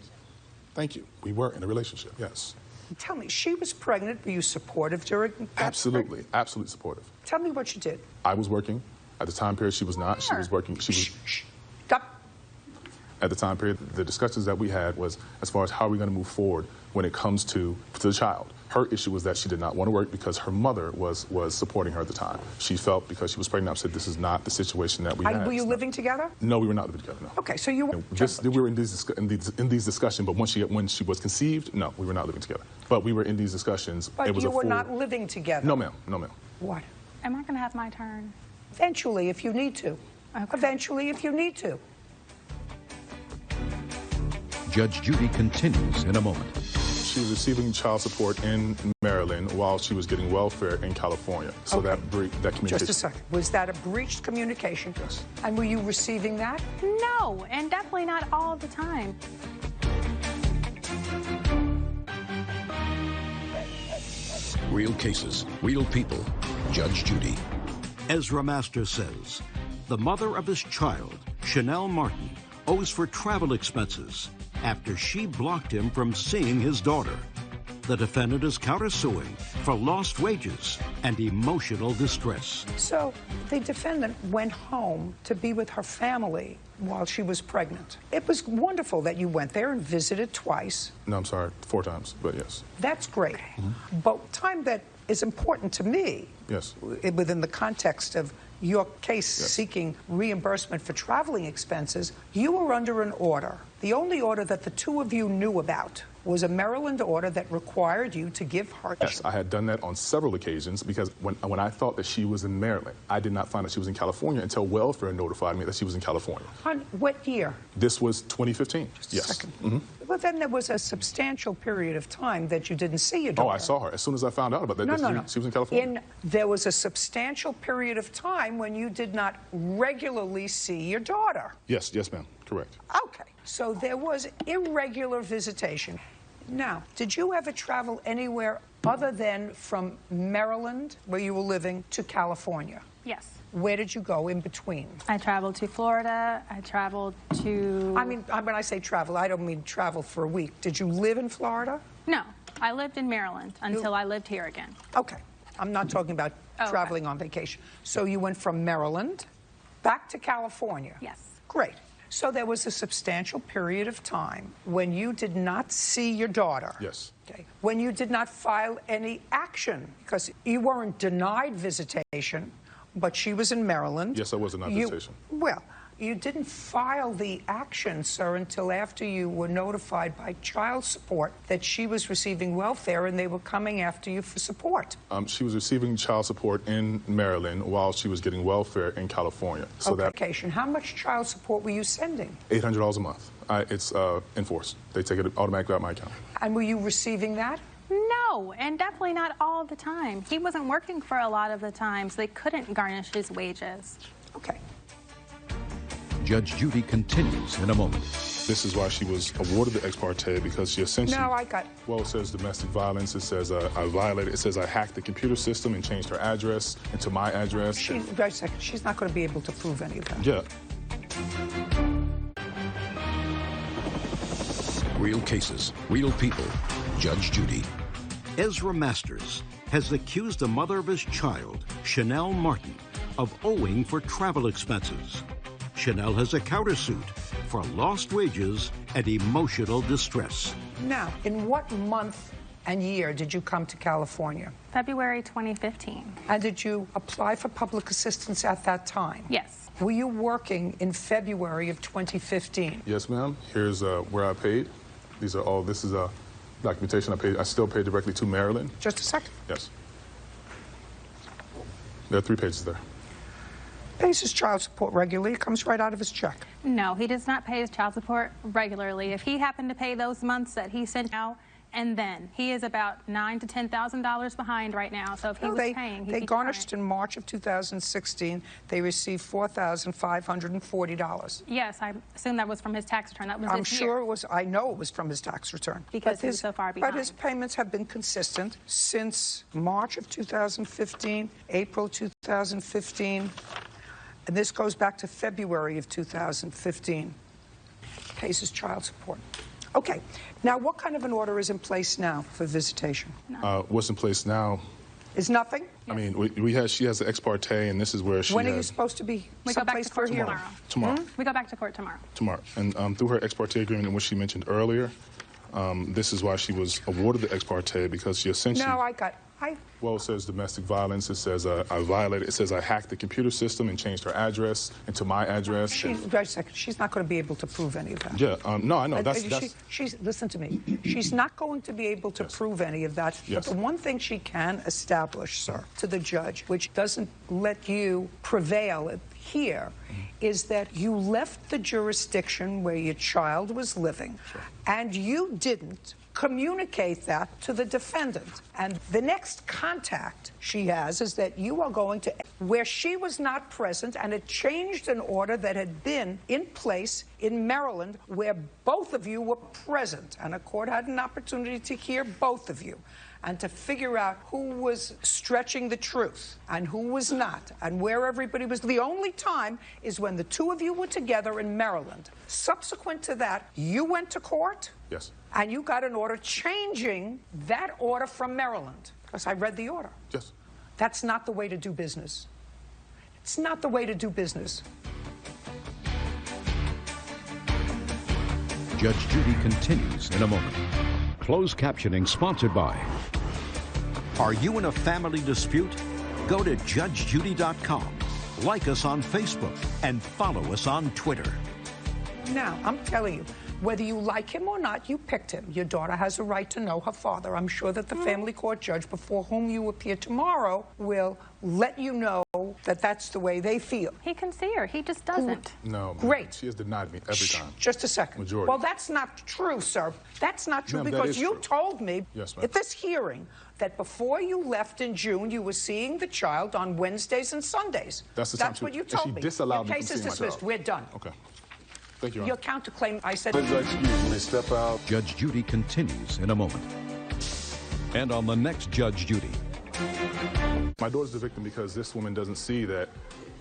thank you. We were in a relationship, yes. Tell me, she was pregnant. Were you supportive during that? Absolutely. Absolutely supportive. Tell me what you did. I was working. At the time period, she was not. She was working. She was... Stop. At the time period, the discussions that we had was as far as how we're going to move forward when it comes to the child. Her issue was that she did not want to work because her mother was supporting her at the time. She felt because she was pregnant, I said, this is not the situation that we had. Were you living together? No, we were not living together, no. Okay, so you were... We were in these discussions, but when she was conceived, no, we were not living together. But we were in these discussions. But you were not living together? No, ma'am. No, ma'am. What? Am I going to have my turn? Eventually, if you need to. Okay. Eventually, if you need to. Judge Judy continues in a moment. She was receiving child support in Maryland while she was getting welfare in California. So Okay. that communication. Just a second. Was that a breached communication? Yes. And were you receiving that? No, and definitely not all the time. Real cases, real people. Judge Judy. Ezra Masters says the mother of his child, Chanel Martin, owes for travel expenses after she blocked him from seeing his daughter. The defendant is countersuing for lost wages and emotional distress. So the defendant went home to be with her family while she was pregnant. It was wonderful that you went there and visited twice. No, I'm sorry, 4 times, but yes. That's great. But time that is important to me Yes. within the context of your case seeking reimbursement for traveling expenses, you were under an order. The only order that the two of you knew about was a Maryland order that required you to give her. Yes, I had done that on several occasions because when I thought that she was in Maryland, I did not find that she was in California until welfare notified me that she was in California. On what year? This was 2015. Just a yes. second. Well, then there was a substantial period of time that you didn't see your daughter. Oh, I saw her as soon as I found out about that. No. She was in California. There was a substantial period of time when you did not regularly see your daughter. Yes, ma'am. Correct. Okay. So there was irregular visitation. Now, did you ever travel anywhere other than from Maryland, where you were living, to California? Yes. Where did you go in between? I traveled to Florida. I traveled to... I mean, when I say travel, I don't mean travel for a week. Did you live in Florida? No, I lived in Maryland until I lived here again. Okay. I'm not talking about traveling on vacation. So you went from Maryland back to California? Yes. Great. So there was a substantial period of time when you did not see your daughter. Yes. Okay. When you did not file any action, because you weren't denied visitation, but she was in Maryland. Yes, I was denied visitation. Well, you didn't file the action, sir, until after you were notified by child support that she was receiving welfare and they were coming after you for support. She was receiving child support in Maryland while she was getting welfare in California. So How much child support were you sending? $800 a month. It's enforced. They take it automatically out of my account. And were you receiving that? No, and definitely not all the time. He wasn't working for a lot of the time, so they couldn't garnish his wages. Okay. Judge Judy continues in a moment. This is why she was awarded the ex parte, because she essentially... No, I got... Well, it says domestic violence. It says I violated. It says I hacked the computer system and changed her address into my address. Wait a second. She's not going to be able to prove any of that. Yeah. Real cases, real people. Judge Judy. Ezra Masters has accused the mother of his child, Chanel Martin, of owing for travel expenses. Chanel has a countersuit for lost wages and emotional distress. Now, in what month and year did you come to California? February 2015. And did you apply for public assistance at that time? Yes. Were you working in February of 2015? Yes, ma'am. Here's where I paid. This is documentation I paid. I still paid directly to Maryland. Just a second. Yes. There are 3 pages there. Pays his child support regularly. It comes right out of his check. No, he does not pay his child support regularly. If he happened to pay those months that he sent out, and then he is about $9,000 to $10,000 behind right now. So if he was paying, he'd they be garnished in March of 2016. They received $4,540. Yes, I assume that was from his tax return. That was I'm this sure year. it was. I know it was from his tax return Because he was so far behind. But his payments have been consistent since March of 2015, April 2015, and this goes back to February of 2015. Pays his child support. Okay. Now, what kind of an order is in place now for visitation? What's in place now? Is nothing? I mean, she has the ex parte, and this is where she When are you has... supposed to be We go back someplace to court for a hearing? tomorrow. Tomorrow. We go back to court tomorrow. Tomorrow. And through her ex parte agreement, which she mentioned earlier, this is why she was awarded the ex parte, because she essentially... No, Well, it says domestic violence. It says I violated. It says I hacked the computer system and changed her address into my address. Wait a second. She's not going to be able to prove any of that. Yeah. No, I know. Listen to me. She's not going to be able to prove any of that. Yes. But the one thing she can establish, sir, to the judge, which doesn't let you prevail here, is that you left the jurisdiction where your child was living, and you didn't communicate that to the defendant. And the next contact she has is that you are going to where she was not present, and it changed an order that had been in place in Maryland where both of you were present, and a court had an opportunity to hear both of you and to figure out who was stretching the truth and who was not, and where everybody was. The only time is when the two of you were together in Maryland. Subsequent to that, you went to court. Yes. And you got an order changing that order from Maryland. Because I read the order. Yes. That's not the way to do business. It's not the way to do business. Judge Judy continues in a moment. Closed captioning sponsored by. Are you in a family dispute? Go to judgejudy.com, like us on Facebook, and follow us on Twitter. Now, I'm telling you, whether you like him or not, you picked him. Your daughter has a right to know her father. I'm sure that the family court judge before whom you appear tomorrow will let you know that that's the way they feel. He can see her. He just doesn't. No. Great. She has denied me every time. Just a second. Majority. Well, that's not true, sir. That's not true, Ma'am, that because is you true. told me Yes, ma'am. at this hearing that before you left in June, you were seeing the child on Wednesdays and Sundays. That's the time That's what you and told she me. disallowed Your me case from is seeing my dismissed. child. We're done. Okay. Thank you, Your Your Honor. counterclaim, I said. Excuse me, step out. Judge Judy continues in a moment. And on the next Judge Judy. My daughter's the victim because this woman doesn't see that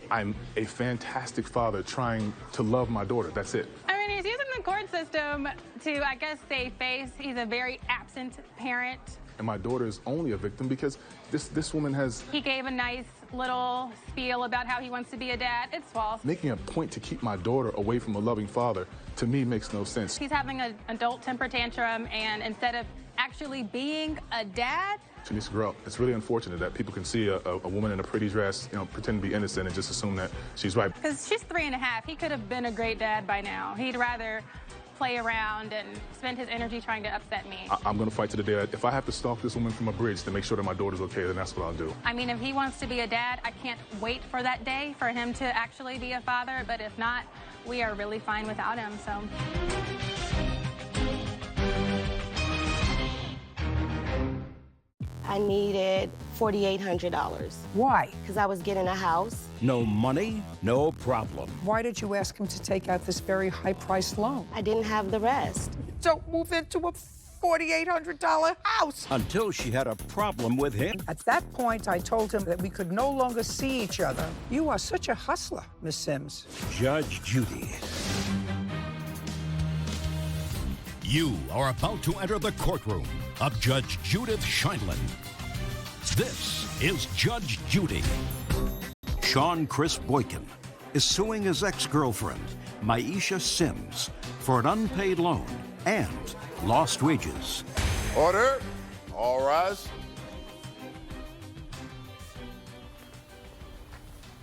I'm a fantastic father trying to love my daughter. That's it. I mean, he's using the court system to, I guess, save face. He's a very absent parent. And my daughter is only a victim because this woman has... He gave a nice little spiel about how he wants to be a dad. It's false. Making a point to keep my daughter away from a loving father, to me, makes no sense. He's having an adult temper tantrum, and instead of actually being a dad... She needs to grow up. It's really unfortunate that people can see a woman in a pretty dress, pretend to be innocent and just assume that she's right. Because she's 3.5. He could have been a great dad by now. He'd rather play around and spend his energy trying to upset me. I'm going to fight to the day. If I have to stalk this woman from a bridge to make sure that my daughter's okay, then that's what I'll do. I mean, if he wants to be a dad, I can't wait for that day for him to actually be a father. But if not, we are really fine without him, so... I needed $4,800. Why? Because I was getting a house. No money, no problem. Why did you ask him to take out this very high-priced loan? I didn't have the rest. Don't move into a $4,800 house. Until she had a problem with him. At that point, I told him that we could no longer see each other. You are such a hustler, Miss Sims. Judge Judy. You are about to enter the courtroom of Judge Judith Scheindlin. This is Judge Judy. Sean Chris Boykin is suing his ex-girlfriend, Maisha Sims, for an unpaid loan and lost wages. Order. All rise.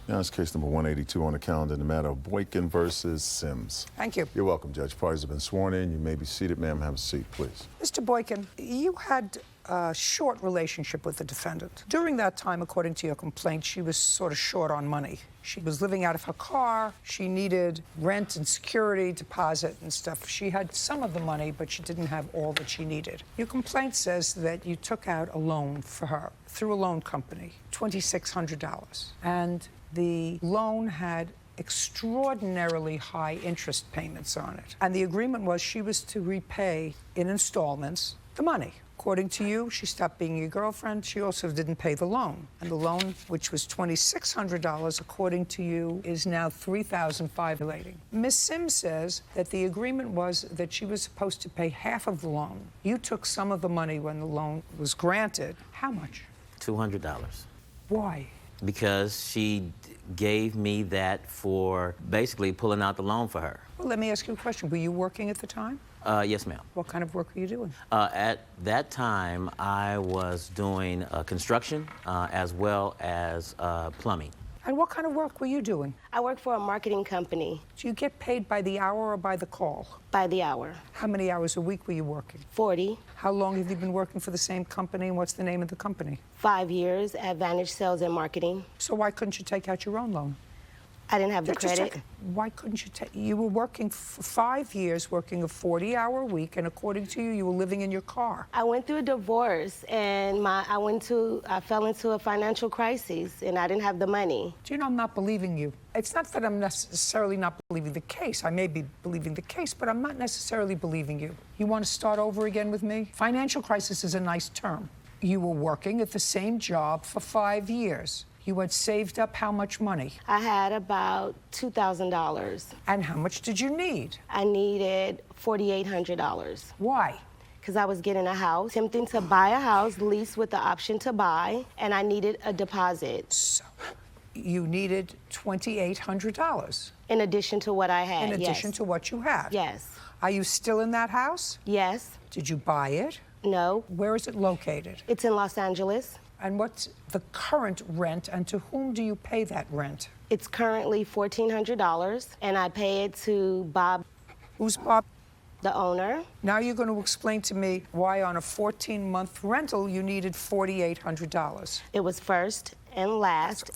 Now it's case number 182 on the calendar in the matter of Boykin versus Sims. Thank you. You're welcome, Judge. Parties have been sworn in. You may be seated. Ma'am, have a seat, please. Mr. Boykin, you had a short relationship with the defendant. During that time, according to your complaint, she was sort of short on money. She was living out of her car. She needed rent and security deposit and stuff. She had some of the money, but she didn't have all that she needed. Your complaint says that you took out a loan for her through a loan company, $2,600. And the loan had extraordinarily high interest payments on it. And the agreement was she was to repay in installments the money. According to you, she stopped being your girlfriend. She also didn't pay the loan. And the loan, which was $2,600, according to you, is now $3,500 relating. Ms. Sims says that the agreement was that she was supposed to pay half of the loan. You took some of the money when the loan was granted. How much? $200. Why? Because she gave me that for basically pulling out the loan for her. Well, let me ask you a question. Were you working at the time? Yes, ma'am. What kind of work were you doing? At that time, I was doing construction as well as plumbing. And what kind of work were you doing? I work for a marketing company. Do you get paid by the hour or by the call? By the hour. How many hours a week were you working? 40. How long have you been working for the same company, and what's the name of the company? 5 years at Vantage Sales and Marketing. So why couldn't you take out your own loan? I didn't have the Just a credit. second. Why couldn't you take? You were working for 5 years, working a 40-hour week, and according to you, you were living in your car. I went through a divorce, and I fell into a financial crisis, and I didn't have the money. Do you know, I'm not believing you. It's not that I'm necessarily not believing the case. I may be believing the case, but I'm not necessarily believing you. You want to start over again with me? Financial crisis is a nice term. You were working at the same job for 5 years. You had saved up how much money? I had about $2,000. And how much did you need? I needed $4,800. Why? Because I was getting a house, attempting to buy a house, lease with the option to buy, and I needed a deposit. So you needed $2,800. In addition to what I had, In addition yes. to what you had? Yes. Are you still in that house? Yes. Did you buy it? No. Where is it located? It's in Los Angeles. And what's the current rent, and to whom do you pay that rent? It's currently $1,400, and I pay it to Bob. Who's Bob? The owner. Now you're going to explain to me why on a 14-month rental you needed $4,800. It was first and last.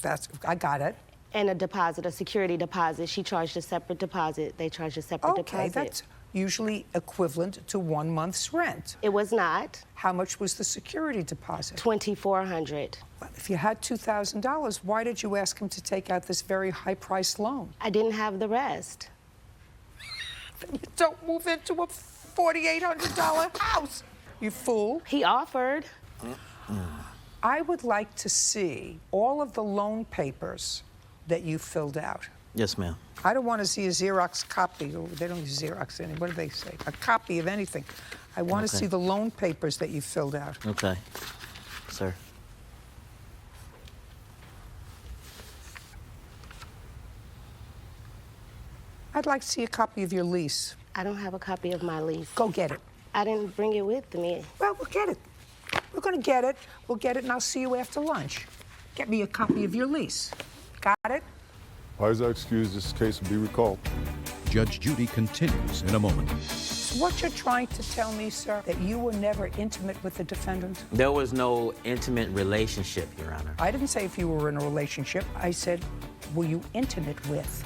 I got it. And a deposit, a security deposit. She charged a separate deposit. They charged a separate deposit. Okay, that's usually equivalent to 1 month's rent. It was not. How much was the security deposit? $2,400. Well, if you had $2,000, why did you ask him to take out this very high-priced loan? I didn't have the rest. Then you don't move into a $4,800 house, you fool. He offered. I would like to see all of the loan papers that you filled out. Yes, ma'am. I don't want to see a Xerox copy. They don't use Xerox anymore. What do they say? A copy of anything. I want to see the loan papers that you filled out. Okay, sir. I'd like to see a copy of your lease. I don't have a copy of my lease. Go get it. I didn't bring it with me. Well, we'll get it. We're going to get it. We'll get it, and I'll see you after lunch. Get me a copy of your lease. Got it? Parties are excused. This case will be recalled. Judge Judy continues in a moment. What you're trying to tell me, sir, that you were never intimate with the defendant? There was no intimate relationship, Your Honor. I didn't say if you were in a relationship. I said, were you intimate with?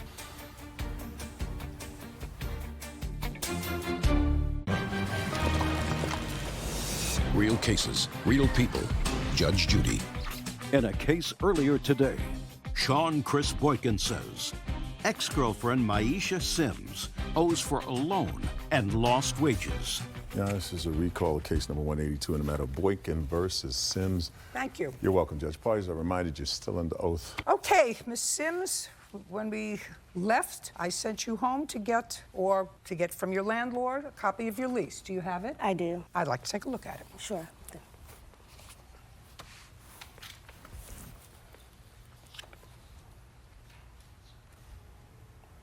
Real cases, real people. Judge Judy. In a case earlier today, Sean Chris Boykin says ex-girlfriend Maisha Sims owes for a loan and lost wages. Yeah, this is a recall of case number 182 in the matter of Boykin versus Sims. Thank you. You're welcome, Judge. Parties are reminded you're still under oath. Okay, Miss Sims, when we left, I sent you home to get from your landlord a copy of your lease. Do you have it? I do. I'd like to take a look at it. Sure.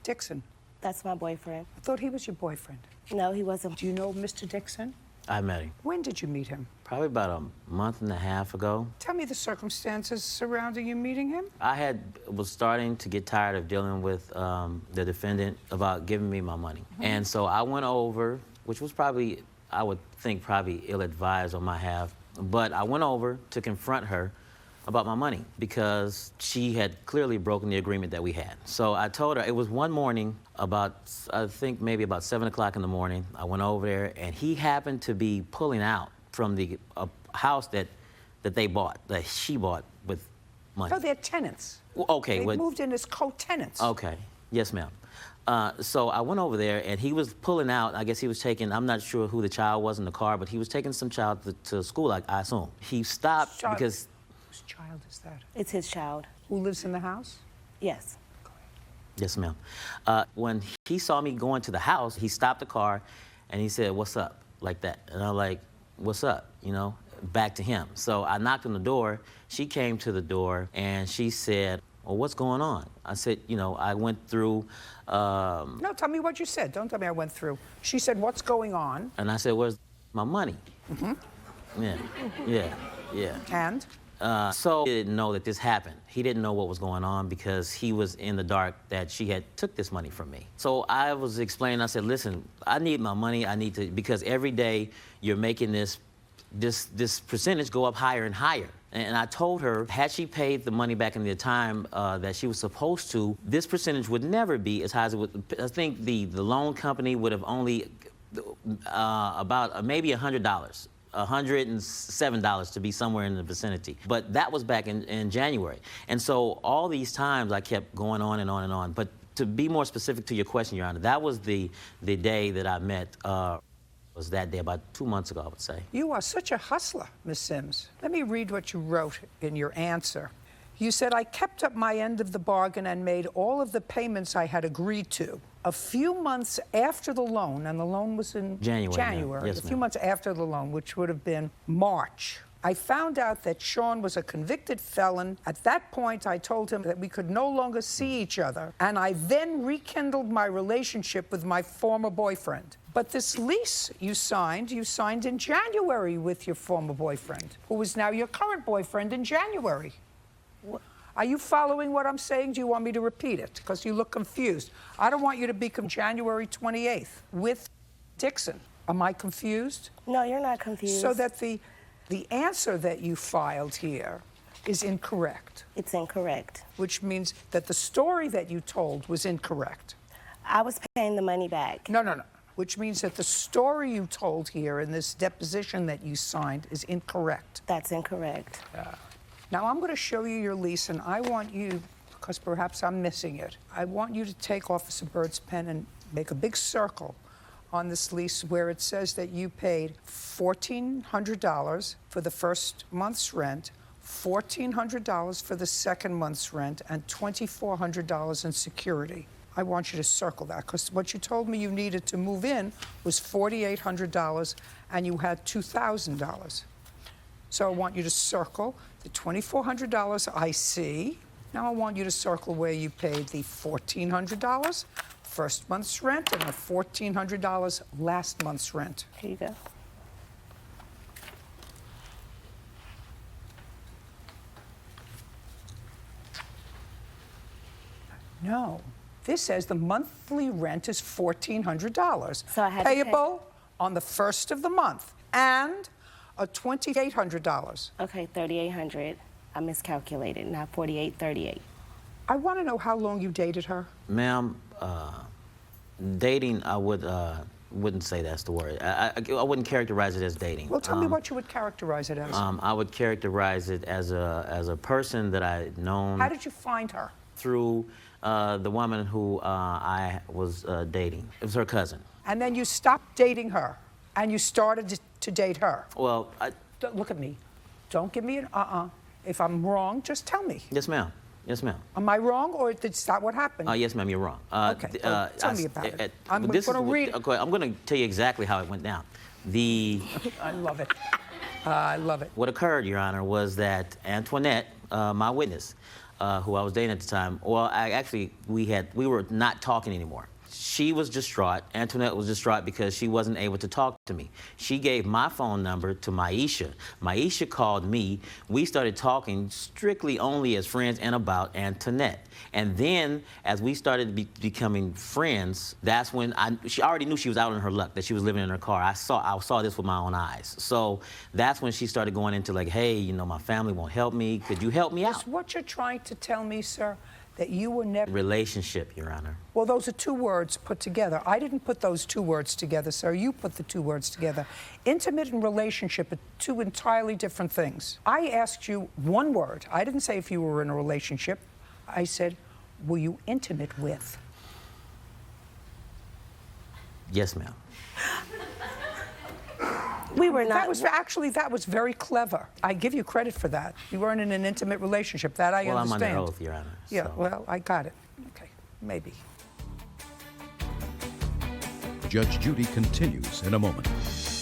Dixon. That's my boyfriend. I thought he was your boyfriend. No, he wasn't. Do you know Mr. Dixon? I met him. When did you meet him? Probably about a month and a half ago. Tell me the circumstances surrounding you meeting him. I was starting to get tired of dealing with the defendant about giving me my money. And so I went over, which was probably, I would think, probably ill-advised on my half, but I went over to confront her about my money because she had clearly broken the agreement that we had. So I told her, it was one morning about, I think maybe about 7 o'clock in the morning. I went over there and he happened to be pulling out from the house that they bought, that she bought with money. Oh, they're tenants. Well, okay. They moved in as co-tenants. Okay, yes, ma'am. So I went over there and he was pulling out, I guess he was taking, I'm not sure who the child was in the car, but he was taking some child to school, I assume. He stopped because... Whose child is that? It's his child. Who lives in the house? Yes. Yes, ma'am. When he saw me going to the house, he stopped the car and he said, "What's up?" like that. And I'm like, "What's up?" You know, back to him. So I knocked on the door. She came to the door and she said, well, what's going on? I said, you know, I went through. No, tell me what you said. Don't tell me I went through. She said, what's going on? And I said, where's my money? Yeah. And? So he didn't know that this happened. He didn't know what was going on because he was in the dark that she had took this money from me. So I was explaining, I said, listen, I need my money. I need to, because every day you're making this percentage go up higher and higher. And I told her, had she paid the money back in the time that she was supposed to, this percentage would never be as high as it would. I think the loan company would have only about maybe $100. $107 to be somewhere in the vicinity. But that was back in January. And so all these times I kept going on and on and on. But to be more specific to your question, Your Honor, that was the day that I met, was that day about 2 months ago, I would say. You are such a hustler, Ms. Sims. Let me read what you wrote in your answer. You said, I kept up my end of the bargain and made all of the payments I had agreed to. A few months after the loan, and the loan was in January, Yes, a few months after the loan, which would have been March, I found out that Sean was a convicted felon. At that point, I told him that we could no longer see each other, and I then rekindled my relationship with my former boyfriend. But this lease you signed in January with your former boyfriend, who is now your current boyfriend in January. Are you following what I'm saying? Do you want me to repeat it? Because you look confused. I don't want you to become January 28th with Dixon. Am I confused? No, you're not confused. So that the answer that you filed here is incorrect. It's incorrect. Which means that the story that you told was incorrect. I was paying the money back. No. Which means that the story you told here in this deposition that you signed is incorrect. That's incorrect. Now, I'm going to show you your lease, and I want you, because perhaps I'm missing it, I want you to take Officer Bird's pen and make a big circle on this lease where it says that you paid $1,400 for the first month's rent, $1,400 for the second month's rent, and $2,400 in security. I want you to circle that, because what you told me you needed to move in was $4,800, and you had $2,000. So I want you to circle the $2,400 I see. Now I want you to circle where you paid the $1,400 first month's rent and the $1,400 last month's rent. Here you go. No. This says the monthly rent is $1,400. So I had payable on the first of the month, and a $2,800. Okay, $3,800. I miscalculated. Not $4,838. I want to know how long you dated her. Ma'am, dating, I wouldn't say that's the word. I wouldn't characterize it as dating. Well, tell me what you would characterize it as. I would characterize it as a person that I'd known. How did you find her? Through the woman who I was dating. It was her cousin. And then you stopped dating her, and you started to date her. Well, Don't look at me. Don't give me an If I'm wrong, just tell me. Yes, ma'am. Yes, ma'am. Am I wrong, or is that what happened? Yes, ma'am, you're wrong. Okay, tell me about it. I'm going to read. Okay, I'm going to tell you exactly how it went down. I love it. I love it. What occurred, Your Honor, was that Antoinette, my witness, who I was dating at the time, we were not talking anymore. She was distraught. Antoinette was distraught because she wasn't able to talk to me. She gave my phone number to Maisha. Maisha called me. We started talking strictly only as friends and about Antoinette. And then, as we started becoming friends, that's when she already knew she was out on her luck, that she was living in her car. I saw this with my own eyes. So that's when she started going into like, hey, you know, my family won't help me. Could you help me out? Is what you're trying to tell me, sir, that you were never... Relationship, Your Honor. Well, those are two words put together. I didn't put those two words together, sir. You put the two words together. Intimate and relationship are two entirely different things. I asked you one word. I didn't say if you were in a relationship. I said, were you intimate with? Yes, ma'am. We were not. That was very clever. I give you credit for that. You weren't in an intimate relationship. That I understand. Well, I'm under oath, Your Honor. Yeah, so. well, I got it. Okay, maybe. Judge Judy continues in a moment.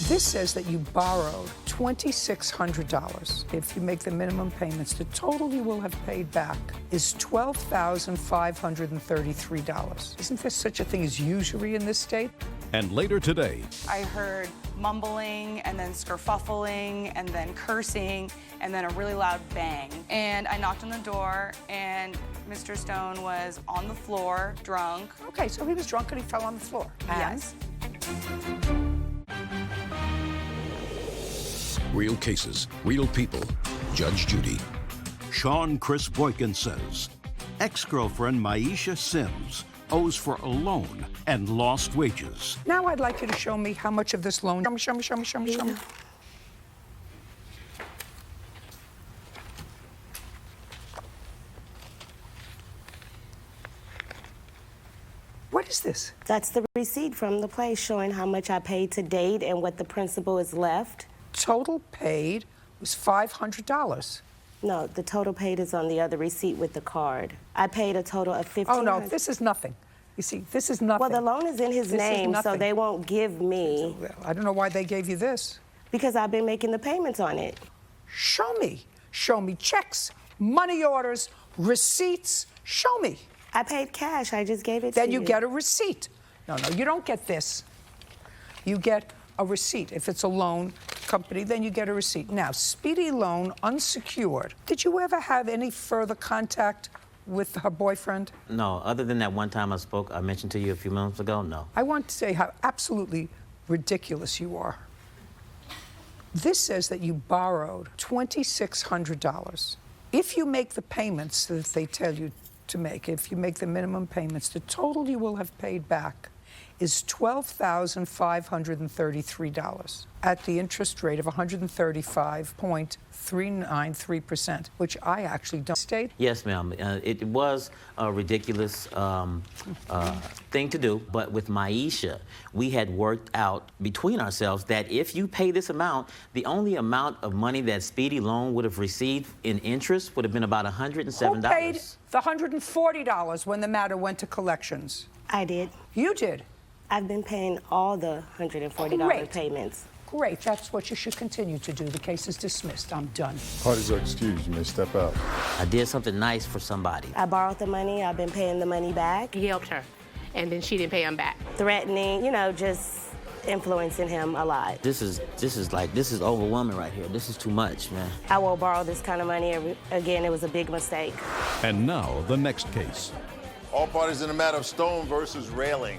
This says that you borrowed $2,600. If you make the minimum payments, the total you will have paid back is $12,533. Isn't there such a thing as usury in this state? And later today, I heard mumbling and then skerfuffling and then cursing and then a really loud bang. And I knocked on the door and Mr. Stone was on the floor, drunk. Okay, so he was drunk and he fell on the floor. And? Yes. real cases, real people. Judge Judy. Sean Chris Boykin says ex-girlfriend Maisha Sims owes for a loan and lost wages. Now I'd like you to show me how much of this loan. Show me. What is this? That's the receipt from the place showing how much I paid to date and what the principal is left. Total paid was $500. No, the total paid is on the other receipt with the card. I paid a total of $1,500. Oh, no, this is nothing. You see, this is nothing. Well, the loan is in his name, so they won't give me. I don't know why they gave you this. Because I've been making the payments on it. Show me. Show me checks, money orders, receipts. Show me. I paid cash. I just gave it to you. Then you get a receipt. No, you don't get this. You get a receipt. If it's a loan company, then you get a receipt. Now, Speedy Loan, unsecured. Did you ever have any further contact with her boyfriend? No, other than that one time I mentioned to you a few minutes ago, no. I want to say how absolutely ridiculous you are. This says that you borrowed $2,600. If you make the payments that they tell you to make, if you make the minimum payments, the total you will have paid back is $12,533 at the interest rate of 135.393%, which I actually don't state. Yes, ma'am. It was a ridiculous thing to do, but with Maisha, we had worked out between ourselves that if you pay this amount, the only amount of money that Speedy Loan would have received in interest would have been about $107. Who paid the $140 when the matter went to collections? I did. You did? I've been paying all the $140 payments. Great. That's what you should continue to do. The case is dismissed. I'm done. Parties are excused. You may step out. I did something nice for somebody. I borrowed the money. I've been paying the money back. He helped her, and then she didn't pay him back. Threatening, just influencing him a lot. This is overwhelming right here. This is too much, man. I won't borrow this kind of money again. It was a big mistake. And now the next case. All parties in the matter of Stone versus Railing.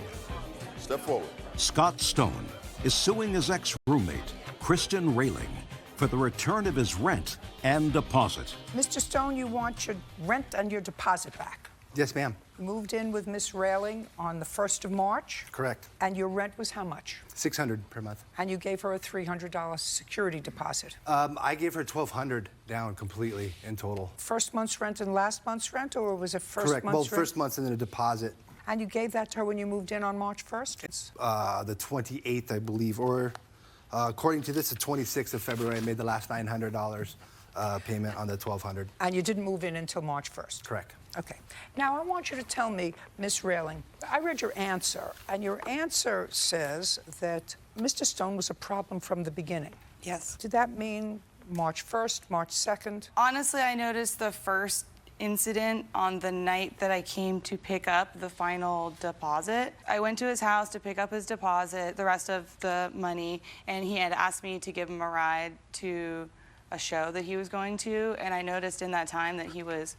Step forward. Scott Stone is suing his ex-roommate, Kristen Railing, for the return of his rent and deposit. Mr. Stone, you want your rent and your deposit back. Yes, ma'am. You moved in with Miss Railing on the 1st of March. Correct. And your rent was how much? $600 per month. And you gave her a $300 security deposit. I gave her $1,200 down completely in total. First month's rent and last month's rent, or was it first Correct. month's Both rent? first month's and then a deposit. And you gave that to her when you moved in on March 1st? The 28th, I believe, or according to this, the 26th of February, I made the last $900 payment on the $1,200. And you didn't move in until March 1st? Correct. Okay. Now, I want you to tell me, Miss Railing, I read your answer, and your answer says that Mr. Stone was a problem from the beginning. Yes. Did that mean March 1st, March 2nd? Honestly, I noticed the first incident on the night that I came to pick up the final deposit. I went to his house to pick up his deposit, the rest of the money, and he had asked me to give him a ride to a show that he was going to, and I noticed in that time that he was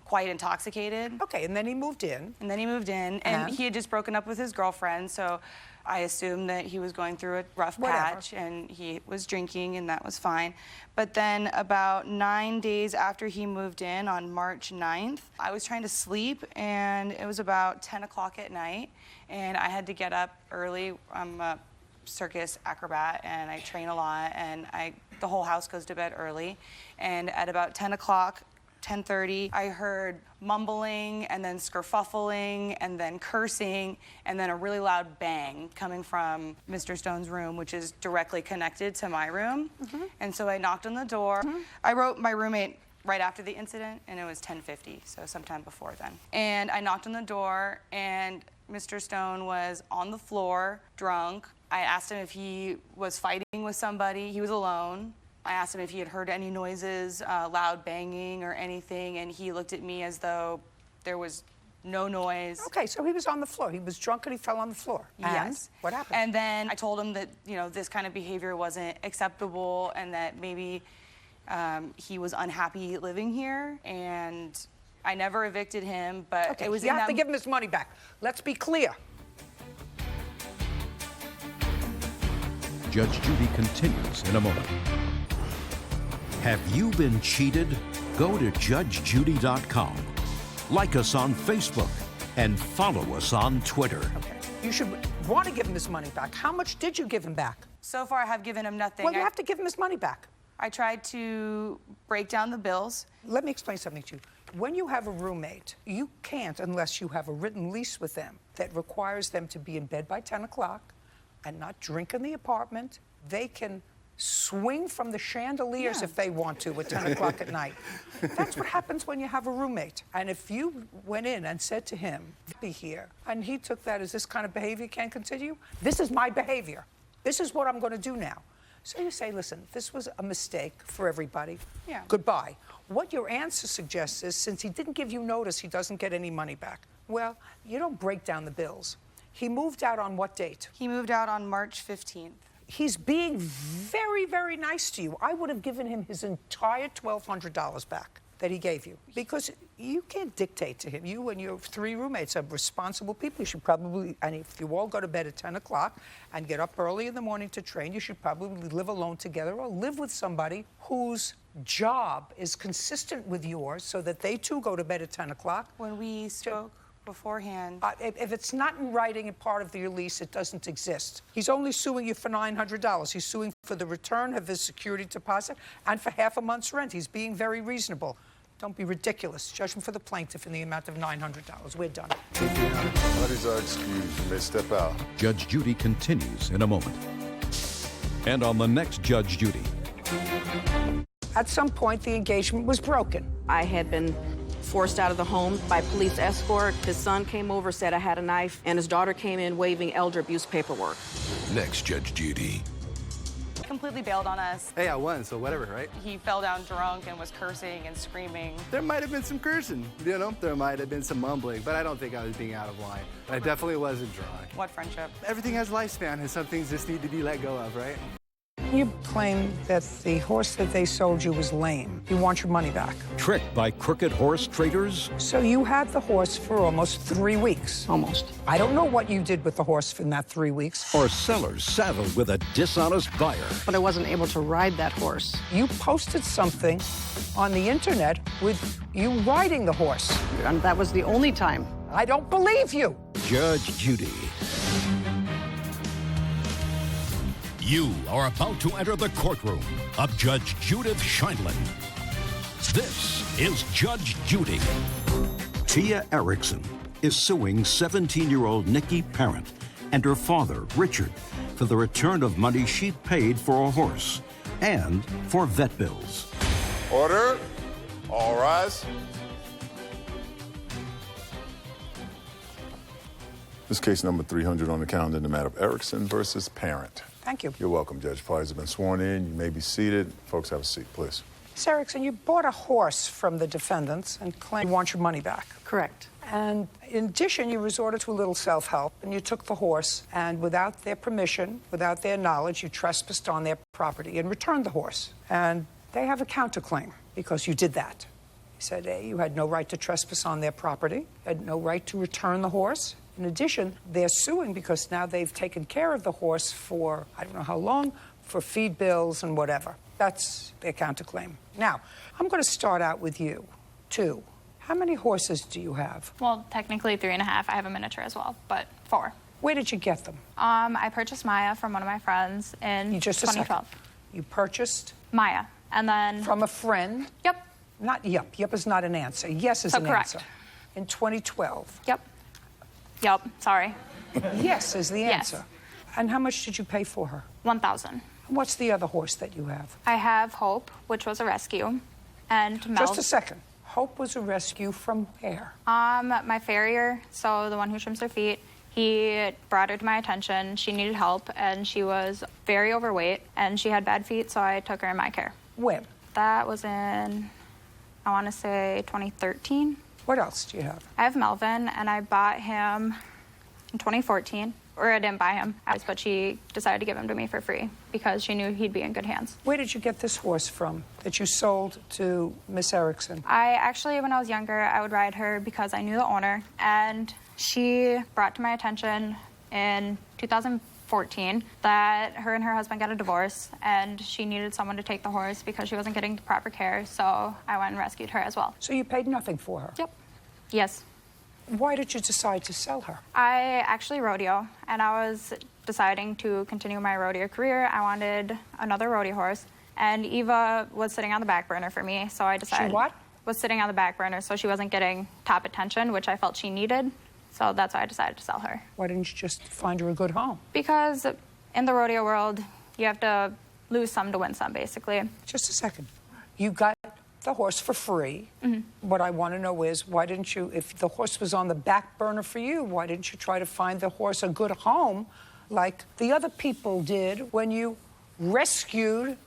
quite intoxicated. Okay, and then he moved in. And he had just broken up with his girlfriend, so I assumed that he was going through a rough patch, and he was drinking, and that was fine. But then about 9 days after he moved in on March 9th, I was trying to sleep, and it was about 10 o'clock at night, and I had to get up early. I'm a circus acrobat, and I train a lot, and the whole house goes to bed early. And at about 10 o'clock, 10:30, I heard mumbling and then skerfuffling and then cursing and then a really loud bang coming from Mr. Stone's room, which is directly connected to my room. And so I knocked on the door. I wrote my roommate right after the incident, and it was 10:50, so sometime before then. And I knocked on the door, and Mr. Stone was on the floor, drunk. I asked him if he was fighting with somebody. He was alone. I asked him if he had heard any noises, loud banging or anything, and he looked at me as though there was no noise. Okay, so he was on the floor. He was drunk and he fell on the floor. Yes. And what happened? And then I told him that, this kind of behavior wasn't acceptable and that maybe he was unhappy living here, and I never evicted him, but okay, it was you have to give him his money back. Let's be clear. Judge Judy continues in a moment. Have you been cheated? Go to judgejudy.com. Like us on Facebook and follow us on Twitter. Okay. You should want to give him his money back. How much did you give him back? So far, I have given him nothing. Well, you have to give him his money back. I tried to break down the bills. Let me explain something to you. When you have a roommate, you can't, unless you have a written lease with them that requires them to be in bed by 10 o'clock and not drink in the apartment. They can swing from the chandeliers if they want to at 10 o'clock at night. That's what happens when you have a roommate. And if you went in and said to him, be here, and he took that as this kind of behavior can't continue, this is my behavior. This is what I'm going to do now. So you say, listen, this was a mistake for everybody. Yeah. Goodbye. What your answer suggests is, since he didn't give you notice, he doesn't get any money back. Well, you don't break down the bills. He moved out on what date? He moved out on March 15th. He's being very, very nice to you. I would have given him his entire $1,200 back that he gave you, because you can't dictate to him. You and your 3 roommates are responsible people. You should probably, and if you all go to bed at 10 o'clock and get up early in the morning to train, you should probably live alone together or live with somebody whose job is consistent with yours so that they too go to bed at 10 o'clock. When we spoke beforehand. If it's not in writing and part of your lease, it doesn't exist. He's only suing you for $900. He's suing for the return of his security deposit and for half a month's rent. He's being very reasonable. Don't be ridiculous. Judgment for the plaintiff in the amount of $900. We're done. Parties are excused. You may step out. Judge Judy continues in a moment. And on the next Judge Judy. At some point, the engagement was broken. I had been forced out of the home by police escort. His son came over, said I had a knife, and his daughter came in waving elder abuse paperwork. Next Judge Judy. He completely bailed on us. Hey, I won, so whatever, right? He fell down drunk and was cursing and screaming. There might have been some cursing, there might have been some mumbling, but I don't think I was being out of line. I definitely wasn't drunk. What friendship? Everything has lifespan, and some things just need to be let go of, right? You claim that the horse that they sold you was lame. You want your money back. Tricked by crooked horse traders? So you had the horse for almost 3 weeks. Almost. I don't know what you did with the horse in that 3 weeks. Or sellers saddled with a dishonest buyer? But I wasn't able to ride that horse. You posted something on the internet with you riding the horse. And that was the only time. I don't believe you. Judge Judy. You are about to enter the courtroom of Judge Judith Scheindlin. This is Judge Judy. Tia Erickson is suing 17-year-old Nikki Parent and her father, Richard, for the return of money she paid for a horse and for vet bills. Order. All rise. This case number 300 on the calendar in the matter of Erickson versus Parent. Thank you. You're welcome, Judge. Parties have been sworn in. You may be seated. Folks, have a seat, please. Ms. Erickson, you bought a horse from the defendants and claim you want your money back. Correct. And in addition, you resorted to a little self-help, and you took the horse, and without their permission, without their knowledge, you trespassed on their property and returned the horse. And they have a counterclaim because you did that. You said, hey, you had no right to trespass on their property, you had no right to return the horse. In addition, they're suing because now they've taken care of the horse for, I don't know how long, for feed bills and whatever. That's their counterclaim. Now, I'm going to start out with you, too. How many horses do you have? Well, technically 3.5. I have a miniature as well, but 4. Where did you get them? I purchased Maya from one of my friends in Just a 2012. second. You purchased? Maya, and then... From a friend? Yep. Not yep. Yep is not an answer. Yes is an correct. answer. In 2012? Yep, sorry. Yes is the Yes. answer. And how much did you pay for her? $1,000. What's the other horse that you have? I have Hope, which was a rescue, and Mel. Just a second. Hope was a rescue from where? My farrier, so the one who trims their feet. He brought her to my attention. She needed help, and she was very overweight, and she had bad feet, so I took her in my care. When? That was in, I want to say, 2013. What else do you have? I have Melvin, and I bought him in 2014. Or I didn't buy him, but she decided to give him to me for free because she knew he'd be in good hands. Where did you get this horse from that you sold to Miss Erickson? I actually, when I was younger, I would ride her because I knew the owner, and she brought to my attention in 2014 that her and her husband got a divorce, and she needed someone to take the horse because she wasn't getting the proper care, so I went and rescued her as well. So you paid nothing for her? Yep. Yes. Why did you decide to sell her? I actually rodeo, and I was deciding to continue my rodeo career. I wanted another rodeo horse, and Eva was sitting on the back burner for me, so I decided... She what? Was sitting on the back burner, so she wasn't getting top attention, which I felt she needed, so that's why I decided to sell her. Why didn't you just find her a good home? Because in the rodeo world, you have to lose some to win some, basically. Just a second. You got the horse for free. What I want to know is, why didn't you, if the horse was on the back burner for you, why didn't you try to find the horse a good home like the other people did when you rescued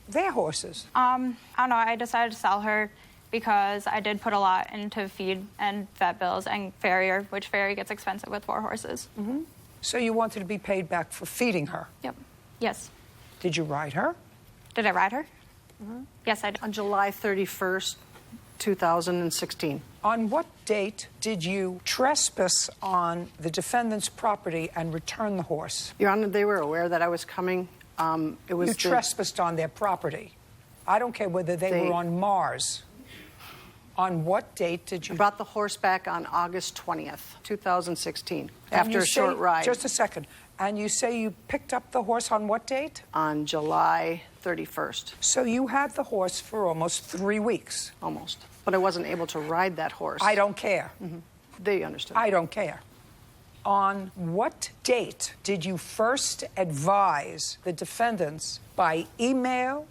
their horses? I don't know. I decided to sell her because I did put a lot into feed and vet bills and farrier, which farrier gets expensive with 4 horses. So you wanted to be paid back for feeding her? Yep. Yes. Did you ride her? Did I ride her? Yes, I did. On July 31st, 2016. On what date did you trespass on the defendant's property and return the horse? Your Honor, they were aware that I was coming. You trespassed on their property. I don't care whether they were on Mars. On what date did you... I brought the horse back on August 20th, 2016, after a short ride. Just a second. And you say you picked up the horse on what date? On July 31st. So you had the horse for almost 3 weeks. Almost. But I wasn't able to ride that horse. I don't care. They understood. I don't care. On what date did you first advise the defendants by email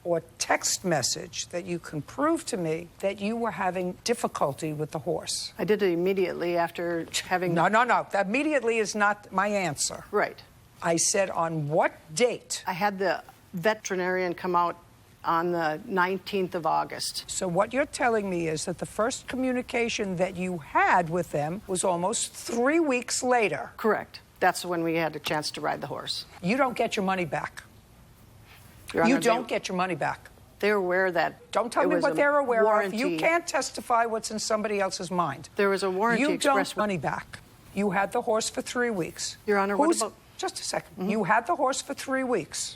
or text message that you can prove to me that you were having difficulty with the horse? I did it immediately after having... No. That immediately is not my answer. Right. I said, on what date? I had the veterinarian come out on the 19th of August. So what you're telling me is that the first communication that you had with them was almost 3 weeks later. Correct. That's when we had a chance to ride the horse. You don't get your money back. Your Honor, you don't get your money back. They're aware that... Don't tell me what they're aware of. You can't testify what's in somebody else's mind. There was a warranty express. You don't money back. You had the horse for 3 weeks. Your Honor, what about... Just a second. You had the horse for 3 weeks.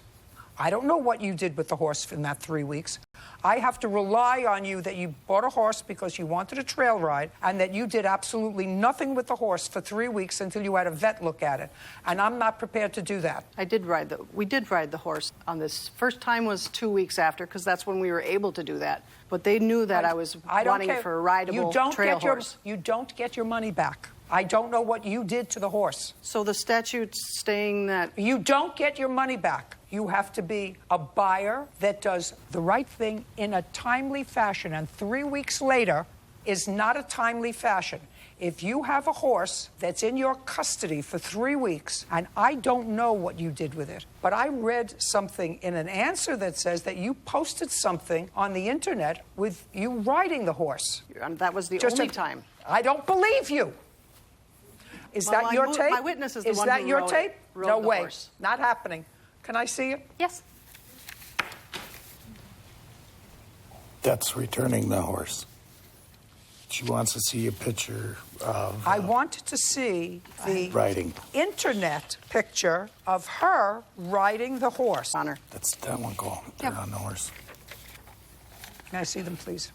I don't know what you did with the horse in that 3 weeks. I have to rely on you that you bought a horse because you wanted a trail ride and that you did absolutely nothing with the horse for 3 weeks until you had a vet look at it. And I'm not prepared to do that. We did ride the horse on this. First time was 2 weeks after, because that's when we were able to do that. But they knew that I was wanting for a rideable trail horse. You don't get your money back. I don't know what you did to the horse. So the statute's saying that... You don't get your money back. You have to be a buyer that does the right thing in a timely fashion. And 3 weeks later is not a timely fashion. If you have a horse that's in your custody for 3 weeks, and I don't know what you did with it, but I read something in an answer that says that you posted something on the internet with you riding the horse. That was the only time. I don't believe you. Is that your tape? My witness is the one who who your rode tape? rode No the way. horse. Not happening. Can I see it? Yes. That's returning the horse. She wants to see a picture of... I wanted to see the riding. internet picture of her riding the horse. Honor. That's that one going there on the horse. Can I see them, please?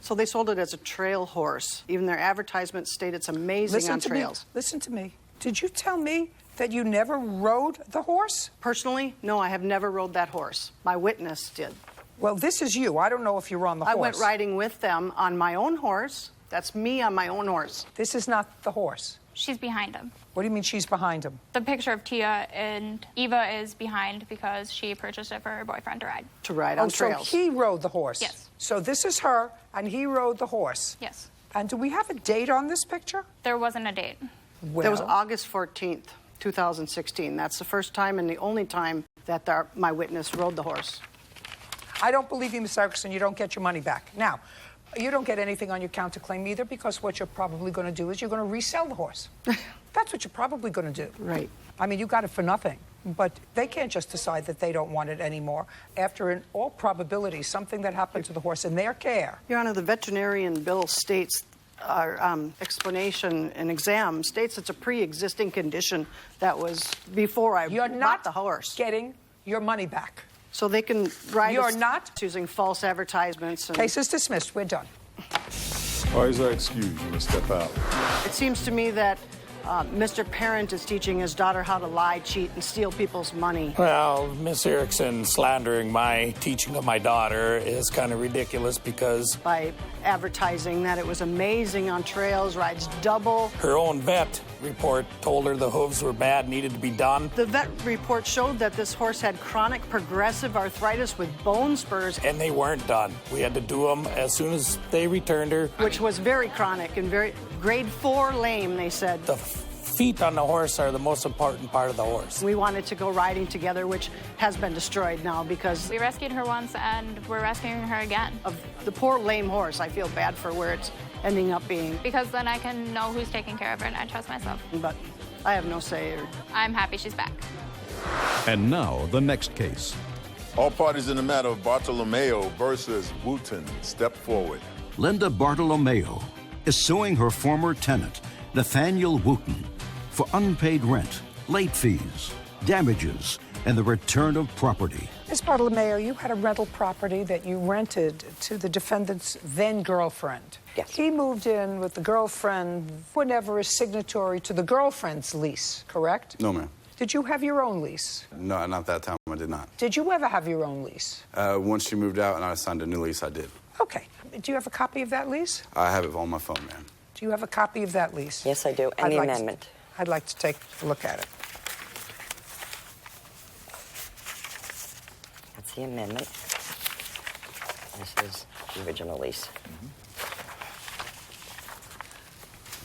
So they sold it as a trail horse. Even their advertisement stated it's amazing on trails. Listen to me. Did you tell me that you never rode the horse? Personally, no, I have never rode that horse. My witness did. Well, this is you. I don't know if you're on the horse. I went riding with them on my own horse. That's me on my own horse. This is not the horse. She's behind him. What do you mean she's behind him? The picture of Tia and Eva is behind because she purchased it for her boyfriend to ride. To ride on trails. So he rode the horse? Yes. So this is her, and he rode the horse? Yes. And do we have a date on this picture? There wasn't a date. Well, That was August 14th, 2016. That's the first time and the only time that my witness rode the horse. I don't believe you, Ms. Erickson. You don't get your money back. Now, you don't get anything on your counterclaim either, because what you're probably going to do is you're going to resell the horse. That's what you're probably going to do. Right. I mean, you got it for nothing. But they can't just decide that they don't want it anymore after, in all probability, something that happened to the horse in their care. Your Honor, the veterinarian bill states, our explanation and exam states it's a pre-existing condition that was before I bought the horse. Getting your money back. So they can ride You're us not using false advertisements. And Case is dismissed. We're done. Why is that excused? You must step out. it seems to me that Mr. Parent is teaching his daughter how to lie, cheat, and steal people's money. Well, Miss Erickson slandering my teaching of my daughter is kind of ridiculous because By advertising that it was amazing on trails, rides double. her own vet report told her the hooves were bad, needed to be done. The vet report showed that this horse had chronic progressive arthritis with bone spurs. And they weren't done. We had to do them as soon as they returned her. Which was very chronic and very grade 4 lame, they said. The feet on the horse are the most important part of the horse. We wanted to go riding together, which has been destroyed now because We rescued her once and we're rescuing her again. of the poor lame horse. I feel bad for where it's ending up being. Because then I can know who's taking care of her and I trust myself. But I have no say. I'm happy she's back. And now, the next case. All parties in the matter of Bartolomeo versus Wooten, step forward. Linda Bartolomeo is suing her former tenant, Nathaniel Wooten, for unpaid rent, late fees, damages, and the return of property. Ms. Bartolomeo, you had a rental property that you rented to the defendant's then-girlfriend. Yes. He moved in with the girlfriend, whenever is signatory to the girlfriend's lease, correct? No, ma'am. Did you have your own lease? No, not that time. I did not. Did you ever have your own lease? Once she moved out and I signed a new lease, I did. Okay. Do you have a copy of that lease? I have it on my phone, ma'am. Do you have a copy of that lease? Yes, I do, and the amendment. I'd like to take a look at it. That's the amendment. This is the original lease.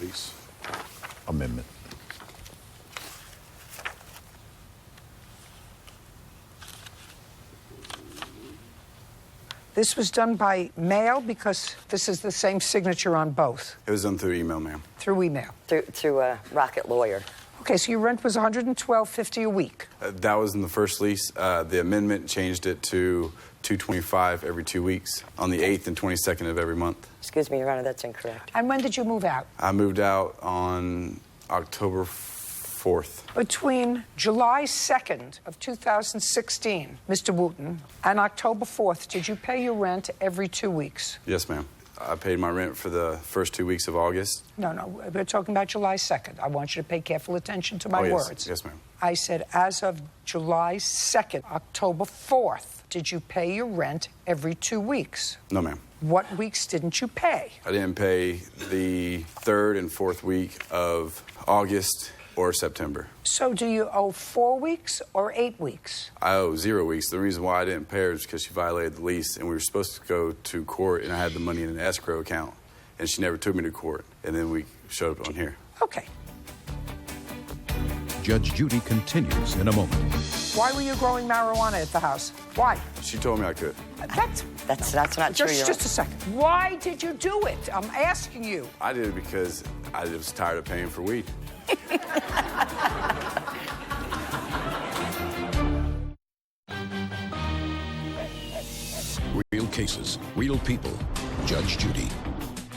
Lease. Amendment. This was done by mail because this is the same signature on both. It was done through email, ma'am. Through email. Through a Rocket Lawyer. Okay, so your rent was $112.50 a week. That was in the first lease. The amendment changed it to $225 every 2 weeks on the 8th and 22nd of every month. Excuse me, Your Honor, that's incorrect. And when did you move out? I moved out on October 4th. Between July 2nd of 2016, Mr. Wooten, and October 4th, did you pay your rent every 2 weeks? Yes, ma'am. I paid my rent for the first 2 weeks of August. No, we're talking about July 2nd. I want you to pay careful attention to my yes. words. Yes, ma'am. I said, as of July 2nd, October 4th, did you pay your rent every 2 weeks? No, ma'am. What weeks didn't you pay? I didn't pay the 3rd and 4th week of August or September. So do you owe 4 weeks or 8 weeks? I owe 0 weeks. The reason why I didn't pay her is because she violated the lease, and we were supposed to go to court, and I had the money in an escrow account, and she never took me to court, and then we showed up on here. Okay. Judge Judy continues in a moment. Why were you growing marijuana at the house? Why? She told me I could. That's not true, Your Honor. Just a second. Why did you do it? I'm asking you. I did it because I was tired of paying for weed. Real cases, real people. Judge Judy.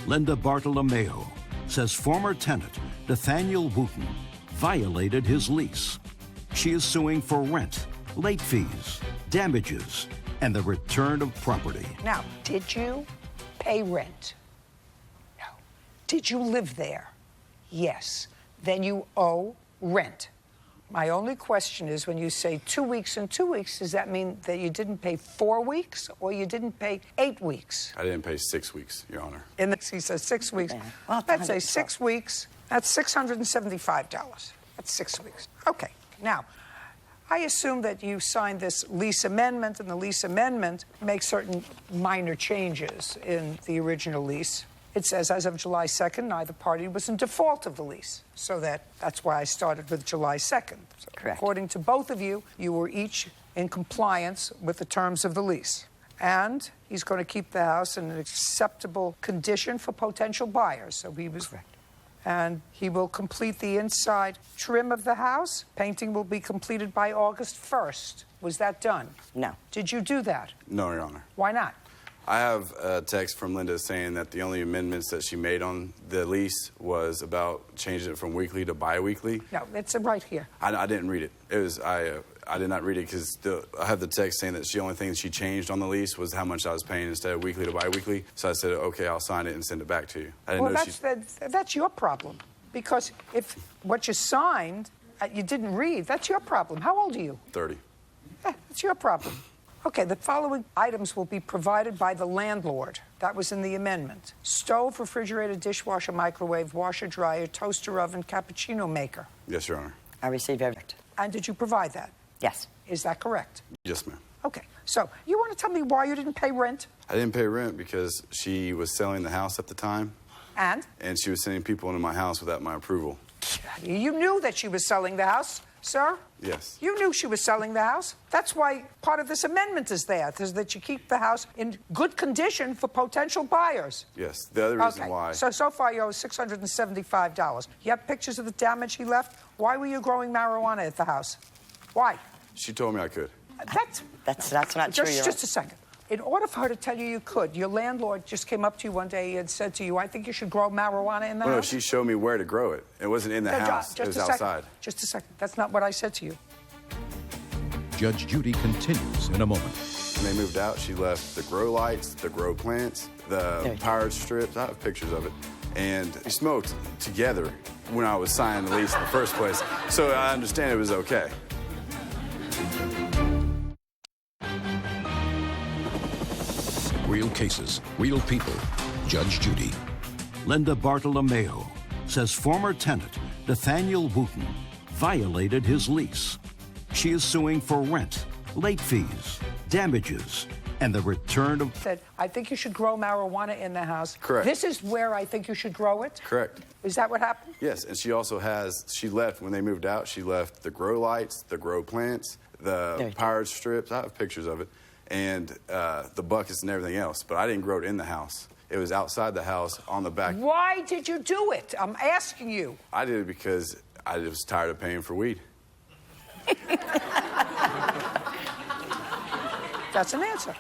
Linda Bartolomeo says former tenant Nathaniel Wooten violated his lease. She is suing for rent, late fees, damages, and the return of property. Now, did you pay rent? No. Did you live there? Yes. Then you owe rent. My only question is, when you say 2 weeks and 2 weeks, does that mean that you didn't pay 4 weeks or you didn't pay 8 weeks? I didn't pay 6 weeks, Your Honor. He says 6 weeks. Yeah. Well, Let's say 6 weeks. That's $675. That's 6 weeks. Okay. Now, I assume that you signed this lease amendment, and the lease amendment makes certain minor changes in the original lease. It says, as of July 2nd, neither party was in default of the lease. So that's why I started with July 2nd. So Correct. According to both of you, you were each in compliance with the terms of the lease. And he's going to keep the house in an acceptable condition for potential buyers. So he was... Correct. And he will complete the inside trim of the house. Painting will be completed by August 1st. Was that done? No. Did you do that? No, Your Honor. Why not? I have a text from Linda saying that the only amendments that she made on the lease was about changing it from weekly to bi-weekly. No, it's right here. I didn't read it. I did not read it because I have the text saying that the only thing that she changed on the lease was how much I was paying instead of weekly to bi-weekly. So I said, okay, I'll sign it and send it back to you. I didn't know that's your problem. Because if what you signed you didn't read, that's your problem. How old are you? 30. That's your problem. Okay, the following items will be provided by the landlord. That was in the amendment. Stove, refrigerator, dishwasher, microwave, washer, dryer, toaster oven, cappuccino maker. Yes, Your Honor. I received everything. And did you provide that? Yes. Is that correct? Yes, ma'am. Okay, so you want to tell me why you didn't pay rent? I didn't pay rent because she was selling the house at the time. And? And she was sending people into my house without my approval. You knew that she was selling the house, sir? Yes. You knew she was selling the house. That's why part of this amendment is there, is that you keep the house in good condition for potential buyers. Yes. The other reason why... So far you owe $675. You have pictures of the damage he left? Why were you growing marijuana at the house? Why? She told me I could. That's not true. Just a second. In order for her to tell you you could, your landlord just came up to you one day and said to you, I think you should grow marijuana in the house? No, she showed me where to grow it. It wasn't in the house. It was outside. Just a second. That's not what I said to you. Judge Judy continues in a moment. When they moved out, she left the grow lights, the grow plants, the power strips. I have pictures of it. And we smoked together when I was signing the lease in the first place. So I understand it was okay. Real cases, real people. Judge Judy. Linda Bartolomeo says former tenant Nathaniel Wooten violated his lease. She is suing for rent, late fees, damages, and the return of... Said, I think you should grow marijuana in the house. Correct. This is where I think you should grow it? Correct. Is that what happened? Yes, and she also she left, when they moved out, she left the grow lights, the grow plants, the power strips. I have pictures of it. And the buckets and everything else. But I didn't grow it in the house. It was outside the house on the back. Why did you do it? I'm asking you. I did it because I was tired of paying for weed. That's an answer.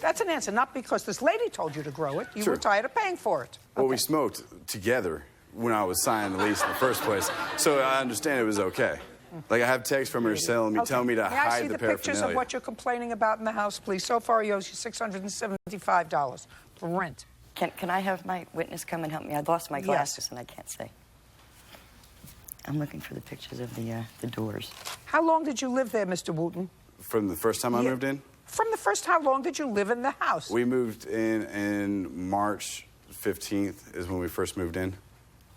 That's an answer. Not because this lady told you to grow it. You were tired of paying for it. Well, we smoked together when I was signing the lease in the first place. So I understand it was okay. Like, I have texts from her telling me to hide the paraphernalia. May I see the pictures of what you're complaining about in the house, please? So far, he owes you $675 for rent. Can I have my witness come and help me? I lost my glasses and I can't see. I'm looking for the pictures of the doors. How long did you live there, Mr. Wooten? From the first time I moved in? From the first, how long did you live in the house? We moved in March 15th is when we first moved in.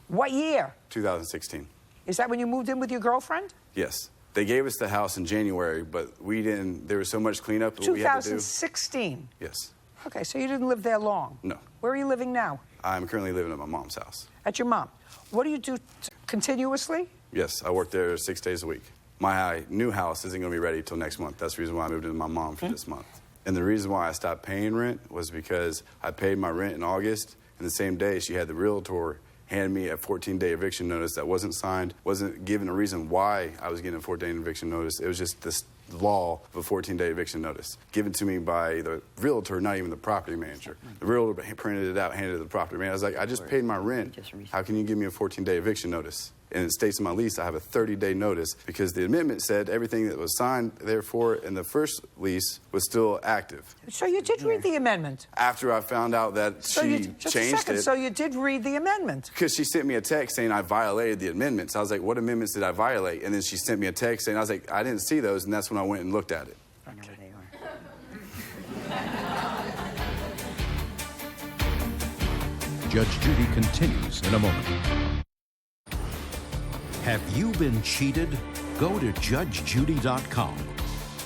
What year? 2016. Is that when you moved in with your girlfriend? Yes. They gave us the house in January, but we didn't, there was so much cleanup that we had to do. 2016? Yes. Okay, so you didn't live there long? No. Where are you living now? I'm currently living at my mom's house. At your mom. What do you do continuously? Yes, I work there 6 days a week. My new house isn't going to be ready till next month. That's the reason why I moved in with my mom for this month. And the reason why I stopped paying rent was because I paid my rent in August, and the same day she had the realtor hand me a 14-day eviction notice that wasn't signed, wasn't given a reason why I was getting a 14-day eviction notice. It was just this law of a 14-day eviction notice given to me by the realtor, not even the property manager. The realtor printed it out, handed it to the property manager. I was like, I just paid my rent. How can you give me a 14-day eviction notice? and it states in my lease I have a 30-day notice because the amendment said everything that was signed, therefore, in the first lease was still active. So you did read the amendment? After I found out that she changed it. So you did read the amendment? Because she sent me a text saying I violated the amendments. I was like, what amendments did I violate? And then she sent me a text saying, I was like, I didn't see those, and that's when I went and looked at it. Okay. Judge Judy continues in a moment. Have you been cheated? Go to judgejudy.com.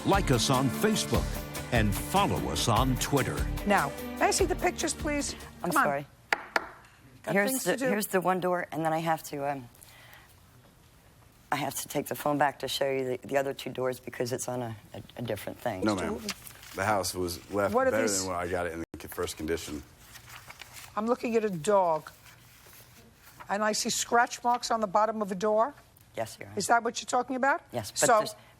Like us on Facebook and follow us on Twitter. Now, may I see the pictures, please? I'm Come on. sorry. Got Here's things to do. the one door, and then I have to take the phone back to show you the other two doors because it's on a different thing. No, ma'am. The house was left What are better these? than when I got it in the first condition. I'm looking at a dog, and I see scratch marks on the bottom of a door. Yes, Your Honor. Is that what you're talking about? Yes,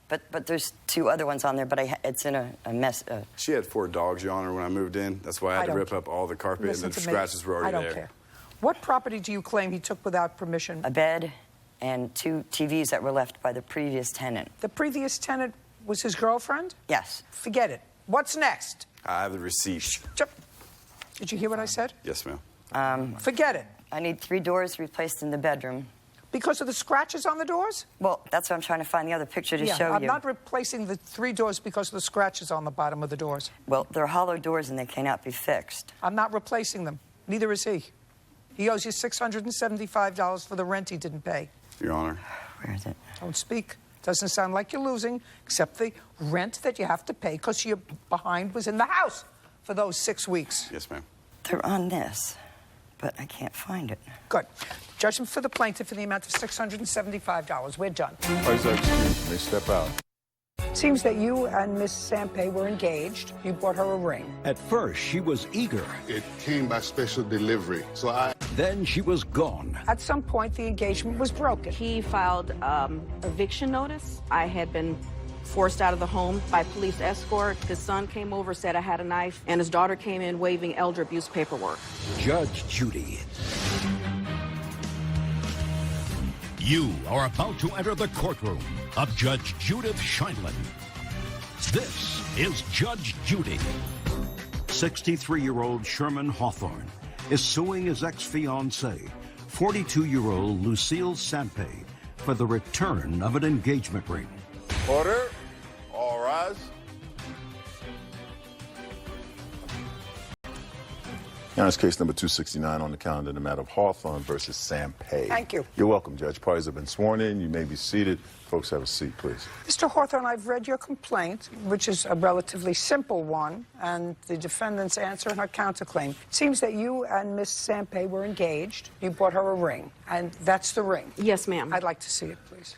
but there's two other ones on there, but it's in a mess. She had 4 dogs, Your Honor, when I moved in. That's why I had to rip up all the carpet, and the scratches were already there. I don't care. What property do you claim he took without permission? A bed and 2 TVs that were left by the previous tenant. The previous tenant was his girlfriend? Yes. Forget it. What's next? I have the receipt. Did you hear what I said? Yes, ma'am. Forget it. I need 3 doors replaced in the bedroom. Because of the scratches on the doors? Well, that's what I'm trying to find the other picture to show you. I'm not replacing the 3 doors because of the scratches on the bottom of the doors. Well, they're hollow doors and they cannot be fixed. I'm not replacing them. Neither is he. He owes you $675 for the rent he didn't pay. Your Honor. Where is it? Don't speak. Doesn't sound like you're losing, except the rent that you have to pay because your behind was in the house for those 6 weeks. Yes, ma'am. They're on this, but I can't find it. Good. Judgment for the plaintiff in the amount of $675. We're done. Please excuse me. Step out. Seems that you and Miss Sampe were engaged. You bought her a ring. At first, she was eager. It came by special delivery, so Then she was gone. At some point, the engagement was broken. He filed eviction notice. I had been forced out of the home by police escort. His son came over, said I had a knife, and his daughter came in waving elder abuse paperwork. Judge Judy. You are about to enter the courtroom of Judge Judith Scheindlin. This is Judge Judy. 63-year-old Sherman Hawthorne is suing his ex-fiancée, 42-year-old Lucille Sampe, for the return of an engagement ring. Order. All rise. Now it's case number 269 on the calendar, the matter of Hawthorne versus Sampe. Thank you. You're welcome, Judge. Parties have been sworn in. You may be seated. Folks, have a seat, please. Mr. Hawthorne, I've read your complaint, which is a relatively simple one, and the defendant's answer and her counterclaim. It seems that you and Miss Sampe were engaged. You bought her a ring, and that's the ring. Yes, ma'am. I'd like to see it, please.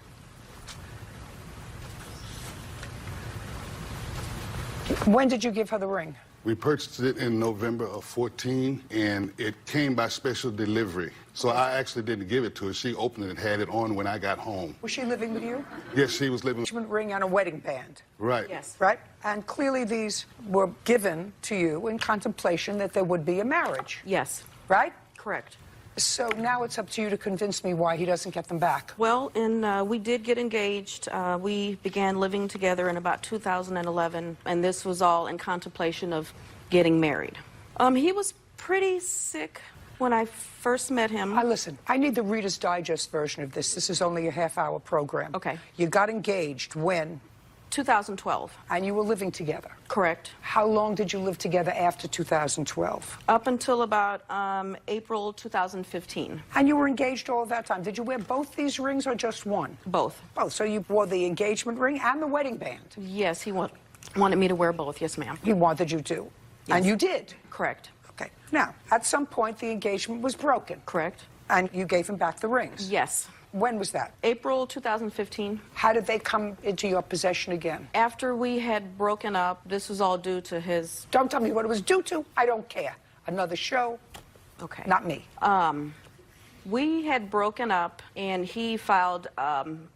When did you give her the ring? we purchased it in November of 14, and it came by special delivery. So I actually didn't give it to her. She opened it and had it on when I got home. Was she living with you? Yes, she was living. Engagement ring and a wedding band. Right. Yes. Right? And clearly these were given to you in contemplation that there would be a marriage. Yes. Right? Correct. So now it's up to you to convince me why he doesn't get them back. Well, we did get engaged. We began living together in about 2011, and this was all in contemplation of getting married. He was pretty sick when I first met him. Listen, I need the Reader's Digest version of this. This is only a half-hour program. Okay. You got engaged when? 2012. And you were living together? Correct. How long did you live together after 2012? Up until about April 2015. And you were engaged all that time. Did you wear both these rings or just one? Both. Both. So you wore the engagement ring and the wedding band? Yes, he wanted me to wear both. Yes, ma'am. He wanted you to? Yes. And you did? Correct. Okay. Now, at some point, the engagement was broken. Correct. And you gave him back the rings? Yes. When was that? April 2015. How did they come into your possession again? After we had broken up, this was all due to his... Don't tell me what it was due to. I don't care. Another show. Okay. Not me. We had broken up, and he filed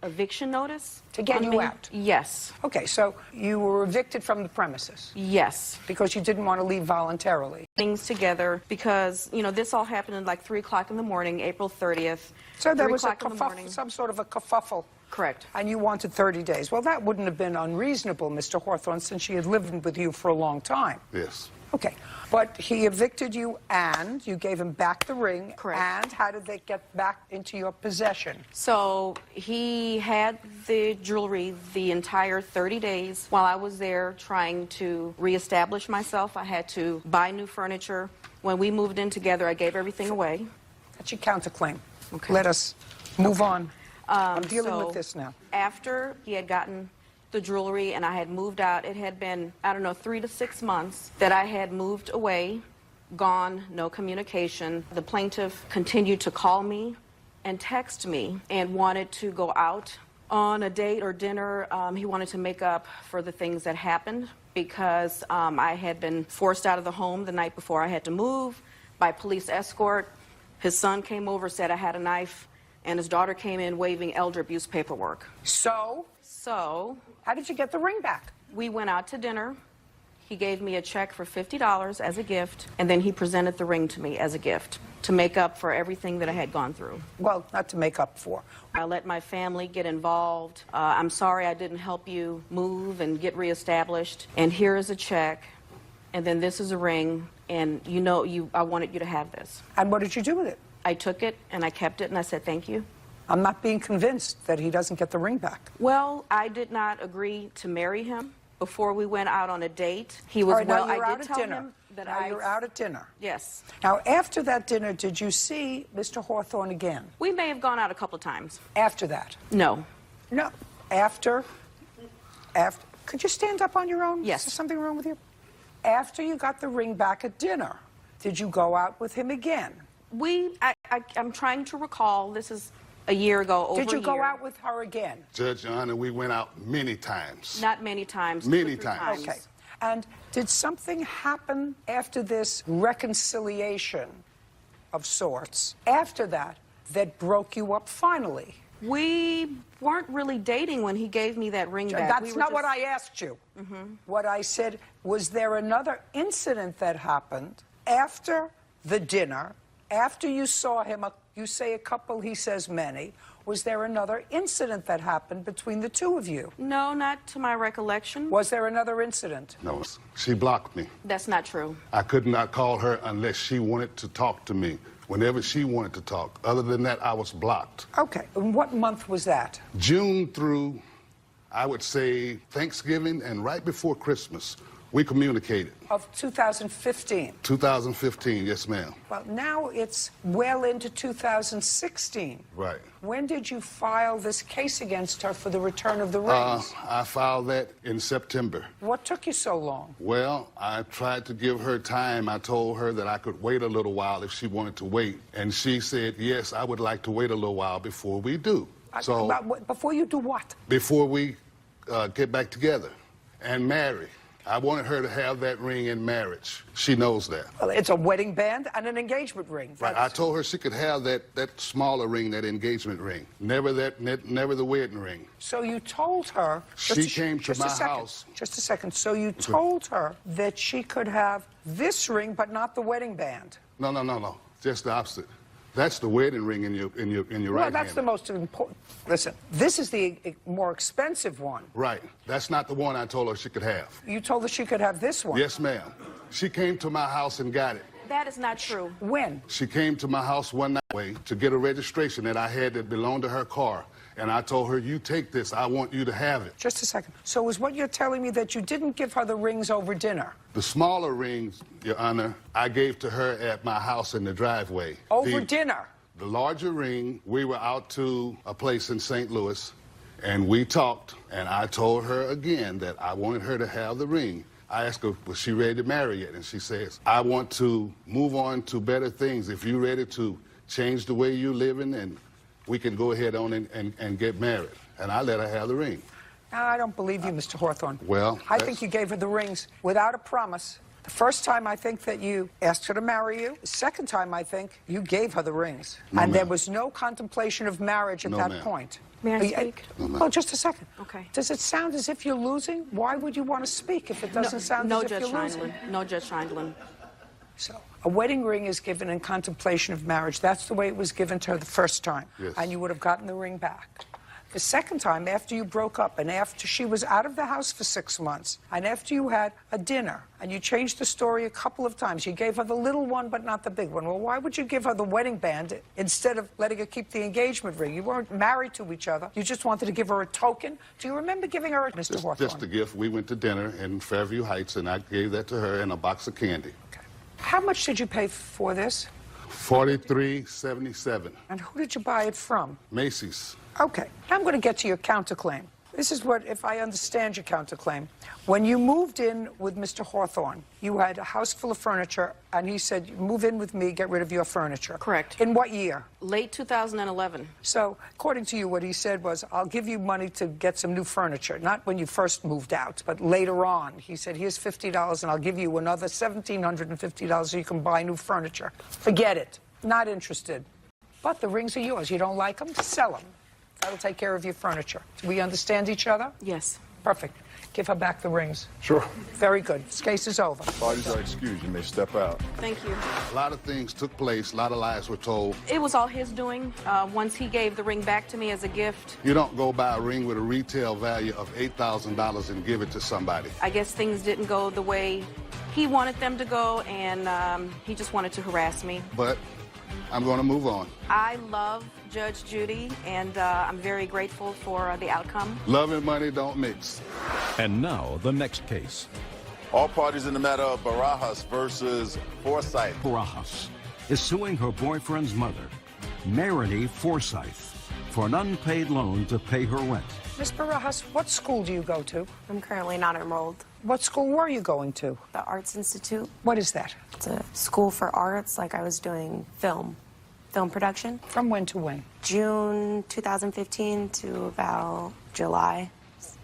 eviction notice. To get on you me. out? Yes. Okay, so you were evicted from the premises? Yes. Because you didn't want to leave voluntarily? Things together because, you know, this all happened at like 3 o'clock in the morning, April 30th. So there 3 was a o'clock in the morning. some sort of a kerfuffle? Correct. And you wanted 30 days. Well, that wouldn't have been unreasonable, Mr. Hawthorne, since she had lived with you for a long time. Yes. Okay, but he evicted you and you gave him back the ring. Correct. And how did they get back into your possession? So he had the jewelry the entire 30 days while I was there trying to reestablish myself. I had to buy new furniture. When we moved in together, I gave everything away. That's your counterclaim. Okay. Let us move on. I'm dealing so with this now. After he had gotten the jewelry and I had moved out, it had been, I don't know, 3 to 6 months that I had moved away, gone, no communication. The plaintiff continued to call me and text me and wanted to go out on a date or dinner. He wanted to make up for the things that happened because I had been forced out of the home the night before I had to move by police escort. His son came over, said I had a knife, and his daughter came in waving elder abuse paperwork. So? How did you get the ring back? We went out to dinner. He gave me a check for $50 as a gift, and then he presented the ring to me as a gift to make up for everything that I had gone through. Well, not to make up for. I let my family get involved. I'm sorry I didn't help you move and get reestablished. And here is a check, and then this is a ring, and you know, I wanted you to have this. And what did you do with it? I took it, and I kept it, and I said thank you. I'm not being convinced that he doesn't get the ring back. Well, I did not agree to marry him before we went out on a date. He was, All right, well, now you're I out did at tell dinner. him that Now you're out at dinner. Yes. Now, after that dinner, did you see Mr. Hawthorne again? We may have gone out a couple of times. After that? No. No. After? Could you stand up on your own? Yes. Is there something wrong with you? After you got the ring back at dinner, did you go out with him again? I'm trying to recall. This is a year ago, over Did you a go year. out with her again? Judge, Your Honor, we went out many times. Not many times. Many 2 or 3 times. Okay. And did something happen after this reconciliation of sorts, after that broke you up finally? We weren't really dating when he gave me that ring back. That's not what I asked you. What I said, was there another incident that happened after the dinner, after you saw him, you say a couple, he says many, was there another incident that happened between the two of you? No, not to my recollection. Was there another incident? No, she blocked me. That's not true. I could not call her unless she wanted to talk to me, whenever she wanted to talk. Other than that, I was blocked. Okay, and what month was that? June through, I would say, Thanksgiving and right before Christmas, we communicated. Of 2015? 2015, yes, ma'am. Well, now it's well into 2016. Right. When did you file this case against her for the return of the rings? I filed that in September. What took you so long? Well, I tried to give her time. I told her that I could wait a little while if she wanted to wait. And she said, yes, I would like to wait a little while before we do. So, before you do what? Before we get back together and marry. I wanted her to have that ring in marriage. She knows that. Well, it's a wedding band and an engagement ring. Right. I told her she could have that smaller ring, that engagement ring. Never the wedding ring. So you told her... She came to my house. Just a second. So you told her that she could have this ring, but not the wedding band. No. Just the opposite. That's the wedding ring in your right hand. Well, that's the most important. Listen, this is the more expensive one. Right. That's not the one I told her she could have. You told her she could have this one? Yes, ma'am. She came to my house and got it. That is not true. When? She came to my house one night to get a registration that I had that belonged to her car. And I told her, you take this. I want you to have it. Just a second. So is what you're telling me that you didn't give her the rings over dinner? The smaller rings, Your Honor, I gave to her at my house in the driveway. Over dinner? The larger ring, we were out to a place in St. Louis, and we talked, and I told her again that I wanted her to have the ring. I asked her, was she ready to marry yet? And she says, I want to move on to better things. If you're ready to change the way you're living, and we can go ahead on and get married. And I let her have the ring. No, I don't believe you, Mr. Hawthorne. Well, I think you gave her the rings without a promise The first time, I think that you asked her to marry you. The second time, I think, you gave her the rings. No, and there ma'am. was no contemplation of marriage at No, that ma'am. point. May I speak? Well, just a second. Okay. Does it sound as if you're losing? Why would you want to speak if it doesn't sound no, as if Judge you're losing? Scheindlin. No, Judge Scheindlin. So, a wedding ring is given in contemplation of marriage. That's the way it was given to her the first time. Yes. And you would have gotten the ring back. The second time, after you broke up and after she was out of the house for 6 months, and after you had a dinner, and you changed the story a couple of times, you gave her the little one but not the big one. Well, why would you give her the wedding band instead of letting her keep the engagement ring? You weren't married to each other. You just wanted to give her a token. Do you remember giving her a Mr. Hawthorne? Just a gift. We went to dinner in Fairview Heights, and I gave that to her and a box of candy. Okay. How much did you pay for this? $43.77. And who did you buy it from? Macy's. Okay, now I'm going to get to your counterclaim. This is what, if I understand your counterclaim. When you moved in with Mr. Hawthorne, you had a house full of furniture, and he said, move in with me, get rid of your furniture. Correct. In what year? Late 2011. So, according to you, what he said was, I'll give you money to get some new furniture. Not when you first moved out, but later on. He said, here's $50, and I'll give you another $1,750 so you can buy new furniture. Forget it. Not interested. But the rings are yours. You don't like them? Sell them. That'll take care of your furniture. Do we understand each other? Yes. Perfect. Give her back the rings. Sure. Very good. This case is over. Parties are excused. You may step out. Thank you. A lot of things took place. A lot of lies were told. It was all his doing. Once he gave the ring back to me as a gift, You don't go buy a ring with a retail value of $8,000 and give it to somebody. I guess things didn't go the way he wanted them to go, and he just wanted to harass me. But I'm going to move on. I love Judge Judy, and I'm very grateful for the outcome. Love and money don't mix. And now, the next case. All parties in the matter of Barajas versus Forsyth. Barajas is suing her boyfriend's mother, Marity Forsyth, for an unpaid loan to pay her rent. Ms. Barajas, what school do you go to? I'm currently not enrolled. What school were you going to? The Arts Institute. What is that? It's a school for arts, like I was doing film production. From when to when? June 2015 to about July.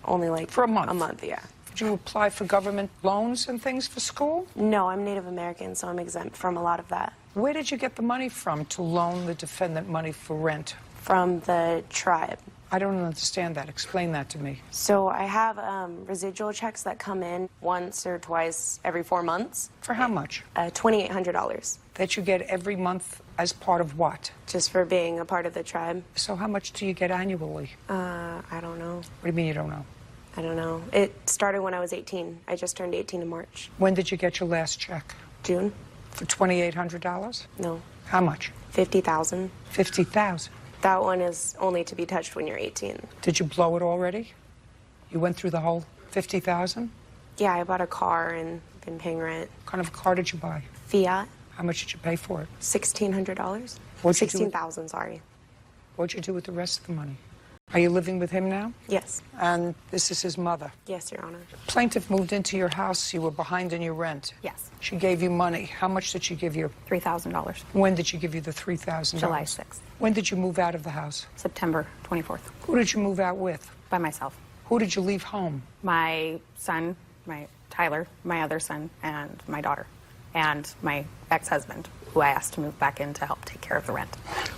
Only like for a month. A month, yeah. Did you apply for government loans and things for school? No, I'm Native American, so I'm exempt from a lot of that. Where did you get the money from to loan the defendant money for rent? From the tribe. I don't understand that. Explain that to me. So I have residual checks that come in once or twice every 4 months. For how much? $2,800. That you get every month as part of what? Just for being a part of the tribe. So how much do you get annually? I don't know. What do you mean you don't know? I don't know. It started when I was 18. I just turned 18 in March. When did you get your last check? June. For $2,800? No. How much? $50,000. $50,000. That one is only to be touched when you're 18. Did you blow it already? You went through the whole $50,000? Yeah, I bought a car and been paying rent. What kind of a car did you buy? Fiat. How much did you pay for it? $1,600. $16,000, sorry. What'd you do with the rest of the money? Are you living with him now? Yes. And this is his mother? Yes, Your Honor. Plaintiff moved into your house. You were behind in your rent. Yes. She gave you money. How much did she give you? $3,000. When did she give you the $3,000? July 6th. When did you move out of the house? September 24th. Who did you move out with? By myself. Who did you leave home? My son, Tyler, my other son, and my daughter. And my ex-husband, who I asked to move back in to help take care of the rent.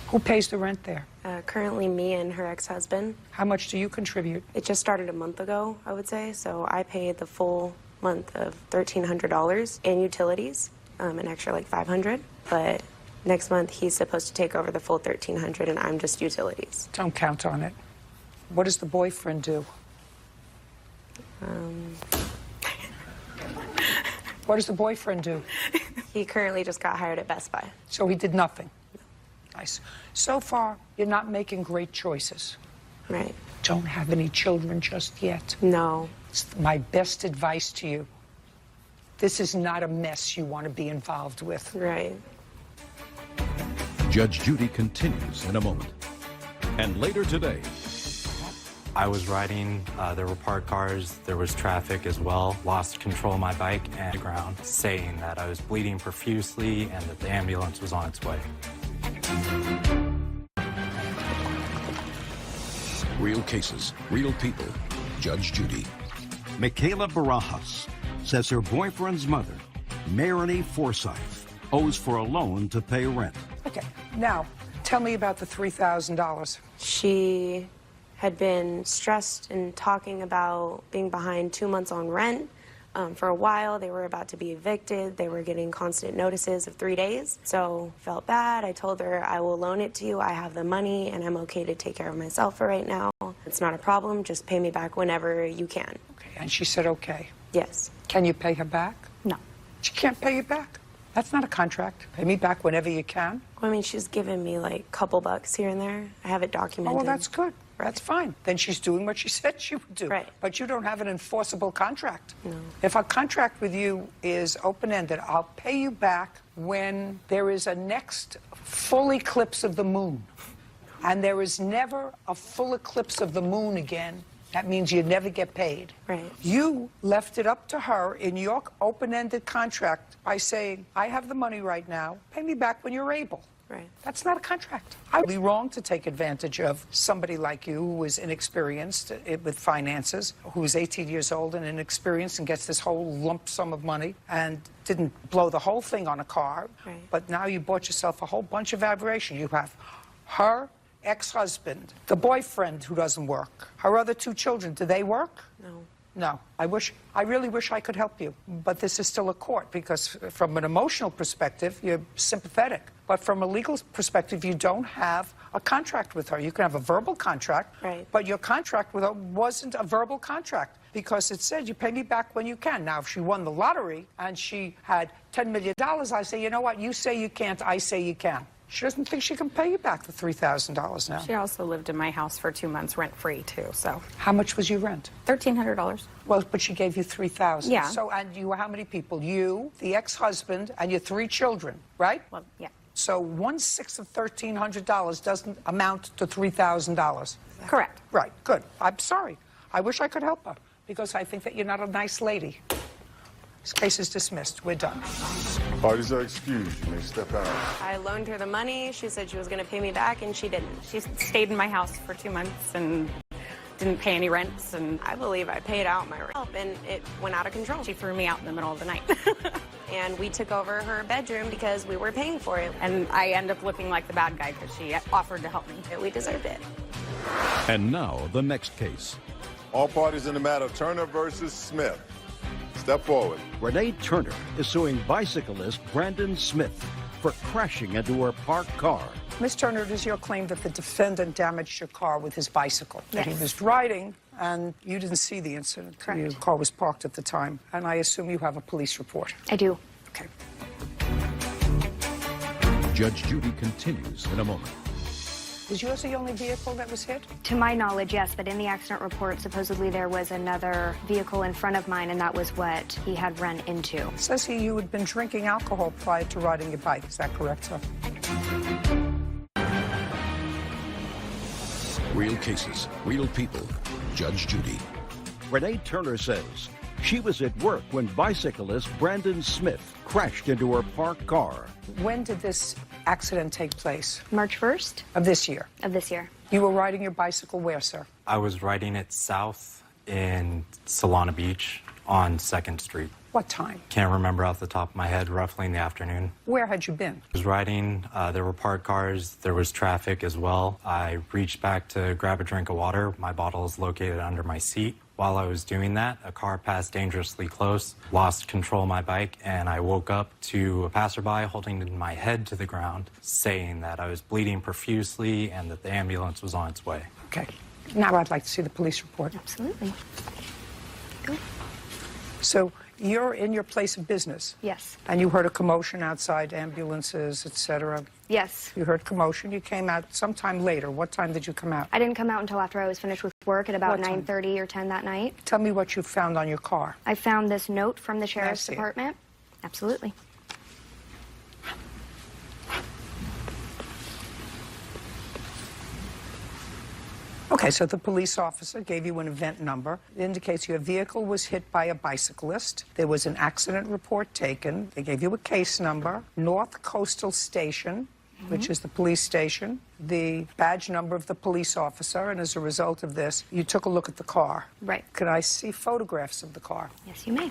Who pays the rent there? Currently me and her ex-husband. How much do you contribute? It just started a month ago, I would say. So I paid the full month of $1,300 in utilities, an extra like $500. But next month he's supposed to take over the full $1,300, and I'm just utilities. Don't count on it. What does the boyfriend do? What does the boyfriend do? He currently just got hired at Best Buy. So he did nothing? Nice. So far, you're not making great choices. Right. Don't have any children just yet. No. It's my best advice to you. This is not a mess you want to be involved with. Right. Judge Judy continues in a moment. And later today, I was riding, there were parked cars, there was traffic as well. Lost control of my bike and the ground, saying that I was bleeding profusely and that the ambulance was on its way. real cases, real people. Judge Judy. Michaela Barajas says her boyfriend's mother, Mary Forsyth owes for a loan to pay rent. Okay, now, tell me about the $3,000. She had been stressed and talking about being behind 2 months on rent. For a while, they were about to be evicted. They were getting constant notices of 3 days. So felt bad. I told her, I will loan it to you. I have the money, and I'm okay to take care of myself for right now. It's not a problem. Just pay me back whenever you can. Okay, and she said okay. Yes. Can you pay her back? No. She can't pay you back. That's not a contract. Pay me back whenever you can. I mean, she's given me like a couple bucks here and there. I have it documented. Oh, well, that's good. That's fine. Then she's doing what she said she would do. Right. But you don't have an enforceable contract. No. If a contract with you is open-ended, I'll pay you back when there is a next full eclipse of the moon. And there is never a full eclipse of the moon again. That means you never get paid. Right. You left it up to her in your open-ended contract by saying, I have the money right now. Pay me back when you're able. Right. That's not a contract. I would be wrong to take advantage of somebody like you who is inexperienced with finances, who is 18 years old and inexperienced and gets this whole lump sum of money and didn't blow the whole thing on a car. Right. But now you bought yourself a whole bunch of aberration. You have her ex-husband, the boyfriend who doesn't work, her other 2 children. Do they work? No. No. I really wish I could help you. But this is still a court because from an emotional perspective, you're sympathetic. But from a legal perspective, you don't have a contract with her. You can have a verbal contract, right. But your contract with her wasn't a verbal contract because it said you pay me back when you can. Now, if she won the lottery and she had $10 million, I say, you know what? You say you can't, I say you can. She doesn't think she can pay you back the $3,000 now. She also lived in my house for 2 months rent-free, too, so. How much was your rent? $1,300. Well, but she gave you $3,000. Yeah. So, and you were how many people? You, the ex-husband, and your 3 children, right? Well, yeah. So 1/6 of $1,300 doesn't amount to $3,000. Correct. Right, good. I'm sorry. I wish I could help her because I think that you're not a nice lady. This case is dismissed. We're done. Parties are excused. You may step out. I loaned her the money. She said she was going to pay me back, and she didn't. She stayed in my house for 2 months and didn't pay any rents. And I believe I paid out my rent, and it went out of control. She threw me out in the middle of the night. And we took over her bedroom because we were paying for it. And I end up looking like the bad guy because she offered to help me. We deserved it. And now, the next case. All parties in the matter, Turner versus Smith. Step forward. Renee Turner is suing bicyclist Brandon Smith for crashing into her parked car. Ms. Turner, it is your claim that the defendant damaged your car with his bicycle. Yes. That he was riding, and you didn't see the incident. Correct. Your car was parked at the time, and I assume you have a police report. I do. Okay. Judge Judy continues in a moment. Was yours the only vehicle that was hit? To my knowledge, yes, but in the accident report, supposedly there was another vehicle in front of mine, and that was what he had run into. It says here you had been drinking alcohol prior to riding your bike. Is that correct, sir? Real cases, real people. Judge Judy. Renee Turner says she was at work when bicyclist Brandon Smith crashed into her parked car. When did this accident take place? March 1st? Of this year? Of this year. You were riding your bicycle where, sir? I was riding it south in Solana Beach on 2nd Street. What time? Can't remember off the top of my head, roughly in the afternoon. Where had you been? I was riding, there were parked cars, there was traffic as well. I reached back to grab a drink of water. My bottle is located under my seat. While I was doing that, a car passed dangerously close, lost control of my bike, and I woke up to a passerby holding my head to the ground, saying that I was bleeding profusely and that the ambulance was on its way. Okay. Now I'd like to see the police report. Absolutely. Good. So you're in your place of business? Yes. And you heard a commotion outside, ambulances, etc.? Yes. You heard commotion. You came out sometime later. What time did you come out? I didn't come out until after I was finished with work at about What time? 9:30 or 10 that night. Tell me what you found on your car. I found this note from the May I sheriff's see it? department. Absolutely. Okay, so the police officer gave you an event number. It indicates your vehicle was hit by a bicyclist. There was an accident report taken. They gave you a case number, North Coastal Station, which is the police station, the badge number of the police officer, and as a result of this, you took a look at the car. Right. Could I see photographs of the car? Yes, you may.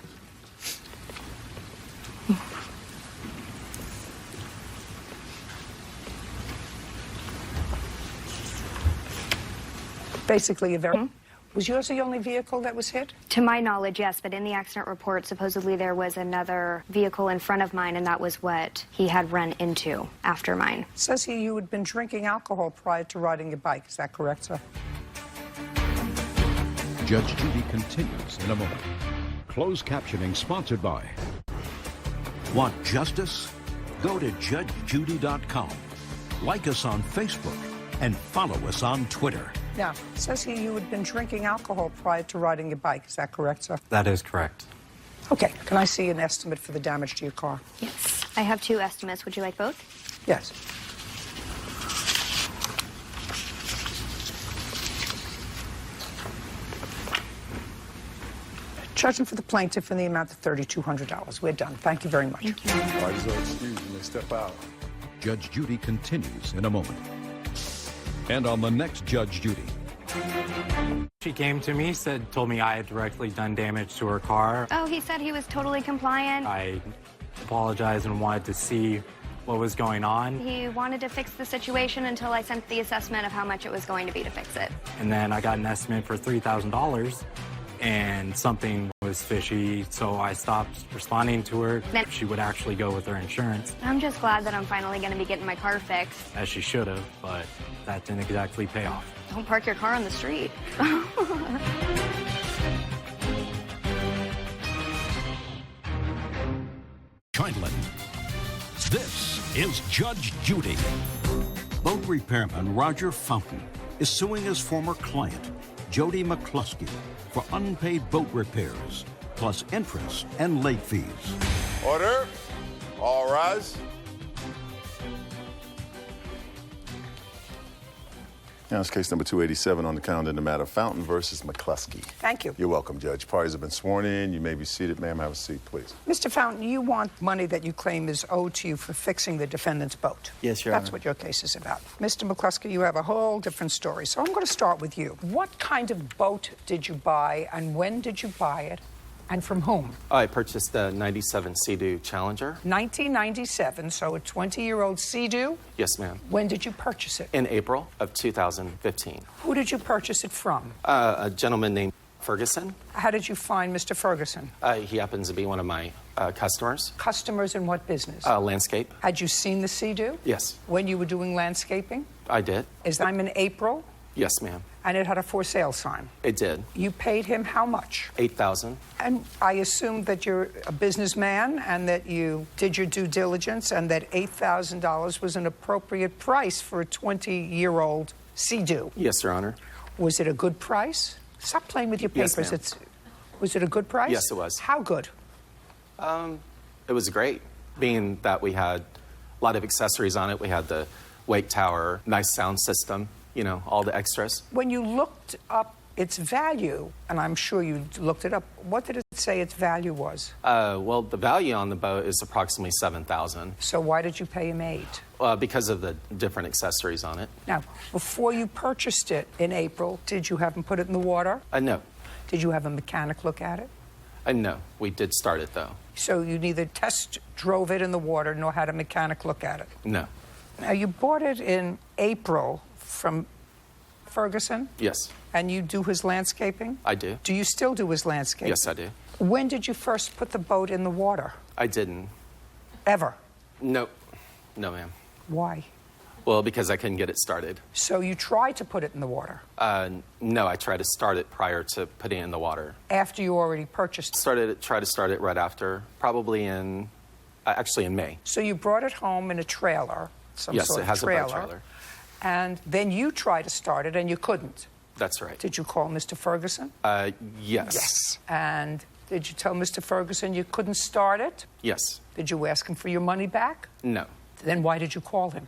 Basically, a very... Was yours the only vehicle that was hit? To my knowledge, yes, but in the accident report, supposedly there was another vehicle in front of mine, and that was what he had run into after mine. It says here you had been drinking alcohol prior to riding your bike. Is that correct, sir? Judge Judy continues in a moment. Closed captioning sponsored by... Want justice? Go to judgejudy.com. Like us on Facebook and follow us on Twitter. Now, it says here you had been drinking alcohol prior to riding your bike. Is that correct, sir? That is correct. Okay. Can I see an estimate for the damage to your car? Yes. I have 2 estimates. Would you like both? Yes. Judging for the plaintiff in the amount of $3,200. We're done. Thank you very much. Thank you. Why does that excuse when they step out? Judge Judy continues in a moment. And on the next Judge Judy. She came to me, told me I had directly done damage to her car. Oh, he said he was totally compliant. I apologized and wanted to see what was going on. He wanted to fix the situation until I sent the assessment of how much it was going to be to fix it. And then I got an estimate for $3,000, and something was fishy, so I stopped responding to her. Then she would actually go with her insurance. I'm just glad that I'm finally going to be getting my car fixed. As she should have, but that didn't exactly pay off. Don't park your car on the street. Scheindlin. This is Judge Judy. Boat repairman Roger Fountain is suing his former client, Jody McCluskey, for unpaid boat repairs, plus interest and late fees. Order. All rise. Now it's case number 287 on the calendar in the matter of Fountain versus McCluskey. Thank you. You're welcome, Judge. Parties have been sworn in. You may be seated. Ma'am, have a seat, please. Mr. Fountain, you want money that you claim is owed to you for fixing the defendant's boat. Yes, Your That's Honor. what your case is about. Mr. McCluskey, you have a whole different story. So I'm going to start with you. What kind of boat did you buy, and when did you buy it, and from whom? I purchased the 97 Sea-Doo Challenger. 1997, so a 20-year-old Sea-Doo. Yes, ma'am. When did you purchase it? In April of 2015. Who did you purchase it from? A gentleman named Ferguson. How did you find Mr. Ferguson? He happens to be one of my customers. Customers in what business? Landscape. Had you seen the Sea-Doo? Yes. When you were doing landscaping? I did. Is that in April? Yes, ma'am. And it had a for sale sign? It did. You paid him how much? $8,000. And I assume that you're a businessman and that you did your due diligence and that $8,000 was an appropriate price for a 20-year-old Sea-Doo. Yes, Your Honor. Was it a good price? Stop playing with your papers. Yes, ma'am. Was it a good price? Yes, it was. How good? It was great, being that we had a lot of accessories on it. We had the wake tower, nice sound system, you know, all the extras. When you looked up its value, and I'm sure you looked it up, what did it say its value was? Well, the value on the boat is approximately $7,000. So why did you pay him $8,000? Because of the different accessories on it. Now, before you purchased it in April, did you have him put it in the water? No. Did you have a mechanic look at it? No. We did start it, though. So you neither test drove it in the water nor had a mechanic look at it? No. Now, you bought it in April from Ferguson? Yes. And you do his landscaping? I do. Do you still do his landscaping? Yes, I do. When did you first put the boat in the water? I didn't. Ever? No. No, ma'am. Why? Well, because I couldn't get it started. So you tried to put it in the water? No, I tried to start it prior to putting it in the water. After you already purchased it? Tried to start it right after, probably actually in May. So you brought it home in a trailer, some yes, sort it has of trailer. a boat trailer. And then you tried to start it and you couldn't? That's right. Did you call Mr. Ferguson? Yes. Yes. And did you tell Mr. Ferguson you couldn't start it? Yes. Did you ask him for your money back? No. Then why did you call him?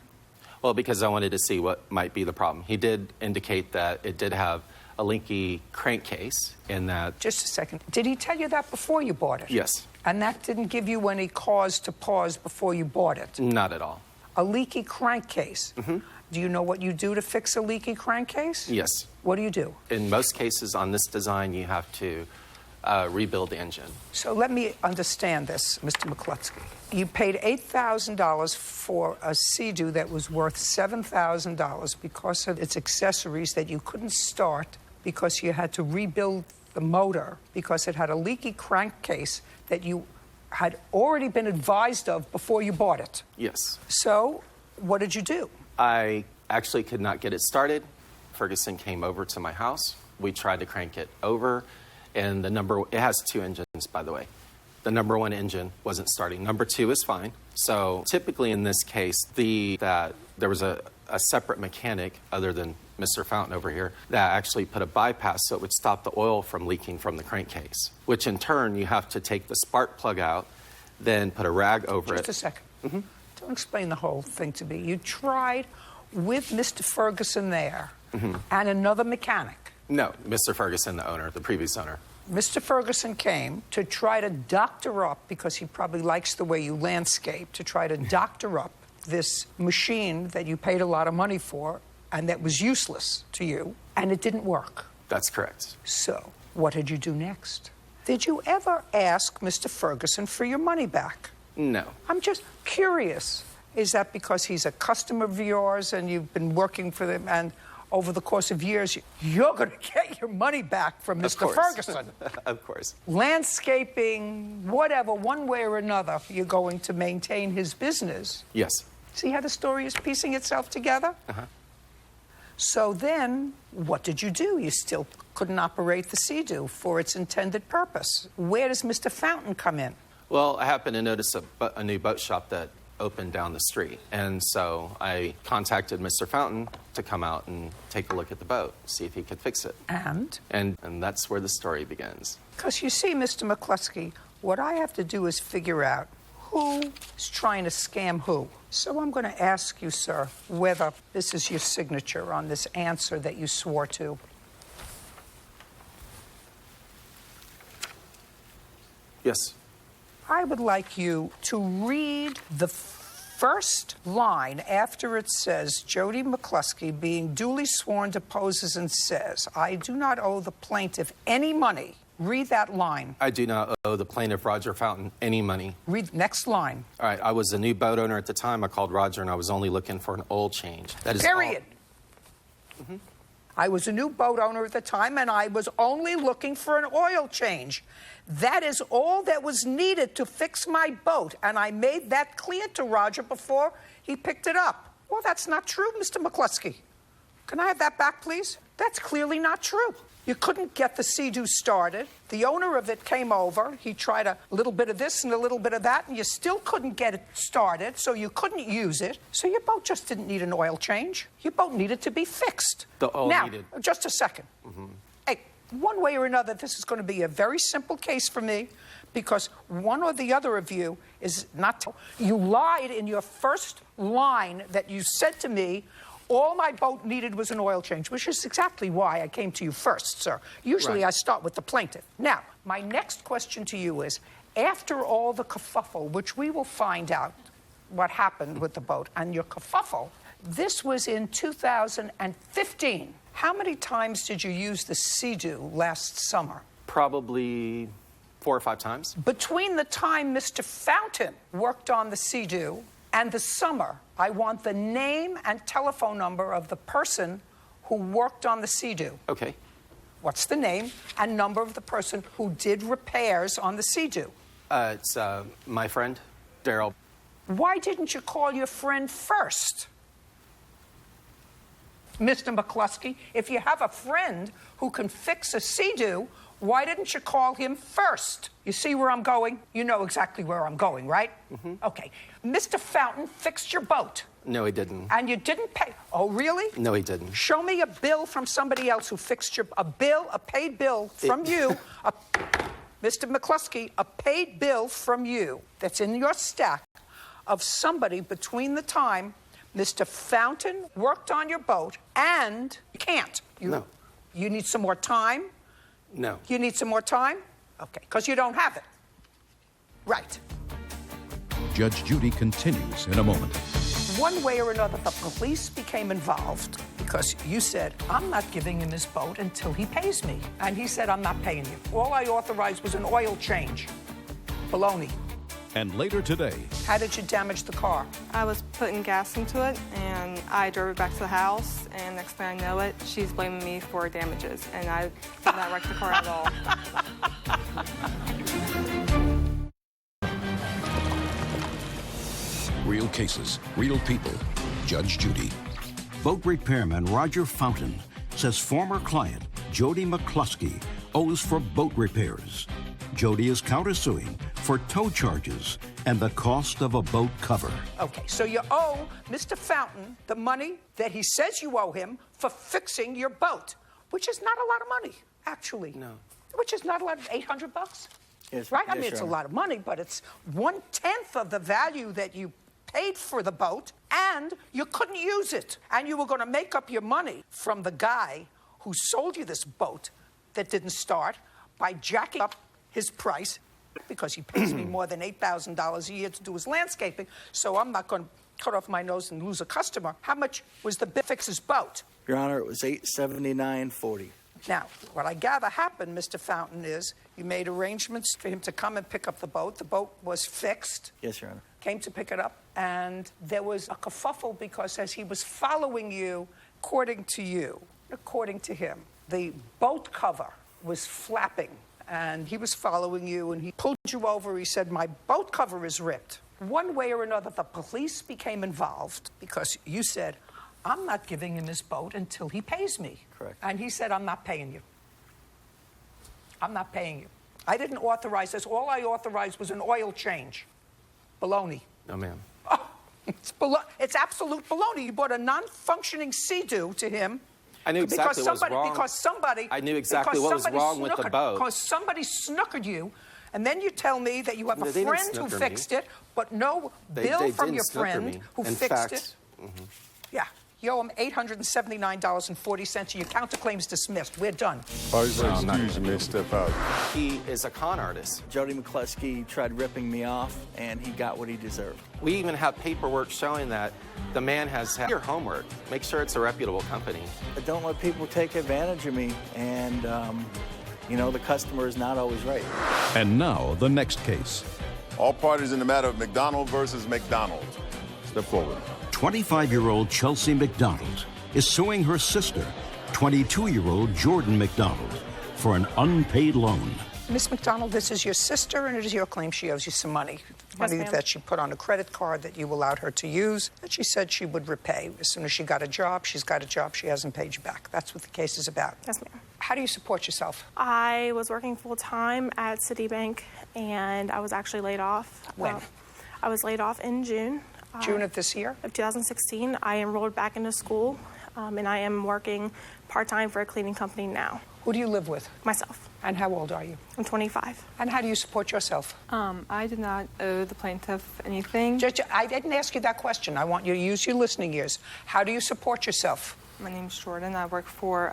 Well, because I wanted to see what might be the problem. He did indicate that it did have a leaky crankcase in that... Just a second. Did he tell you that before you bought it? Yes. And that didn't give you any cause to pause before you bought it? Not at all. A leaky crankcase? Mm-hmm. Do you know what you do to fix a leaky crankcase? Yes. What do you do? In most cases on this design, you have to rebuild the engine. So let me understand this, Mr. McCluskey. You paid $8,000 for a Sea-Doo that was worth $7,000 because of its accessories that you couldn't start because you had to rebuild the motor because it had a leaky crankcase that you had already been advised of before you bought it. Yes. So what did you do? I actually could not get it started. Ferguson came over to my house. We tried to crank it over, and it has 2 engines, by the way. The number 1 engine wasn't starting. Number 2 is fine. So typically in this case, that there was a separate mechanic other than Mr. Fountain over here that actually put a bypass so it would stop the oil from leaking from the crankcase, which in turn you have to take the spark plug out, then put a rag over it. Just a second. Don't explain the whole thing to me. You tried with Mr. Ferguson there and another mechanic. No, Mr. Ferguson, the owner, the previous owner. Mr. Ferguson came to try to doctor up, because he probably likes the way you landscape, to try to doctor up this machine that you paid a lot of money for and that was useless to you, and it didn't work. That's correct. So, what did you do next? Did you ever ask Mr. Ferguson for your money back? No. I'm just curious. Is that because he's a customer of yours and you've been working for them, and over the course of years, you're going to get your money back from Mr. Ferguson? Of course. Landscaping, whatever, one way or another, you're going to maintain his business. Yes. See how the story is piecing itself together? So then, what did you do? You still couldn't operate the Sea-Doo for its intended purpose. Where does Mr. Fountain come in? Well, I happened to notice a new boat shop that opened down the street. And so I contacted Mr. Fountain to come out and take a look at the boat, see if he could fix it. And that's where the story begins. Because you see, Mr. McCluskey, what I have to do is figure out who's trying to scam who. So I'm going to ask you, sir, whether this is your signature on this answer that you swore to. Yes. I would like you to read the first line after it says, Judy McCluskey, being duly sworn, deposes and says, I do not owe the plaintiff any money. Read that line. I do not owe the plaintiff, Roger Fountain, any money. Read next line. All right. I was a new boat owner at the time. I called Roger, and I was only looking for an oil change. That is period. I was a new boat owner at the time, and I was only looking for an oil change. That is all that was needed to fix my boat, and I made that clear to Roger before he picked it up. Well, that's not true, Mr. McCluskey. Can I have that back, please? That's clearly not true. You couldn't get the Sea-Doo started. The owner of it came over. He tried a little bit of this and a little bit of that, and you still couldn't get it started, so you couldn't use it. So your boat just didn't need an oil change. Your boat needed to be fixed. The oil needed. Now, just a second. Hey, one way or another, this is going to be a very simple case for me, because one or the other of you is not... You lied in your first line that you said to me, all my boat needed was an oil change, which is exactly why I came to you first, sir. Usually I start with the plaintiff. Now, my next question to you is, after all the kerfuffle, which we will find out what happened with the boat, and your kerfuffle, this was in 2015. How many times did you use the Sea-Doo last summer? Probably 4 or 5 times. Between the time Mr. Fountain worked on the Sea-Doo and the summer, I want the name and telephone number of the person who worked on the Sea-Doo. Okay. What's the name and number of the person who did repairs on the Sea-Doo? It's my friend, Daryl. Why didn't you call your friend first? Mr. McCluskey, if you have a friend who can fix a Sea-Doo, why didn't you call him first? You see where I'm going? You know exactly where I'm going, right? Okay. Mr. Fountain fixed your boat. No, he didn't. And you didn't pay. Oh, really? No, he didn't. Show me a bill from somebody else who fixed a paid bill from you. Mr. McCluskey, a paid bill from you that's in your stack of somebody between the time Mr. Fountain worked on your boat and you can't. No. You need some more time? No. You need some more time? Okay, because you don't have it. Right. Judge Judy continues in a moment. One way or another, the police became involved because you said, I'm not giving him his boat until he pays me. And he said, I'm not paying you. All I authorized was an oil change. Baloney. And later today, How did you damage the car? I was putting gas into it, and I drove it back to the house, and next thing I know it, she's blaming me for damages, and I did not wreck the car at all. real cases, real people. Judge Judy. Boat repairman Roger Fountain says former client Jody McCluskey owes for boat repairs. Jody is countersuing for tow charges and the cost of a boat cover. Okay, so you owe Mr. Fountain the money that he says you owe him for fixing your boat, which is not a lot of money, actually. No. Which is not a lot, $800? Yes, right? I yes, mean, it's a Your lot of money, but it's 1/10 of the value that you paid for the boat, and you couldn't use it. And you were going to make up your money from the guy who sold you this boat that didn't start by jacking up his price, because he pays me more than $8,000 a year to do his landscaping, so I'm not going to cut off my nose and lose a customer. How much was the bill to fix his boat? Your Honor, it was $879.40. Now, what I gather happened, Mr. Fountain, is you made arrangements for him to come and pick up the boat. The boat was fixed. Yes, Your Honor. Came to pick it up, and there was a kerfuffle because as he was following you, according to him, the boat cover was flapping, and he was following you, and he pulled you over. He said, my boat cover is ripped. One way or another, the police became involved because you said, I'm not giving him his boat until he pays me. Correct. And he said, I'm not paying you. I'm not paying you. I didn't authorize this. All I authorized was an oil change. Baloney. No, ma'am. Oh, it's absolute baloney. You bought a non-functioning Sea-Doo to him. I knew exactly what was wrong. Because somebody... I knew exactly what was wrong with the boat. Because somebody snookered you, and then you tell me that you have a friend who fixed it, but no bill from your friend who fixed it. Mm-hmm. Yeah. You owe him $879.40, and your counterclaim's dismissed. We're done. Oh, he's like, excuse me, step out. He is a con artist. Jody McCluskey tried ripping me off, and he got what he deserved. We even have paperwork showing that the man has had your homework. Make sure it's a reputable company. I don't let people take advantage of me, and, you know, the customer is not always right. And now, the next case. All parties in the matter of McDonald versus McDonald. Step forward. 25-year-old Chelsea McDonald is suing her sister, 22-year-old Jordan McDonald, for an unpaid loan. Miss McDonald, this is your sister, and it is your claim she owes you some money. Money that she put on a credit card that you allowed her to use, that she said she would repay. As soon as she got a job, she's got a job, she hasn't paid you back. That's what the case is about. Yes, ma'am. How do you support yourself? I was working full-time at Citibank, and I was actually laid off. When? I was laid off in June. June of this year? Of 2016. I enrolled back into school, and I am working part-time for a cleaning company now. Who do you live with? Myself. And how old are you? I'm 25. And how do you support yourself? I did not owe the plaintiff anything. Judge, I didn't ask you that question. I want you to use your listening ears. How do you support yourself? My name's Jordan. I work for...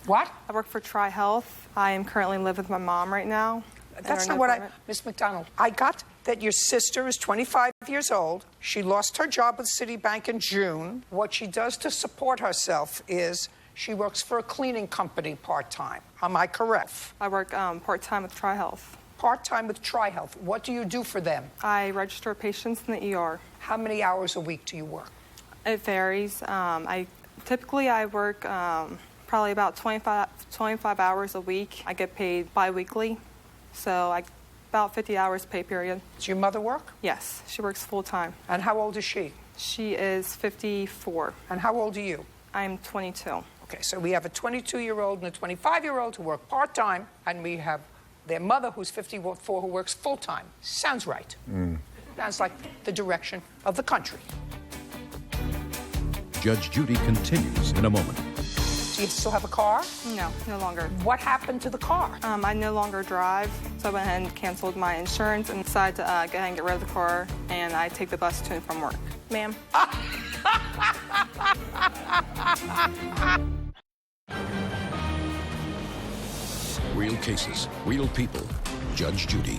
What? I work for Tri-Health. I am currently living with my mom right now. That's not what I... Miss McDonald, I got that your sister is 25 years old. She lost her job with Citibank in June. What she does to support herself is she works for a cleaning company part-time. Am I correct? I work part-time with Tri-Health. Part-time with Tri-Health. What do you do for them? I register patients in the ER. How many hours a week do you work? It varies. Typically I work probably about 25 hours a week. I get paid bi-weekly, so about 50 hours pay period. Does your mother work? Yes, she works full-time. And how old is she? She is 54. And how old are you? I'm 22. Okay, so we have a 22-year-old and a 25-year-old who work part-time, and we have their mother who's 54 who works full-time. Sounds right. Sounds like the direction of the country. Judge Judy continues in a moment. Do you still have a car? No, no longer. What happened to the car? I no longer drive, so I went ahead and canceled my insurance and decided to go ahead and get rid of the car, and I take the bus to and from work. Ma'am. Real cases, real people. Judge Judy.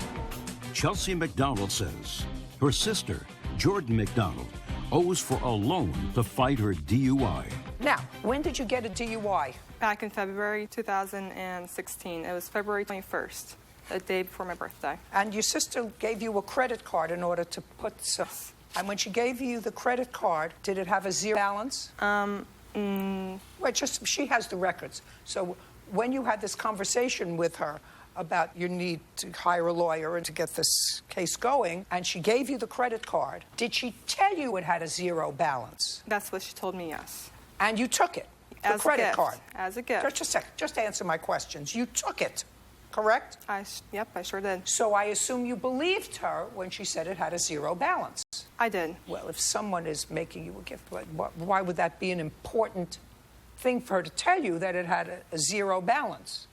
Chelsea McDonald says her sister, Jordan McDonald, owes for a loan to fight her DUI. Now, when did you get a DUI? Back in February 2016. It was February 21st, the day before my birthday. And your sister gave you a credit card in order to put some... And when she gave you the credit card, did it have a zero balance? Well, she has the records. So when you had this conversation with her about your need to hire a lawyer and to get this case going, and she gave you the credit card, did she tell you it had a zero balance? That's what she told me, yes. And you took it? As the credit a gift. card? As a gift. Just a second. Just answer my questions. You took it, correct? Yep, I sure did. So I assume you believed her when she said it had a zero balance. I did. Well, if someone is making you a gift, why would that be an important thing for her to tell you that it had a zero balance?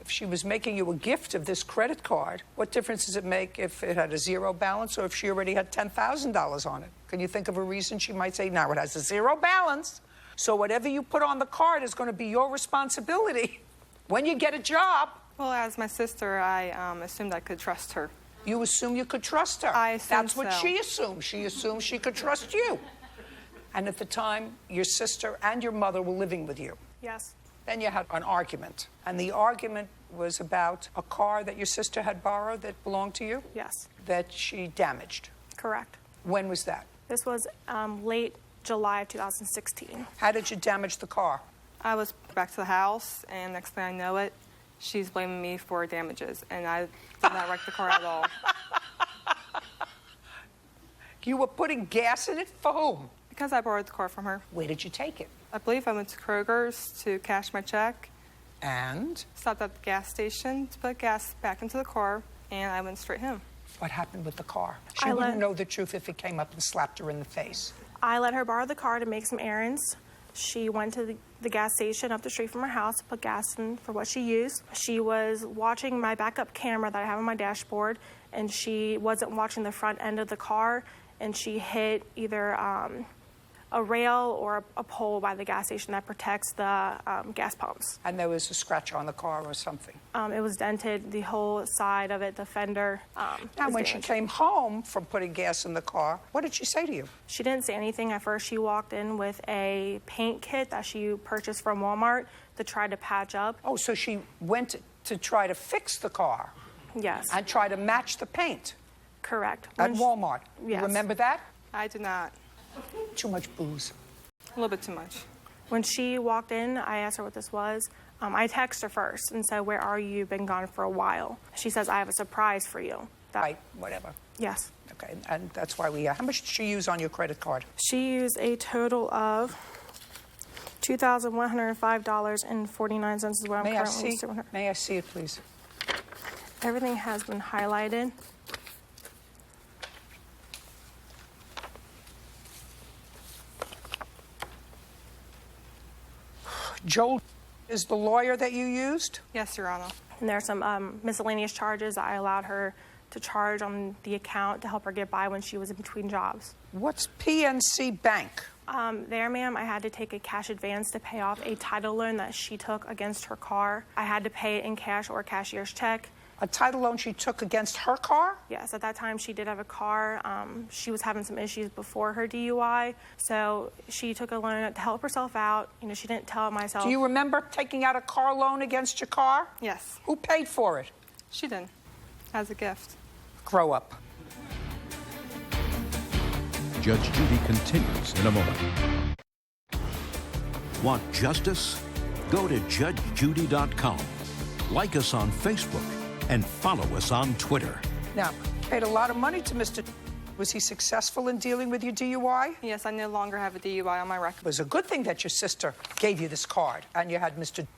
If she was making you a gift of this credit card, what difference does it make if it had a zero balance or if she already had $10,000 on it? Can you think of a reason she might say, no, it has a zero balance, so whatever you put on the card is going to be your responsibility when you get a job? Well, as my sister, I assumed I could trust her. You assume you could trust her? I assumed That's what she assumed. She assumed she could trust you. And at the time, your sister and your mother were living with you. Yes. Then you had an argument. And the argument was about a car that your sister had borrowed that belonged to you? Yes. That she damaged? Correct. When was that? This was late July of 2016. How did you damage the car? I was back to the house, and next thing I know it, she's blaming me for damages, and I did not wreck the car at all. You were putting gas in it for whom? Because I borrowed the car from her. Where did you take it? I believe I went to Kroger's to cash my check. And? Stopped at the gas station to put gas back into the car, and I went straight home. What happened with the car? She wouldn't know the truth if it came up and slapped her in the face. I let her borrow the car to make some errands. She went to the gas station up the street from her house to put gas in for what she used. She was watching my backup camera that I have on my dashboard, and she wasn't watching the front end of the car, and she hit either a rail or a pole by the gas station that protects the gas pumps. And there was a scratch on the car or something? It was dented, the whole side of it, the fender. Now, when she came home from putting gas in the car, what did she say to you? She didn't say anything. At first, she walked in with a paint kit that she purchased from Walmart to try to patch up. Oh, so she went to try to fix the car? Yes. And try to match the paint? Correct. At Walmart? Yes. You remember that? I did not. Too much booze. A little bit too much. When she walked in, I asked her what this was. I texted her first and said, "Where are you? You've been gone for a while." She says, "I have a surprise for you." Right, whatever. Yes. Okay, and that's why we... how much did she use on your credit card? She used a total of $2,105.49 is what I'm currently suing her. May I see it, please? Everything has been highlighted. Joel is the lawyer that you used? Yes, Your Honor. And there are some miscellaneous charges I allowed her to charge on the account to help her get by when she was in between jobs. What's PNC Bank? There, ma'am, I had to take a cash advance to pay off a title loan that she took against her car. I had to pay it in cash or a cashier's check. A title loan she took against her car? Yes, at that time she did have a car. She was having some issues before her DUI, so she took a loan to help herself out. You know, she didn't tell myself. Do you remember taking out a car loan against your car? Yes. Who paid for it? She did, as a gift. Grow up. Judge Judy continues in a moment. Want justice? Go to judgejudy.com. Like us on Facebook and follow us on Twitter. Now, paid a lot of money to Mr. Was he successful in dealing with your DUI? Yes, I no longer have a DUI on my record. It was a good thing that your sister gave you this card and you had Mr. It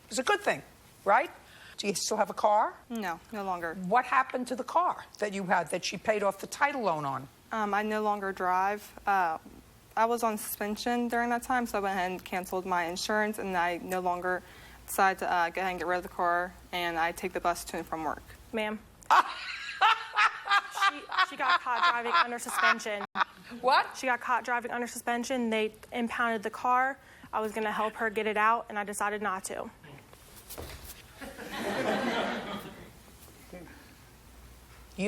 was a good thing, right? Do you still have a car? No, no longer. What happened to the car that you had that she paid off the title loan on? I no longer drive. I was on suspension during that time, so I went ahead and canceled my insurance, and I no longer decided to go ahead and get rid of the car, and I take the bus to and from work. Ma'am. She got caught driving under suspension. What? She got caught driving under suspension. They impounded the car. I was going to help her get it out, and I decided not to.